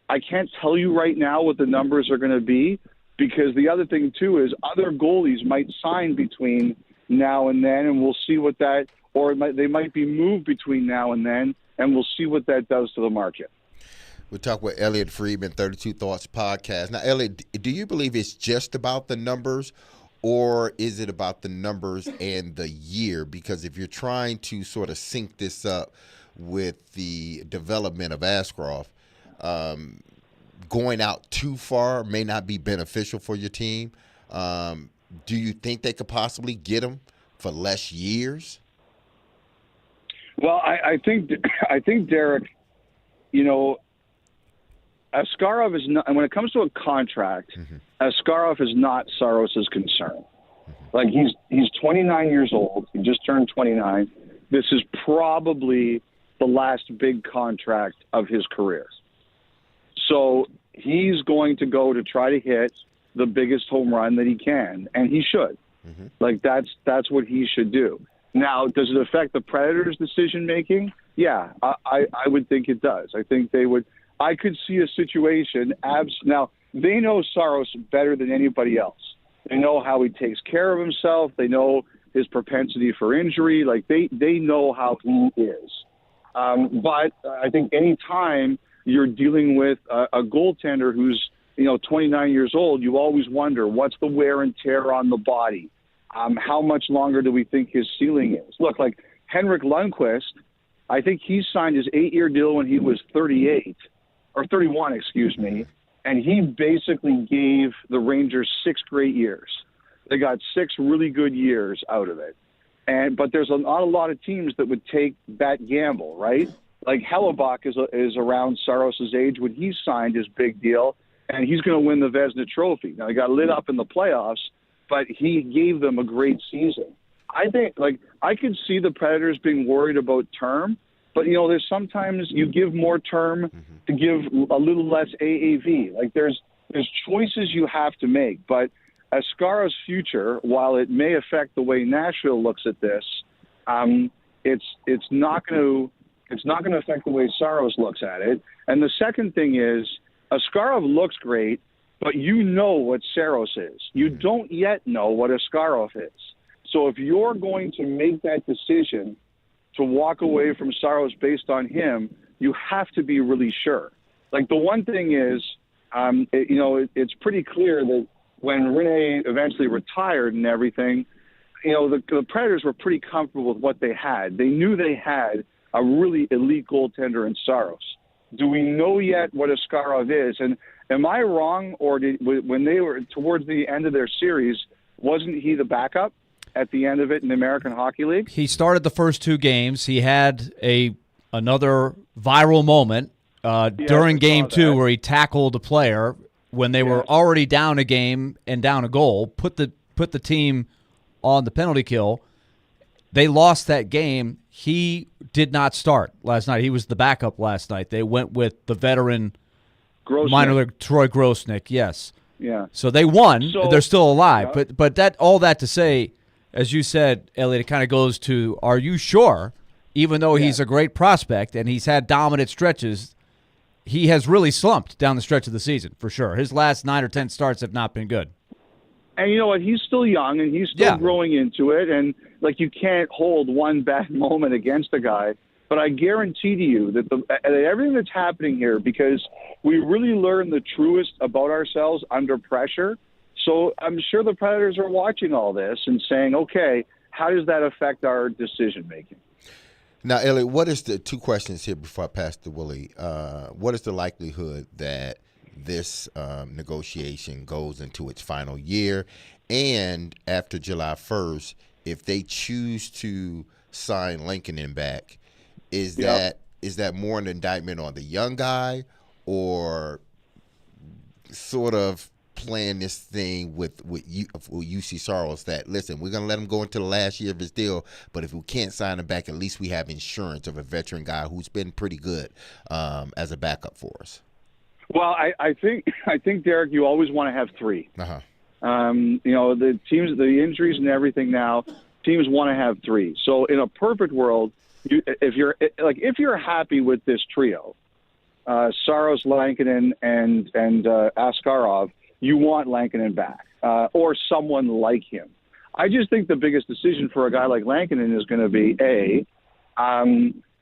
I can't tell you right now what the numbers are going to be, because the other thing, too, is other goalies might sign between now and then, and we'll see what that, or they might be moved between now and then, and we'll see what that does to the market. We'll talk with Elliot Friedman, 32 Thoughts Podcast. Now, Elliot, do you believe it's just about the numbers, or is it about the numbers and the year? Because if you're trying to sort of sync this up with the development of Askarov, going out too far may not be beneficial for your team. Do you think they could possibly get him for less years? Well, I think Derek, you know, Askarov is not, and when it comes to a contract, Askarov is not Saros's concern. Like, he's 29 years old. He just turned 29. This is probably the last big contract of his career. So he's going to go to try to hit the biggest home run that he can, and he should. Like, that's what he should do. Now, does it affect the Predators' decision making? Yeah, I would think it does. I think they would. I could see a situation. Now, they know Saros better than anybody else. They know how he takes care of himself. They know his propensity for injury. Like, they know how he is. But I think any time you're dealing with a goaltender who's, you know, 29 years old, you always wonder, what's the wear and tear on the body? How much longer do we think his ceiling is? Look, like Henrik Lundqvist, I think he signed his 8-year deal when he was 38. Or 31, excuse me, and he basically gave the Rangers 6 great years. They got 6 really good years out of it. But there's not a lot of teams that would take that gamble, right? Like Hellebuck is around Saros' age when he signed his big deal, and he's going to win the Vezina Trophy. Now, he got lit up in the playoffs, but he gave them a great season. I think, like, I could see the Predators being worried about term, but, you know, there's sometimes you give more term to give a little less AAV. Like, there's choices you have to make. But Ascarov's future, while it may affect the way Nashville looks at this, it's not going to affect the way Saros looks at it. And the second thing is, Askarov looks great, but you know what Saros is. You don't yet know what Askarov is. So if you're going to make that decision to walk away from Saros based on him, you have to be really sure. Like, the one thing is, it's pretty clear that when Rene eventually retired and everything, you know, the Predators were pretty comfortable with what they had. They knew they had a really elite goaltender in Saros. Do we know yet what Askarov is? And am I wrong, or when they were towards the end of their series, wasn't he the backup at the end of it in the American Hockey League? He started the first 2 games. He had another viral moment during Game 2 where he tackled a player when they were already down a game and down a goal, put the team on the penalty kill. They lost that game. He did not start last night. He was the backup last night. They went with the veteran minor league Troy Grosnick, yes. Yeah. So they won. So, they're still alive. But that all that to say, as you said, Elliot, it kind of goes to, are you sure, even though he's a great prospect and he's had dominant stretches, he has really slumped down the stretch of the season, for sure. His last 9 or 10 starts have not been good. And you know what? He's still young, and he's still growing into it. And, you can't hold one bad moment against a guy. But I guarantee to you that everything that's happening here, because we really learn the truest about ourselves under pressure. So I'm sure the Predators are watching all this and saying, okay, how does that affect our decision-making? Now, Elliot, what is the 2 questions here before I pass to Willie? What is the likelihood that this negotiation goes into its final year? And after July 1st, if they choose to sign Lankinen back, is that more an indictment on the young guy, or sort of playing this thing with UC Saros that, listen, we're going to let him go into the last year of his deal, but if we can't sign him back, at least we have insurance of a veteran guy who's been pretty good as a backup for us? Well, I think Derek, you always want to have 3. Uh-huh. The teams, the injuries and everything now, teams want to have 3. So in a perfect world, if you're happy with this trio, Saros, Lankinen, and Askarov, you want Lankinen back, or someone like him. I just think the biggest decision for a guy like Lankinen is going to be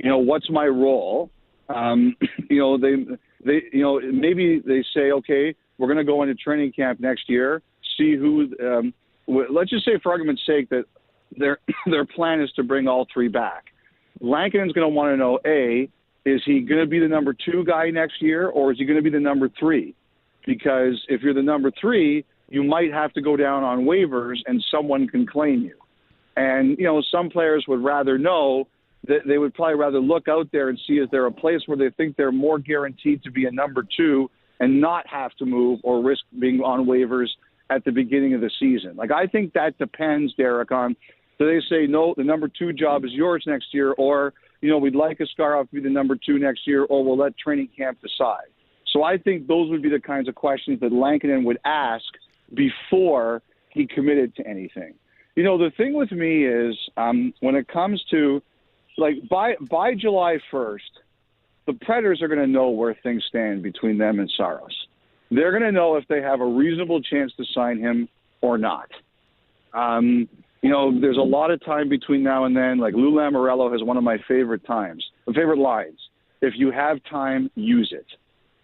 what's my role? Maybe they say, okay, we're going to go into training camp next year, see who. Let's just say, for argument's sake, that their plan is to bring all 3 back. Lankinen's going to want to know, is he going to be the number 2 guy next year, or is he going to be the number 3? Because if you're the number 3, you might have to go down on waivers and someone can claim you. And, some players would rather know that they would probably rather look out there and see, is there a place where they think they're more guaranteed to be a number 2 and not have to move or risk being on waivers at the beginning of the season. I think that depends, Derek, on, do they say, no, the number 2 job is yours next year, or, we'd like Askarov to be the number 2 next year, or we'll let training camp decide. So I think those would be the kinds of questions that Lankinen would ask before he committed to anything. The thing with me is when it comes to, by July 1st, the Predators are going to know where things stand between them and Saros. They're going to know if they have a reasonable chance to sign him or not. There's a lot of time between now and then. Lou Lamoriello has one of my favorite lines. If you have time, use it.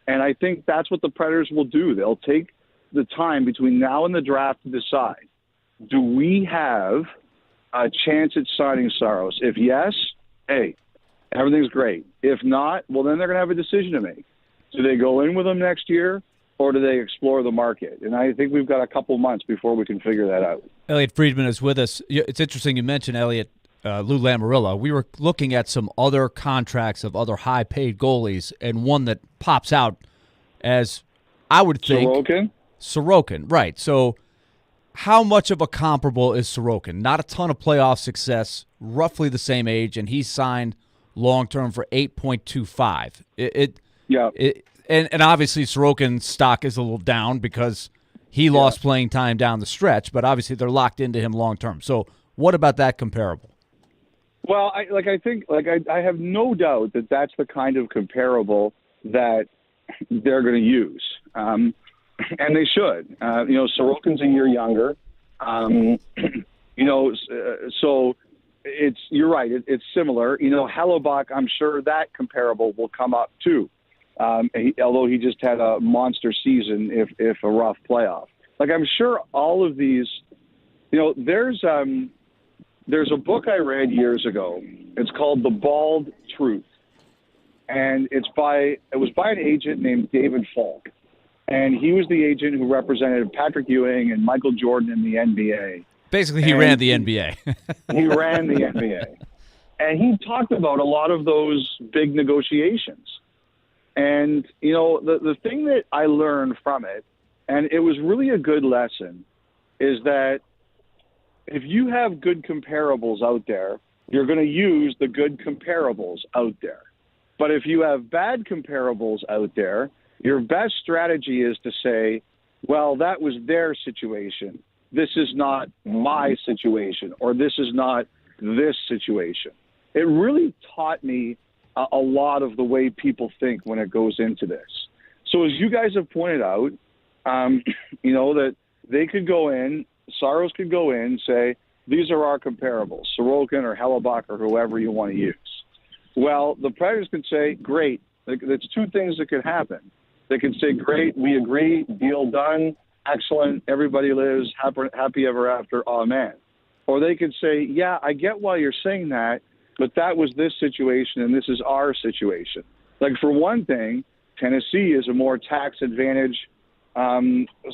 And I think that's what the Predators will do. They'll take the time between now and the draft to decide, do we have a chance at signing Saros? If yes, everything's great. If not, well, then they're going to have a decision to make. Do they go in with him next year, or do they explore the market? And I think we've got a couple months before we can figure that out. Elliot Friedman is with us. It's interesting you mentioned, Elliot, Lou Lamoriello. We were looking at some other contracts of other high-paid goalies, and one that pops out as, I would think... Sorokin, right. So how much of a comparable is Sorokin? Not a ton of playoff success, roughly the same age, and he's signed long-term for $8.25. And obviously Sorokin's stock is a little down because he lost playing time down the stretch, but obviously they're locked into him long-term. So what about that comparable? Well, I have no doubt that that's the kind of comparable that they're going to use. And they should. Sorokin's a year younger. So you're right. It's similar. Hellebuck, I'm sure that comparable will come up too. Although he just had a monster season, if a rough playoff. I'm sure all of these, there's a book I read years ago. It's called The Bald Truth. and it was by an agent named David Falk, and he was the agent who represented Patrick Ewing and Michael Jordan in the NBA. Basically, he ran the NBA. He ran the NBA, and he talked about a lot of those big negotiations. And the thing that I learned from it, and it was really a good lesson, is that if you have good comparables out there, you're going to use the good comparables out there. But if you have bad comparables out there, your best strategy is to say, well, that was their situation. This is not my situation, or this is not this situation. It really taught me a lot of the way people think when it goes into this. So as you guys have pointed out, that they could go in, Saros could go in and say, these are our comparables, Sorokin or Hellebuck or whoever you want to use. Well, the Predators could say, great. That's two things that could happen. They could say, great, we agree, deal done, excellent, everybody lives, happy ever after, amen. Or they could say, yeah, I get why you're saying that, but that was this situation and this is our situation. Like, for one thing, Tennessee is a more tax-advantaged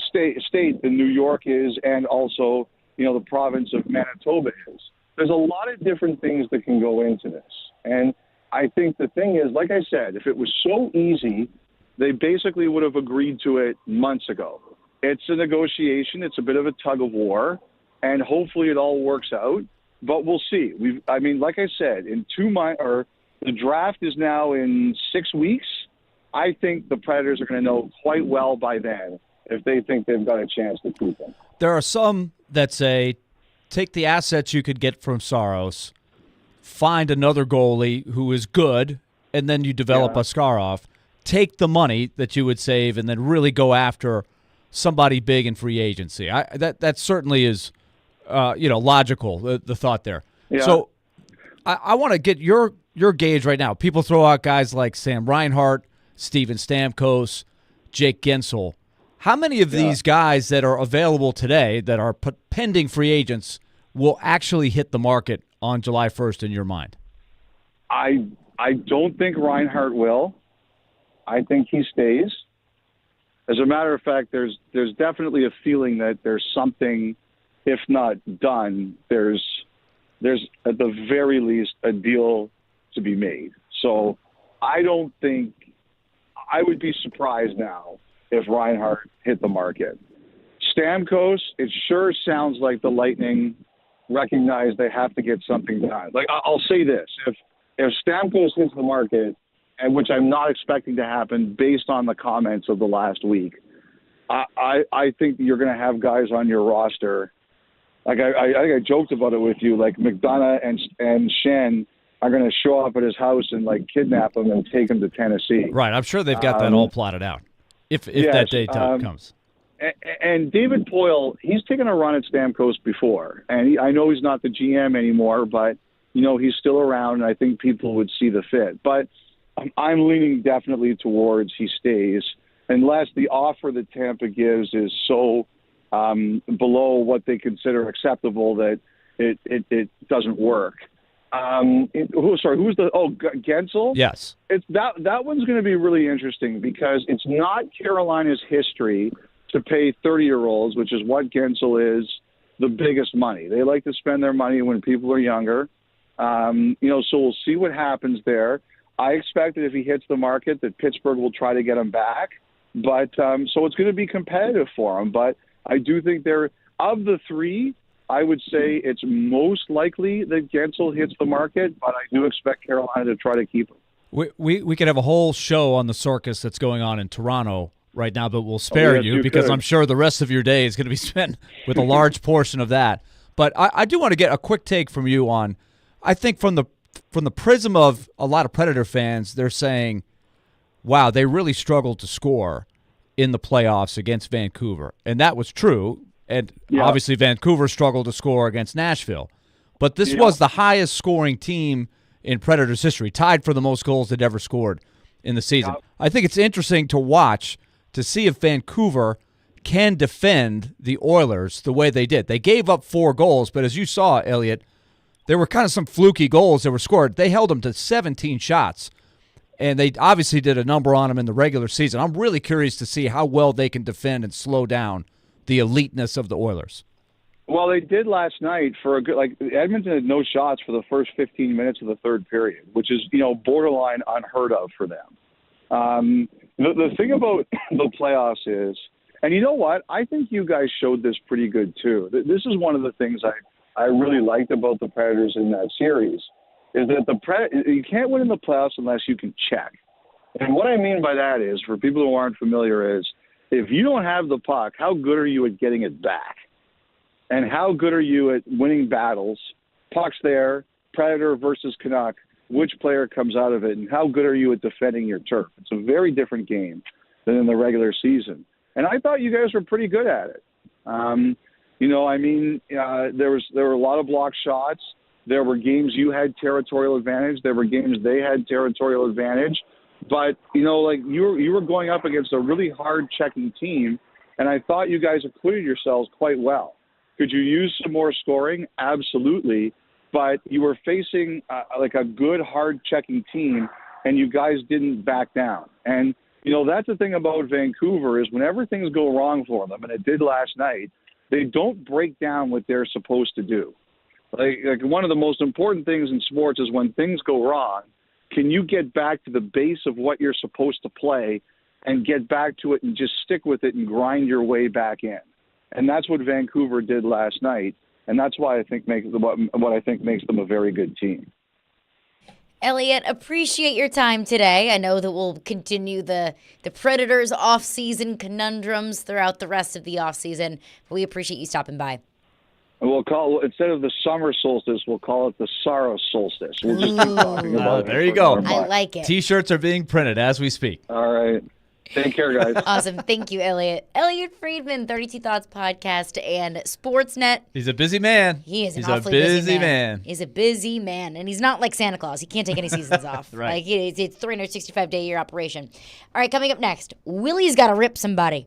state than New York is, and also, the province of Manitoba is. There's a lot of different things that can go into this. And I think the thing is, like I said, if it was so easy, they basically would have agreed to it months ago. It's a negotiation. It's a bit of a tug of war, and hopefully it all works out. But we'll see. Like I said, in 2 months, or the draft is now in 6 weeks. I think the Predators are going to know quite well by then if they think they've got a chance to keep him. There are some that say, take the assets you could get from Saros, find another goalie who is good, and then you develop Askarov. Take the money that you would save and then really go after somebody big in free agency. That certainly is, logical, the thought there. Yeah. So I want to get your gauge right now. People throw out guys like Sam Reinhart, Steven Stamkos, Jake Gensel. How many of these guys that are available today that are pending free agents will actually hit the market on July 1st in your mind? I don't think Reinhart will. I think he stays. As a matter of fact, there's definitely a feeling that there's something, if not done, there's at the very least a deal to be made. So I don't think – I would be surprised now if Reinhart hit the market. Stamkos, it sure sounds like the Lightning recognize they have to get something done. Like, I'll say this. If Stamkos hits the market, and which I'm not expecting to happen based on the comments of the last week, I think you're going to have guys on your roster. Like I joked about it with you, like McDonough and Shen are going to show up at his house and kidnap him and take him to Tennessee. Right. I'm sure they've got that all plotted out. If yes, that day comes. And David Poile, he's taken a run at Stamkos before, and I know he's not the GM anymore, but he's still around, and I think people would see the fit. But I'm leaning definitely towards he stays, unless the offer that Tampa gives is so below what they consider acceptable that it doesn't work. Who's Gensel? Yes. It's that one's going to be really interesting because it's not Carolina's history to pay 30-year-olds, which is what Gensel is, the biggest money. They like to spend their money when people are younger. So we'll see what happens there. I expect that if he hits the market that Pittsburgh will try to get him back. But so it's going to be competitive for him. But I do think of the three, I would say it's most likely that Gensel hits the market, but I do expect Carolina to try to keep him. We could have a whole show on the circus that's going on in Toronto right now, but we'll spare you because I'm sure the rest of your day is going to be spent with a large portion of that. But I do want to get a quick take from you on, I think from the prism of a lot of Predator fans, they're saying, wow, they really struggled to score in the playoffs against Vancouver. And that was true. And obviously Vancouver struggled to score against Nashville. But this was the highest scoring team in Predators history, tied for the most goals they'd ever scored in the season. I think it's interesting to watch to see if Vancouver can defend the Oilers the way they did. They gave up 4 goals, but as you saw, Elliot, there were kind of some fluky goals that were scored. They held them to 17 shots. And they obviously did a number on them in the regular season. I'm really curious to see how well they can defend and slow down the eliteness of the Oilers. Well, they did last night for a good, like Edmonton had no shots for the first 15 minutes of the third period, which is, borderline unheard of for them. The thing about the playoffs is, and you know what? I think you guys showed this pretty good too. This is one of the things I really liked about the Predators in that series, is that you can't win in the playoffs unless you can check. And what I mean by that is, for people who aren't familiar, is if you don't have the puck, how good are you at getting it back? And how good are you at winning battles? Puck's there, Predator versus Canuck, which player comes out of it, and how good are you at defending your turf? It's a very different game than in the regular season. And I thought you guys were pretty good at it. There were a lot of block shots. There were games you had territorial advantage. There were games they had territorial advantage. But, you were going up against a really hard-checking team, and I thought you guys acquitted yourselves quite well. Could you use some more scoring? Absolutely. But you were facing a good, hard-checking team, and you guys didn't back down. And, that's the thing about Vancouver, is whenever things go wrong for them, and it did last night, they don't break down what they're supposed to do. Like one of the most important things in sports is when things go wrong, can you get back to the base of what you're supposed to play and get back to it and just stick with it and grind your way back in? And that's what Vancouver did last night, and that's why I think what I think makes them a very good team. Elliot, appreciate your time today. I know that we'll continue the Predators off-season conundrums throughout the rest of the off-season, but we appreciate you stopping by. We'll instead of the summer solstice, we'll call it the sorrow solstice. We'll just keep talking about it. There you go. I like it. T-shirts are being printed as we speak. All right. Take care, guys. Awesome. Thank you, Elliot. Elliot Friedman, 32 Thoughts Podcast and Sportsnet. He's a busy man. He's a awfully busy man. He's a busy man. And he's not like Santa Claus. He can't take any seasons off. Right. Like, it's a 365-day-a-year operation. All right, coming up next, Willy's got to rip somebody.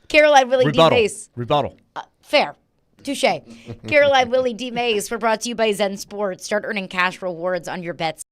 Caroline, Willy, D-Mase. Rebuttal. Fair. Touche. Caroline, Willy, D-Mase. We're brought to you by Zen Sports. Start earning cash rewards on your bets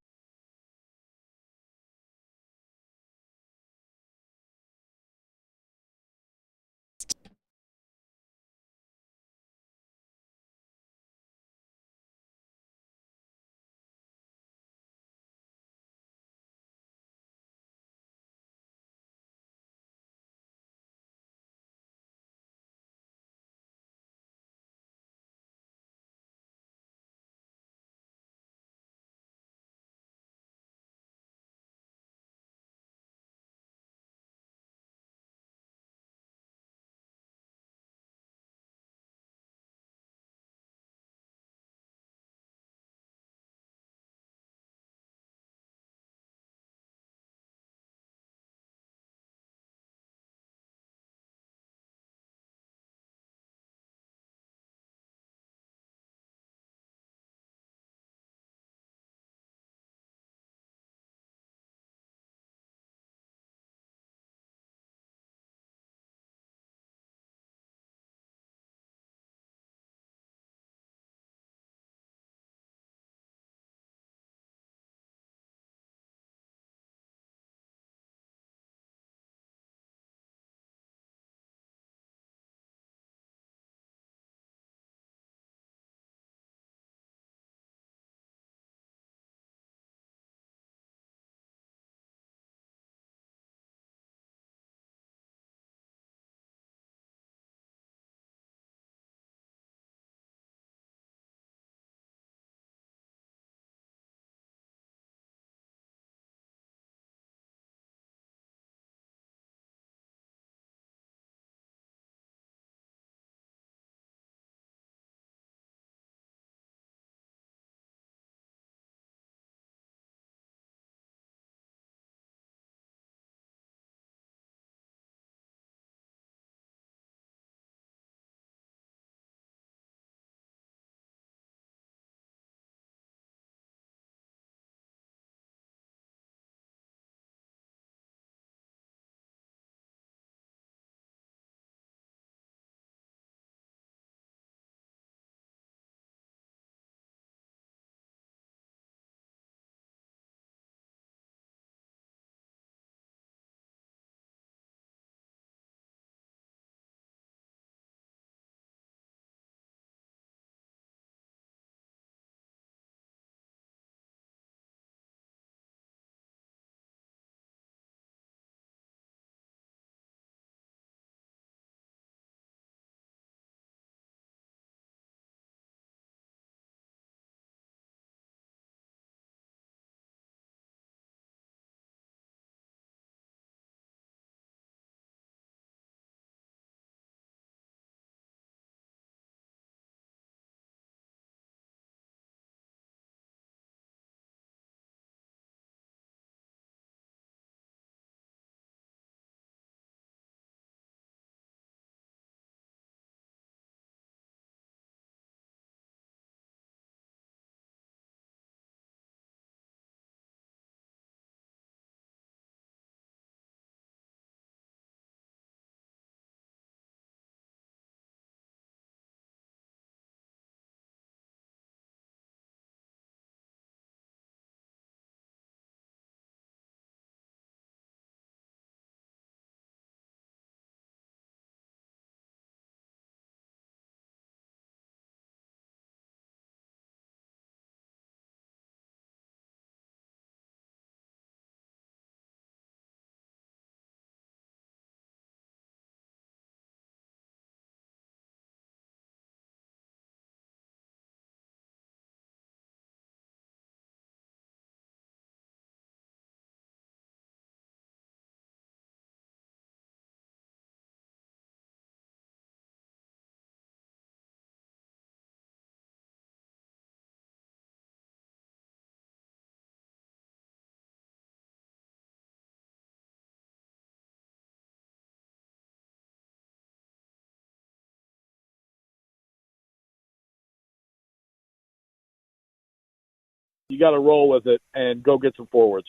you got to roll with it and go get some forwards.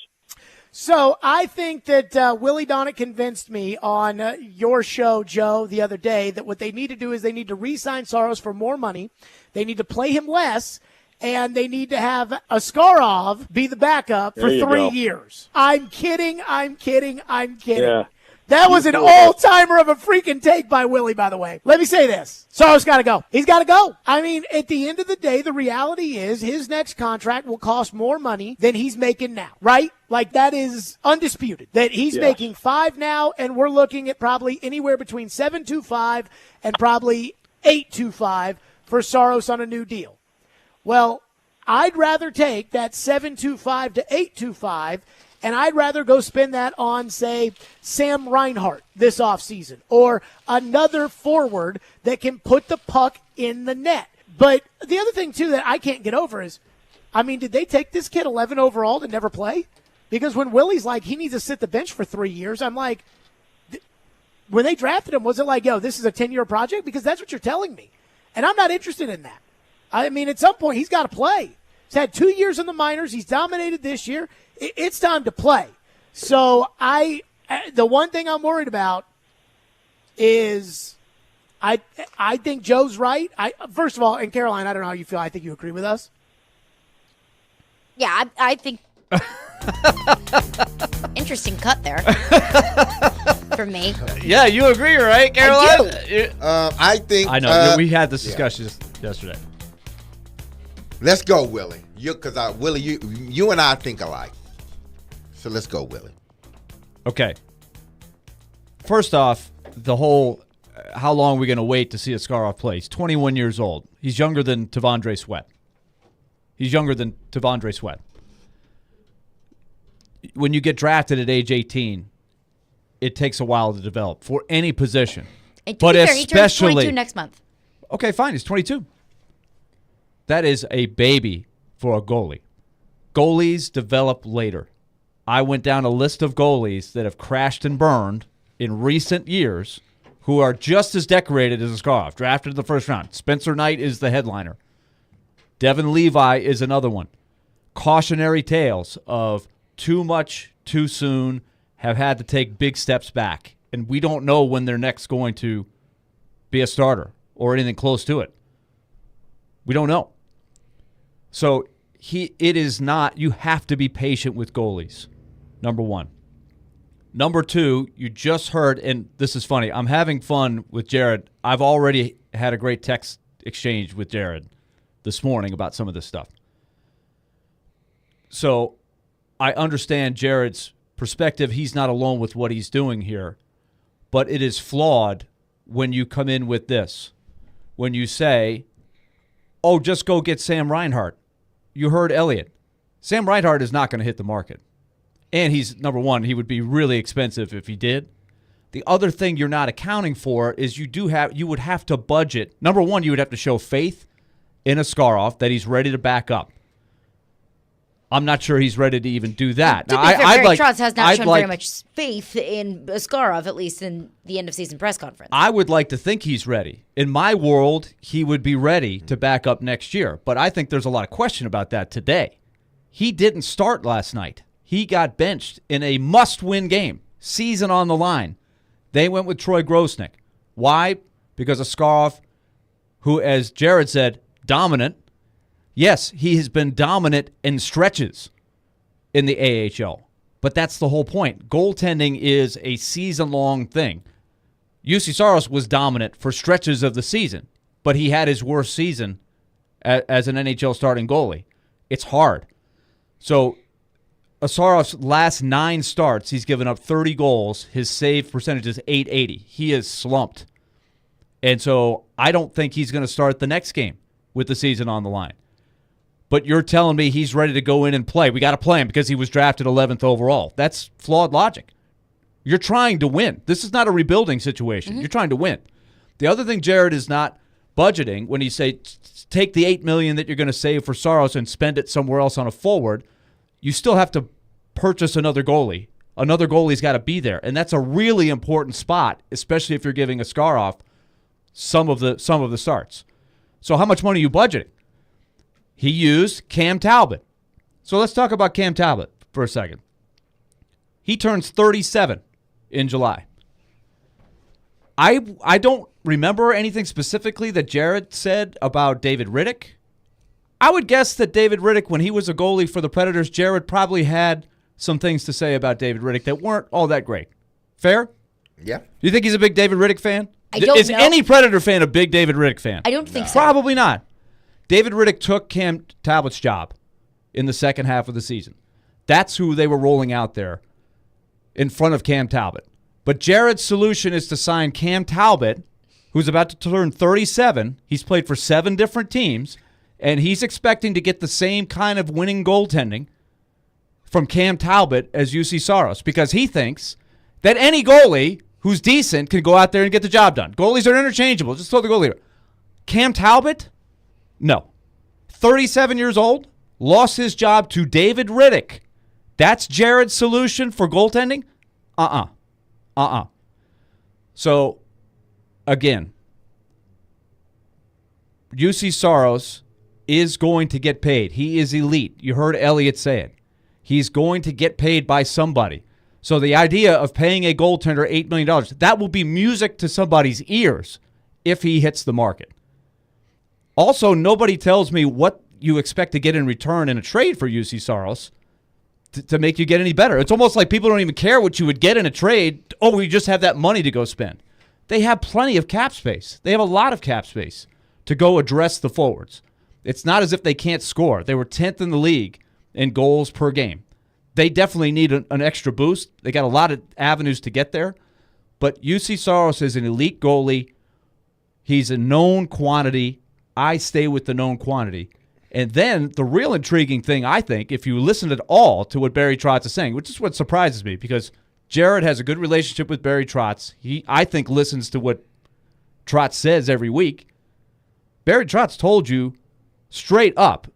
So I think that Willy Donnet convinced me on your show, Joe, the other day that what they need to do is they need to re-sign Saros for more money. They need to play him less, and they need to have Askarov be the backup for 3 years. I'm kidding. Yeah. That was an all-timer of a freaking take by Willy, by the way. Let me say this. Saros got to go. He's got to go. I mean, at the end of the day, the reality is his next contract will cost more money than he's making now, right? Like, that is undisputed. That he's making $5 now, and we're looking at probably anywhere between $7.25 and probably $8.25 for Saros on a new deal. Well, I'd rather take that $7.25 to $8.25, and I'd rather go spend that on, say, Sam Reinhart this offseason or another forward that can put the puck in the net. But the other thing, too, that I can't get over is, I mean, did they take this kid 11 overall to never play? Because when Willy's like, he needs to sit the bench for 3 years, I'm like, when they drafted him, was it like, yo, this is a 10-year project? Because that's what you're telling me. And I'm not interested in that. I mean, at some point, he's got to play. He's had 2 years in the minors. He's dominated this year. It's time to play. So the one thing I'm worried about is I think Joe's right. First of all, and Caroline, I don't know how you feel. I think you agree with us. Yeah, I think interesting cut there for me. Yeah, you agree, right, Caroline? I think. I know. We had this discussion yesterday. Let's go, Willy. Because Willy, you and I think alike. So let's go, Willy. Okay. First off, the whole how long are we going to wait to see Askarov play? He's 21 years old. He's younger than Tavondre Sweat. When you get drafted at age 18, it takes a while to develop for any position. And but fair, he turns especially 22 next month. Okay, fine. He's 22. That is a baby for a goalie. Goalies develop later. I went down a list of goalies that have crashed and burned in recent years who are just as decorated as Askarov, drafted in the first round. Spencer Knight is the headliner. Devin Levi is another one. Cautionary tales of too much, too soon, have had to take big steps back. And we don't know when they're next going to be a starter or anything close to it. We don't know. So it is not, you have to be patient with goalies, number one. Number two, you just heard, and this is funny, I'm having fun with Jared. I've already had a great text exchange with Jared this morning about some of this stuff. So I understand Jared's perspective. He's not alone with what he's doing here, but it is flawed when you come in with this. When you say, oh, just go get Sam Reinhart. You heard Elliott. Sam Reinhart is not going to hit the market. And he's, number one, he would be really expensive if he did. The other thing you're not accounting for is you would have to budget. Number one, you would have to show faith in Askarov that he's ready to back up. I'm not sure he's ready to even do that. To be fair, Barry Trotz has not shown very much faith in Askarov, at least in the end-of-season press conference. I would like to think he's ready. In my world, he would be ready to back up next year. But I think there's a lot of question about that today. He didn't start last night. He got benched in a must-win game, season on the line. They went with Troy Grosnick. Why? Because Askarov, who, as Jared said, dominant. Yes, he has been dominant in stretches in the AHL, but that's the whole point. Goaltending is a season-long thing. UC Saros was dominant for stretches of the season, but he had his worst season as an NHL starting goalie. It's hard. So Asarov's last 9 starts, he's given up 30 goals. His save percentage is .880. He is slumped. And so I don't think he's going to start the next game with the season on the line. But you're telling me he's ready to go in and play. We got to play him because he was drafted 11th overall. That's flawed logic. You're trying to win. This is not a rebuilding situation. Mm-hmm. You're trying to win. The other thing Jared is not budgeting when he say take the $8 million that you're going to save for Saros and spend it somewhere else on a forward, you still have to purchase another goalie. Another goalie's got to be there, and that's a really important spot, especially if you're giving Askarov some of the starts. So how much money are you budgeting? He used Cam Talbot So let's talk about Cam Talbot for a second. He turns 37 in July. I don't remember anything specifically that Jared said about David Riddick. I would guess that David Riddick, when he was a goalie for the Predators, Jared probably had some things to say about David Riddick that weren't all that great. Fair? Yeah. Do you think he's a big David Riddick fan? I don't Is know. any Predator fan a big David Riddick fan? I don't think so. Probably not. David Riddick took Cam Talbot's job in the second half of the season. That's who they were rolling out there in front of Cam Talbot. But Jared's solution is to sign Cam Talbot, who's about to turn 37. He's played for 7 different teams, and he's expecting to get the same kind of winning goaltending from Cam Talbot as UC Saros, because he thinks that any goalie who's decent can go out there and get the job done. Goalies are interchangeable. Just throw the goalie. Cam Talbot? No. 37 years old, lost his job to David Riddick. That's Jared's solution for goaltending? So, again, UC Saros is going to get paid. He is elite. You heard Elliott say it. He's going to get paid by somebody. So the idea of paying a goaltender $8 million, that will be music to somebody's ears if he hits the market. Also, nobody tells me what you expect to get in return in a trade for UC Saros to make you get any better. It's almost like people don't even care what you would get in a trade. Oh, we just have that money to go spend. They have plenty of cap space. They have a lot of cap space to go address the forwards. It's not as if they can't score. They were 10th in the league in goals per game. They definitely need an extra boost. They got a lot of avenues to get there. But UC Saros is an elite goalie. He's a known quantity. I stay with the known quantity. And then the real intriguing thing, I think, if you listen at all to what Barry Trotz is saying, which is what surprises me, because Jared has a good relationship with Barry Trotz. He, I think, listens to what Trotz says every week. Barry Trotz told you straight up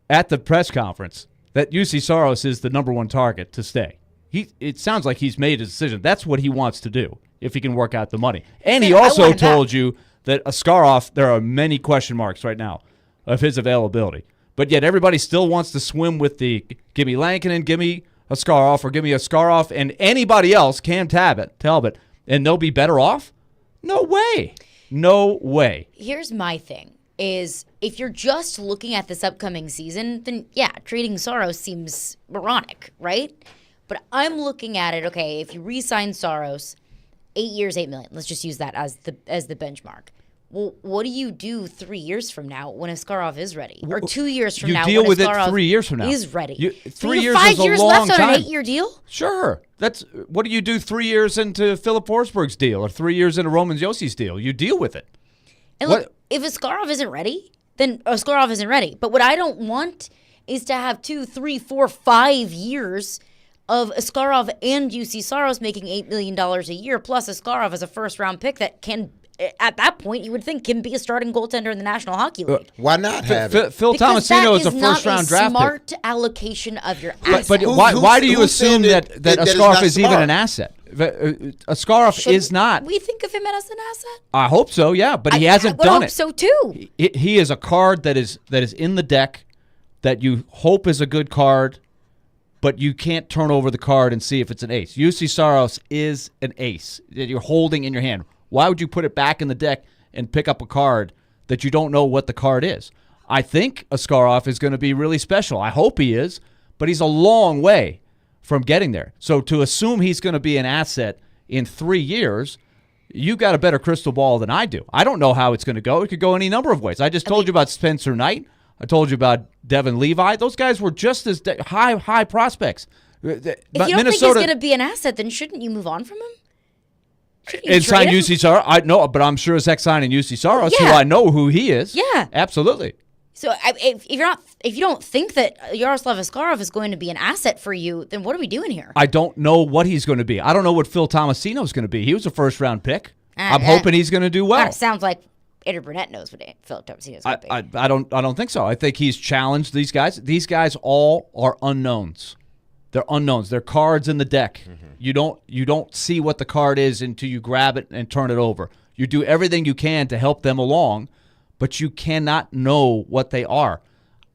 at the press conference that UC Saros is the number one target to stay. It sounds like he's made a decision. That's what he wants to do if he can work out the money. And he also told you that Askarov, there are many question marks right now of his availability. But yet everybody still wants to swim with the give me Lankinen, give me Askarov, or give me Askarov and anybody else, Cam Talbot, and they'll be better off? No way. No way. Here's my thing, is if you're just looking at this upcoming season, then yeah, trading Saros seems moronic, right? But I'm looking at it, okay, if you re-sign Saros, 8 years, $8 million. Let's just use that as the benchmark. Well, what do you do 3 years from now when Askarov is ready? Or 2 years from now when Askarov deal with it 3 years from now. Is ready. 3 years 5 is a years long left time. on an 8-year deal? Sure. That's what do you do 3 years into Philip Forsberg's deal or 3 years into Roman Josi's deal? You deal with it. And look, if Askarov isn't ready, then Askarov isn't ready. But what I don't want is to have 2, 3, 4, 5 years of Askarov and UC Saros making $8 million a year, plus Askarov as a first-round pick that can, at that point, you would think can be a starting goaltender in the National Hockey League. Why not have it? Phil Tomasino is a first-round draft pick. Smart allocation of your assets. But why do you assume that Askarov is even an asset? Askarov is not. We think of him as an asset? I hope so, yeah, but he hasn't done it. I hope so, too. He is a card that is in the deck that you hope is a good card, but you can't turn over the card and see if it's an ace. UC Saros is an ace that you're holding in your hand. Why would you put it back in the deck and pick up a card that you don't know what the card is? I think Askarov is going to be really special. I hope he is, but he's a long way from getting there. So to assume he's going to be an asset in 3 years, you got a better crystal ball than I do. I don't know how it's going to go. It could go any number of ways. I just told you about Spencer Knight. I told you about Devin Levi. Those guys were just as high prospects. If you don't think he's going to be an asset, then shouldn't you move on from him? And sign UC Saros? I know, but I'm sure Zach signing UC Saros, who I know who he is. Yeah. Absolutely. So if you don't think that Yaroslav Askarov is going to be an asset for you, then what are we doing here? I don't know what he's going to be. I don't know what Phil Tomasino is going to be. He was a first-round pick. I'm hoping he's going to do well. Sounds like Andrew Burnett knows what Philip Tomasino is going to be. I don't think so. I think he's challenged these guys. These guys all are unknowns. They're unknowns. They're cards in the deck. Mm-hmm. You don't see what the card is until you grab it and turn it over. You do everything you can to help them along, but you cannot know what they are.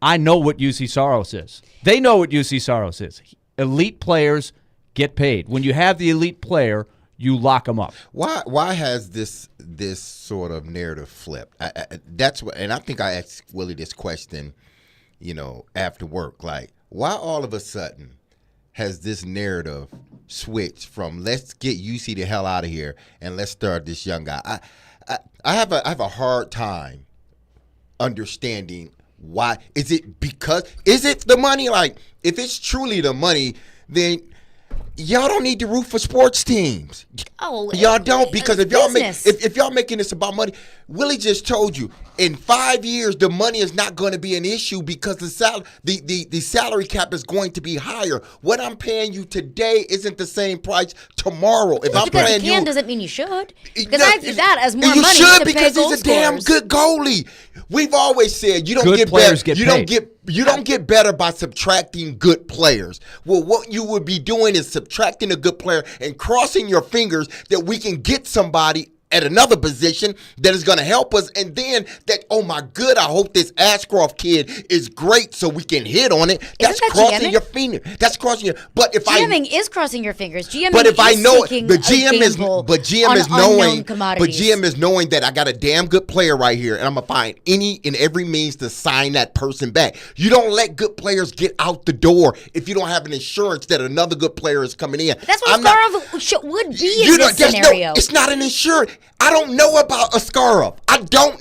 I know what UC Saros is. They know what UC Saros is. Elite players get paid. When you have the elite player, you lock them up. Why has this sort of narrative flipped? That's what, and I think I asked Willie this question, after work. Like, why all of a sudden has this narrative switched from let's get UC the hell out of here and let's start this young guy? I have a hard time understanding why. Is it the money? Like, if it's truly the money, then y'all don't need to root for sports teams. Oh, y'all don't, because if y'all making this about money, Willie just told you in 5 years the money is not going to be an issue because the salary cap is going to be higher. What I'm paying you today isn't the same price tomorrow. If I'm because paying you can doesn't mean you should. Because I view that as more you money should to because pay he's a damn good goalie. We've always said you don't Good get players better. get You don't get better by subtracting good players. Well, what you would be doing is subtracting a good player and crossing your fingers that we can get somebody at another position that is going to help us, and then oh my good, I hope this Ashcroft kid is great so we can hit on it. That's crossing your finger. That's crossing your. But if GMing is crossing your fingers. GMing but if I know it, the GM is knowing that I got a damn good player right here, and I'm gonna find any and every means to sign that person back. You don't let good players get out the door if you don't have an insurance that another good player is coming in. That's what Askarov would be in this scenario. It's not an insurance. I don't know about Askarov.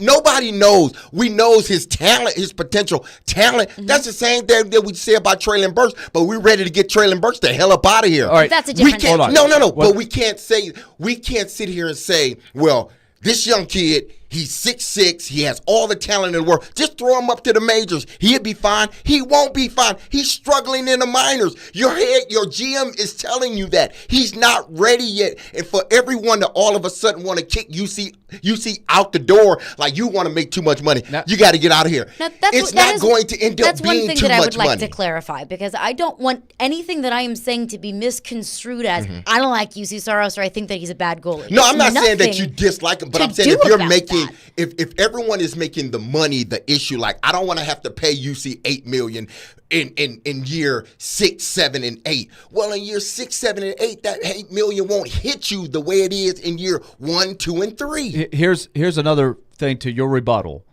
Nobody knows. We knows his talent, his potential talent. Mm-hmm. That's the same thing that we say about Traylon Burks, but we're ready to get Traylon Burks the hell up out of here. All right. That's a different thing. No. But we can't sit here and say, well, this young kid, he's 6'6", he has all the talent in the world. Just throw him up to the majors. He'll be fine. He won't be fine. He's struggling in the minors. Your GM is telling you that. He's not ready yet. And for everyone to all of a sudden want to kick UC out the door like you want to make too much money, you got to get out of here. Now, it's not going to end up being too much money. That's one thing that I would like to clarify, because I don't want anything that I am saying to be misconstrued as I don't like UC Saros or I think that he's a bad goalie. No, I'm not saying that you dislike him, but I'm saying if you're making if everyone is making the money the issue, like I don't want to have to pay UC $8 million in year 6, 7, and 8. Well, in year 6, 7, and 8, that $8 million won't hit you the way it is in year 1, 2, and 3. Here's another thing to your rebuttal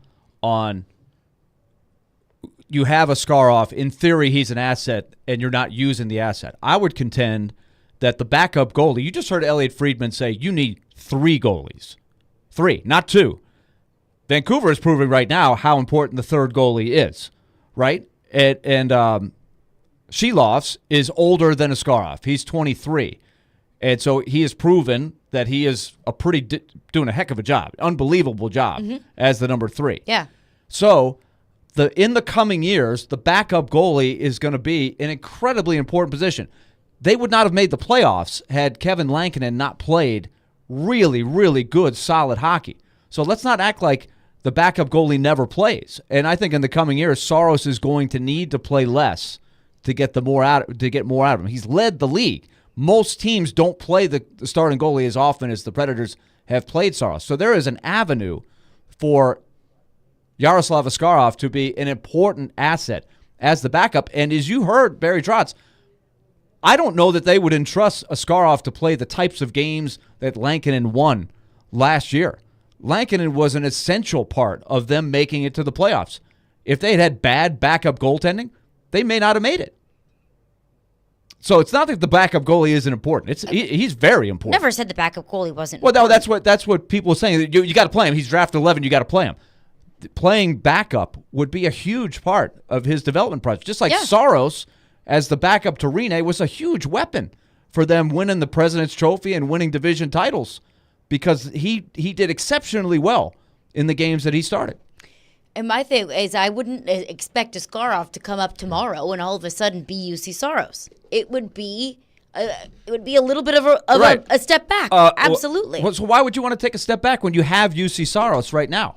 on. You have Askarov. In theory, he's an asset, and you're not using the asset. I would contend that the backup goalie. You just heard Elliot Friedman say you need 3 goalies. 3, not 2. Vancouver is proving right now how important the third goalie is, right? And Shilovs is older than Askarov. He's 23. And so he has proven that he is doing a heck of a job, unbelievable job as the number 3. Yeah. So in the coming years, the backup goalie is going to be an incredibly important position. They would not have made the playoffs had Kevin Lankinen not played really, really good, solid hockey. So let's not act like the backup goalie never plays. And I think in the coming years, Saros is going to need to play less to get more out of him. He's led the league. Most teams don't play the starting goalie as often as the Predators have played Saros. So there is an avenue for Yaroslav Askarov to be an important asset as the backup. And as you heard Barry Trotz, I don't know that they would entrust Askarov to play the types of games that Lankinen won last year. Lankinen was an essential part of them making it to the playoffs. If they had bad backup goaltending, they may not have made it. So it's not that the backup goalie isn't important. He's very important. Never said the backup goalie wasn't. Well, no, that's what people are saying. You got to play him. He's drafted 11. You got to play him. Playing backup would be a huge part of his development process. Just like Saros, as the backup to Rinne, was a huge weapon for them winning the President's Trophy and winning division titles, because he did exceptionally well in the games that he started. And my thing is, I wouldn't expect Askarov to come up tomorrow and all of a sudden be UC Saros. It would be a little bit of a step back. Absolutely. So why would you want to take a step back when you have UC Saros right now?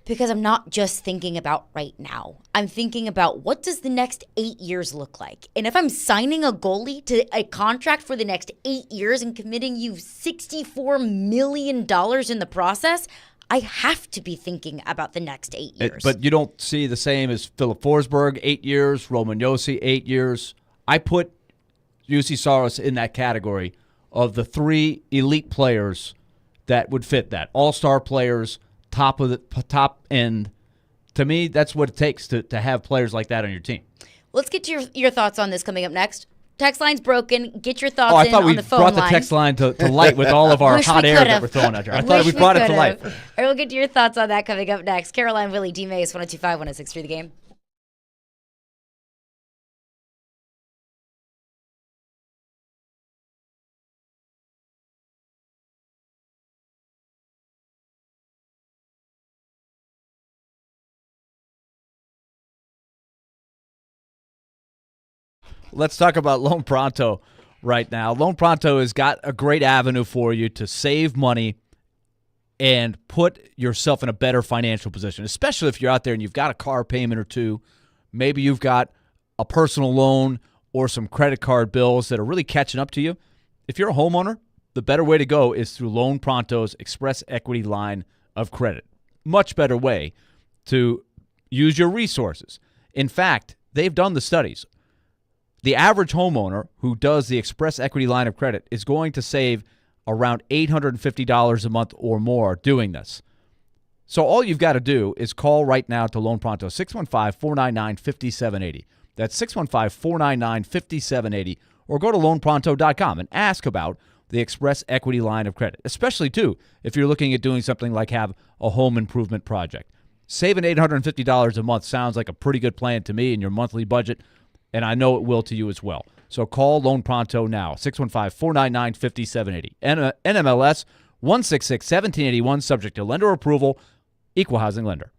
Because I'm not just thinking about right now. I'm thinking about what does the next 8 years look like? And if I'm signing a goalie to a contract for the next 8 years and committing you $64 million in the process, I have to be thinking about the next 8 years. But you don't see the same as Philip Forsberg, 8 years, Roman Josi, 8 years. I put UC Saros in that category of the 3 elite players that would fit that. All-star players, top end. To me, that's what it takes to have players like that on your team. Let's get to your thoughts on this coming up next. Text line's broken. Get your thoughts I thought on we the phone brought line. the text line to light with all of our hot air that we're throwing out there. I thought we brought it to light. All right, we'll get to your thoughts on that coming up next. Caroline, Willy, D-Mase, 102.5, 106 The Game. Let's talk about Loan Pronto right now. Loan Pronto has got a great avenue for you to save money and put yourself in a better financial position, especially if you're out there and you've got a car payment or two. Maybe you've got a personal loan or some credit card bills that are really catching up to you. If you're a homeowner, the better way to go is through Loan Pronto's Express Equity line of credit. Much better way to use your resources. In fact, they've done the studies. The average homeowner who does the Express Equity line of credit is going to save around $850 a month or more doing this. So all you've got to do is call right now to Loan Pronto, 615-499-5780. That's 615-499-5780. Or go to loanpronto.com and ask about the Express Equity line of credit, especially, too, if you're looking at doing something like have a home improvement project. Saving $850 a month sounds like a pretty good plan to me in your monthly budget, and I know it will to you as well. So call Loan Pronto now, 615-499-5780. NMLS 166-1781, subject to lender approval, equal housing lender.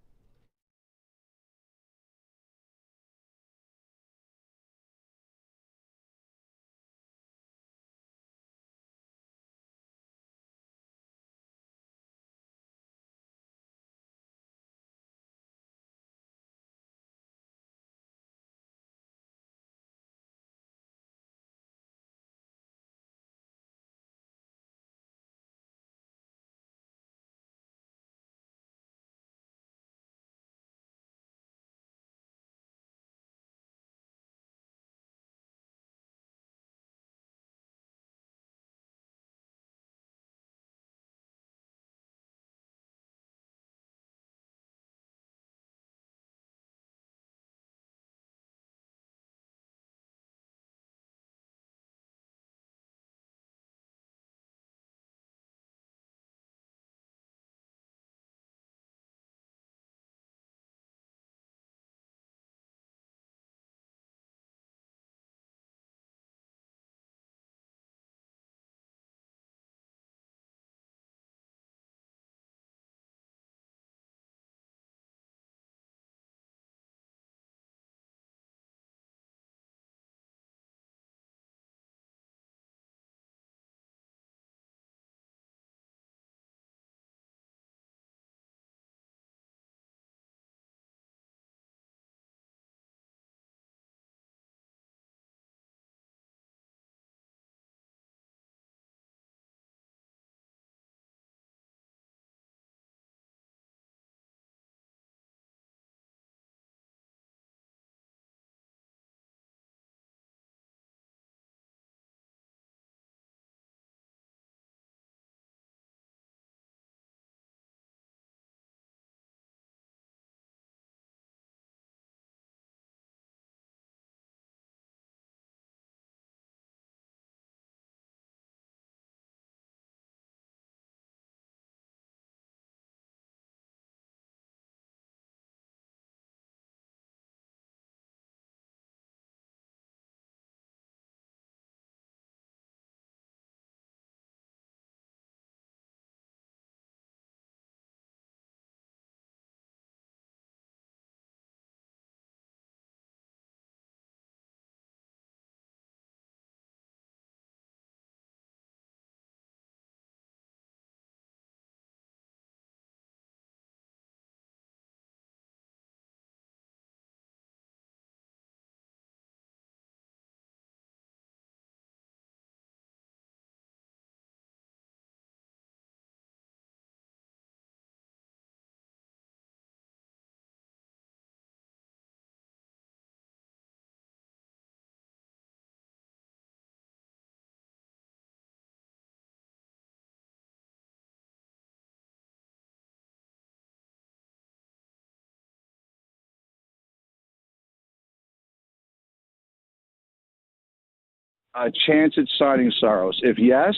a chance at signing Saros? If yes,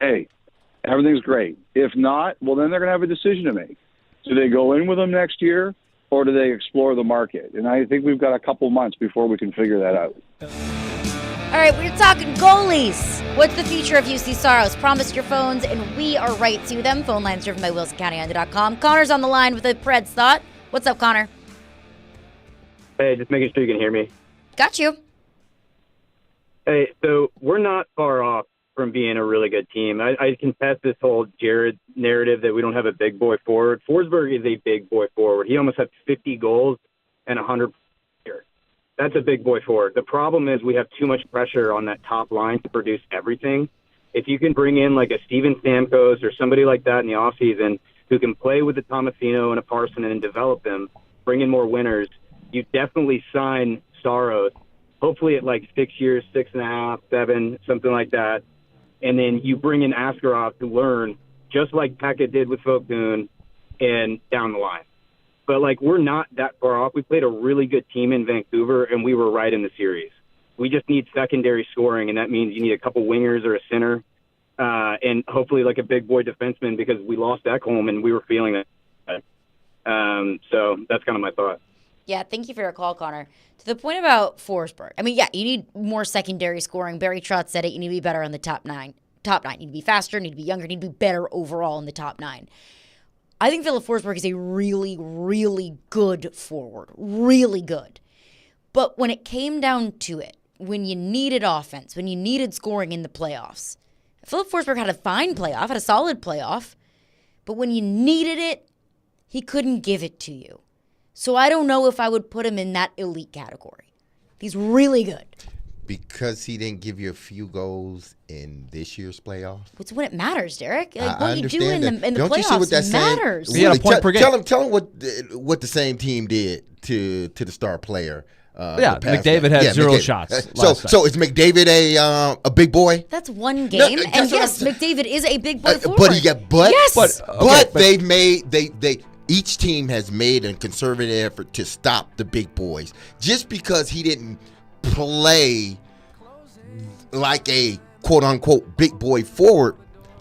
hey, everything's great. If not, well, then they're going to have a decision to make. Do they go in with him next year, or do they explore the market? And I think we've got a couple months before we can figure that out. All right, we're talking goalies. What's the future of UC Saros? Promise your phones, and we are right to them. Phone lines driven by WilsonCountyUnder.com. Connor's on the line with a Preds thought. What's up, Connor? Hey, just making sure you can hear me. Got you. Hey, so we're not far off from being a really good team. I contest this whole Jared narrative that we don't have a big boy forward. Forsberg is a big boy forward. He almost had 50 goals and 100 here. That's a big boy forward. The problem is we have too much pressure on that top line to produce everything. If you can bring in like a Steven Stamkos or somebody like that in the offseason who can play with a Tomasino and a Parson and develop them, bring in more winners, you definitely sign Saros, hopefully at like 6 years, 6.5, 7, something like that. And then you bring in Askarov to learn, just like Pekka did with Vokoun, and down the line. But, like, we're not that far off. We played a really good team in Vancouver, and we were right in the series. We just need secondary scoring, and that means you need a couple wingers or a center, and hopefully like a big boy defenseman, because we lost Ekholm, and we were feeling that. So that's kind of my thought. Yeah, thank you for your call, Connor. To the point about Forsberg, I mean, yeah, you need more secondary scoring. Barry Trotz said it. You need to be better on the top nine. You need to be faster, need to be younger, need to be better overall in the top 9. I think Philip Forsberg is a really, really good forward. Really good. But when it came down to it, when you needed offense, when you needed scoring in the playoffs, Philip Forsberg had a fine playoff, had a solid playoff, but when you needed it, he couldn't give it to you. So I don't know if I would put him in that elite category. He's really good. Because he didn't give you a few goals in this year's playoff? It's when it matters, Derek. Like, I what you do in the Don't playoffs you see what that's matters. saying? He had a point per game. Tell him what the same team did to the star player. McDavid had 0 shots. So is McDavid a big boy? That's one game, and yes, McDavid is a big boy forward. Each team has made a conservative effort to stop the big boys. Just because he didn't play like a quote-unquote big boy forward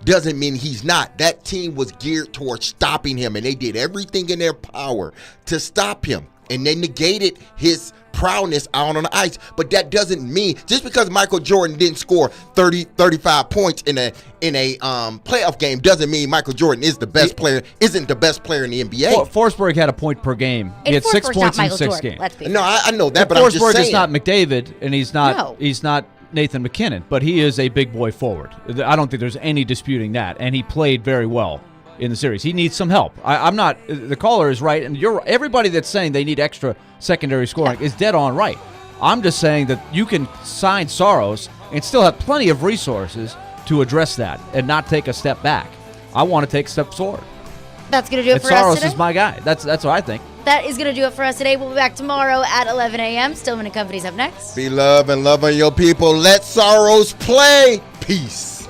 doesn't mean he's not. That team was geared towards stopping him, and they did everything in their power to stop him. And they negated his prowess out on the ice. But that doesn't mean, just because Michael Jordan didn't score 35 points in a playoff game, doesn't mean Michael Jordan is the best player, isn't the best player in the NBA. Forsberg had a point per game. He had 6 points in 6 games. No, I know that, but I'm just saying. Forsberg is not McDavid, and he's not Nathan McKinnon, but he is a big boy forward. I don't think there's any disputing that, and he played very well in the series. He needs some help. I'm not. The caller is right, and everybody that's saying they need extra secondary scoring is dead on right. I'm just saying that you can sign Saros and still have plenty of resources to address that and not take a step back. I want to take a step forward. That's going to do it for us Saros today. is my guy. That's what I think. That is going to do it for us today. We'll be back tomorrow at 11 a.m. Stillman & Company's up next. Be love and love on your people. Let Saros play. Peace.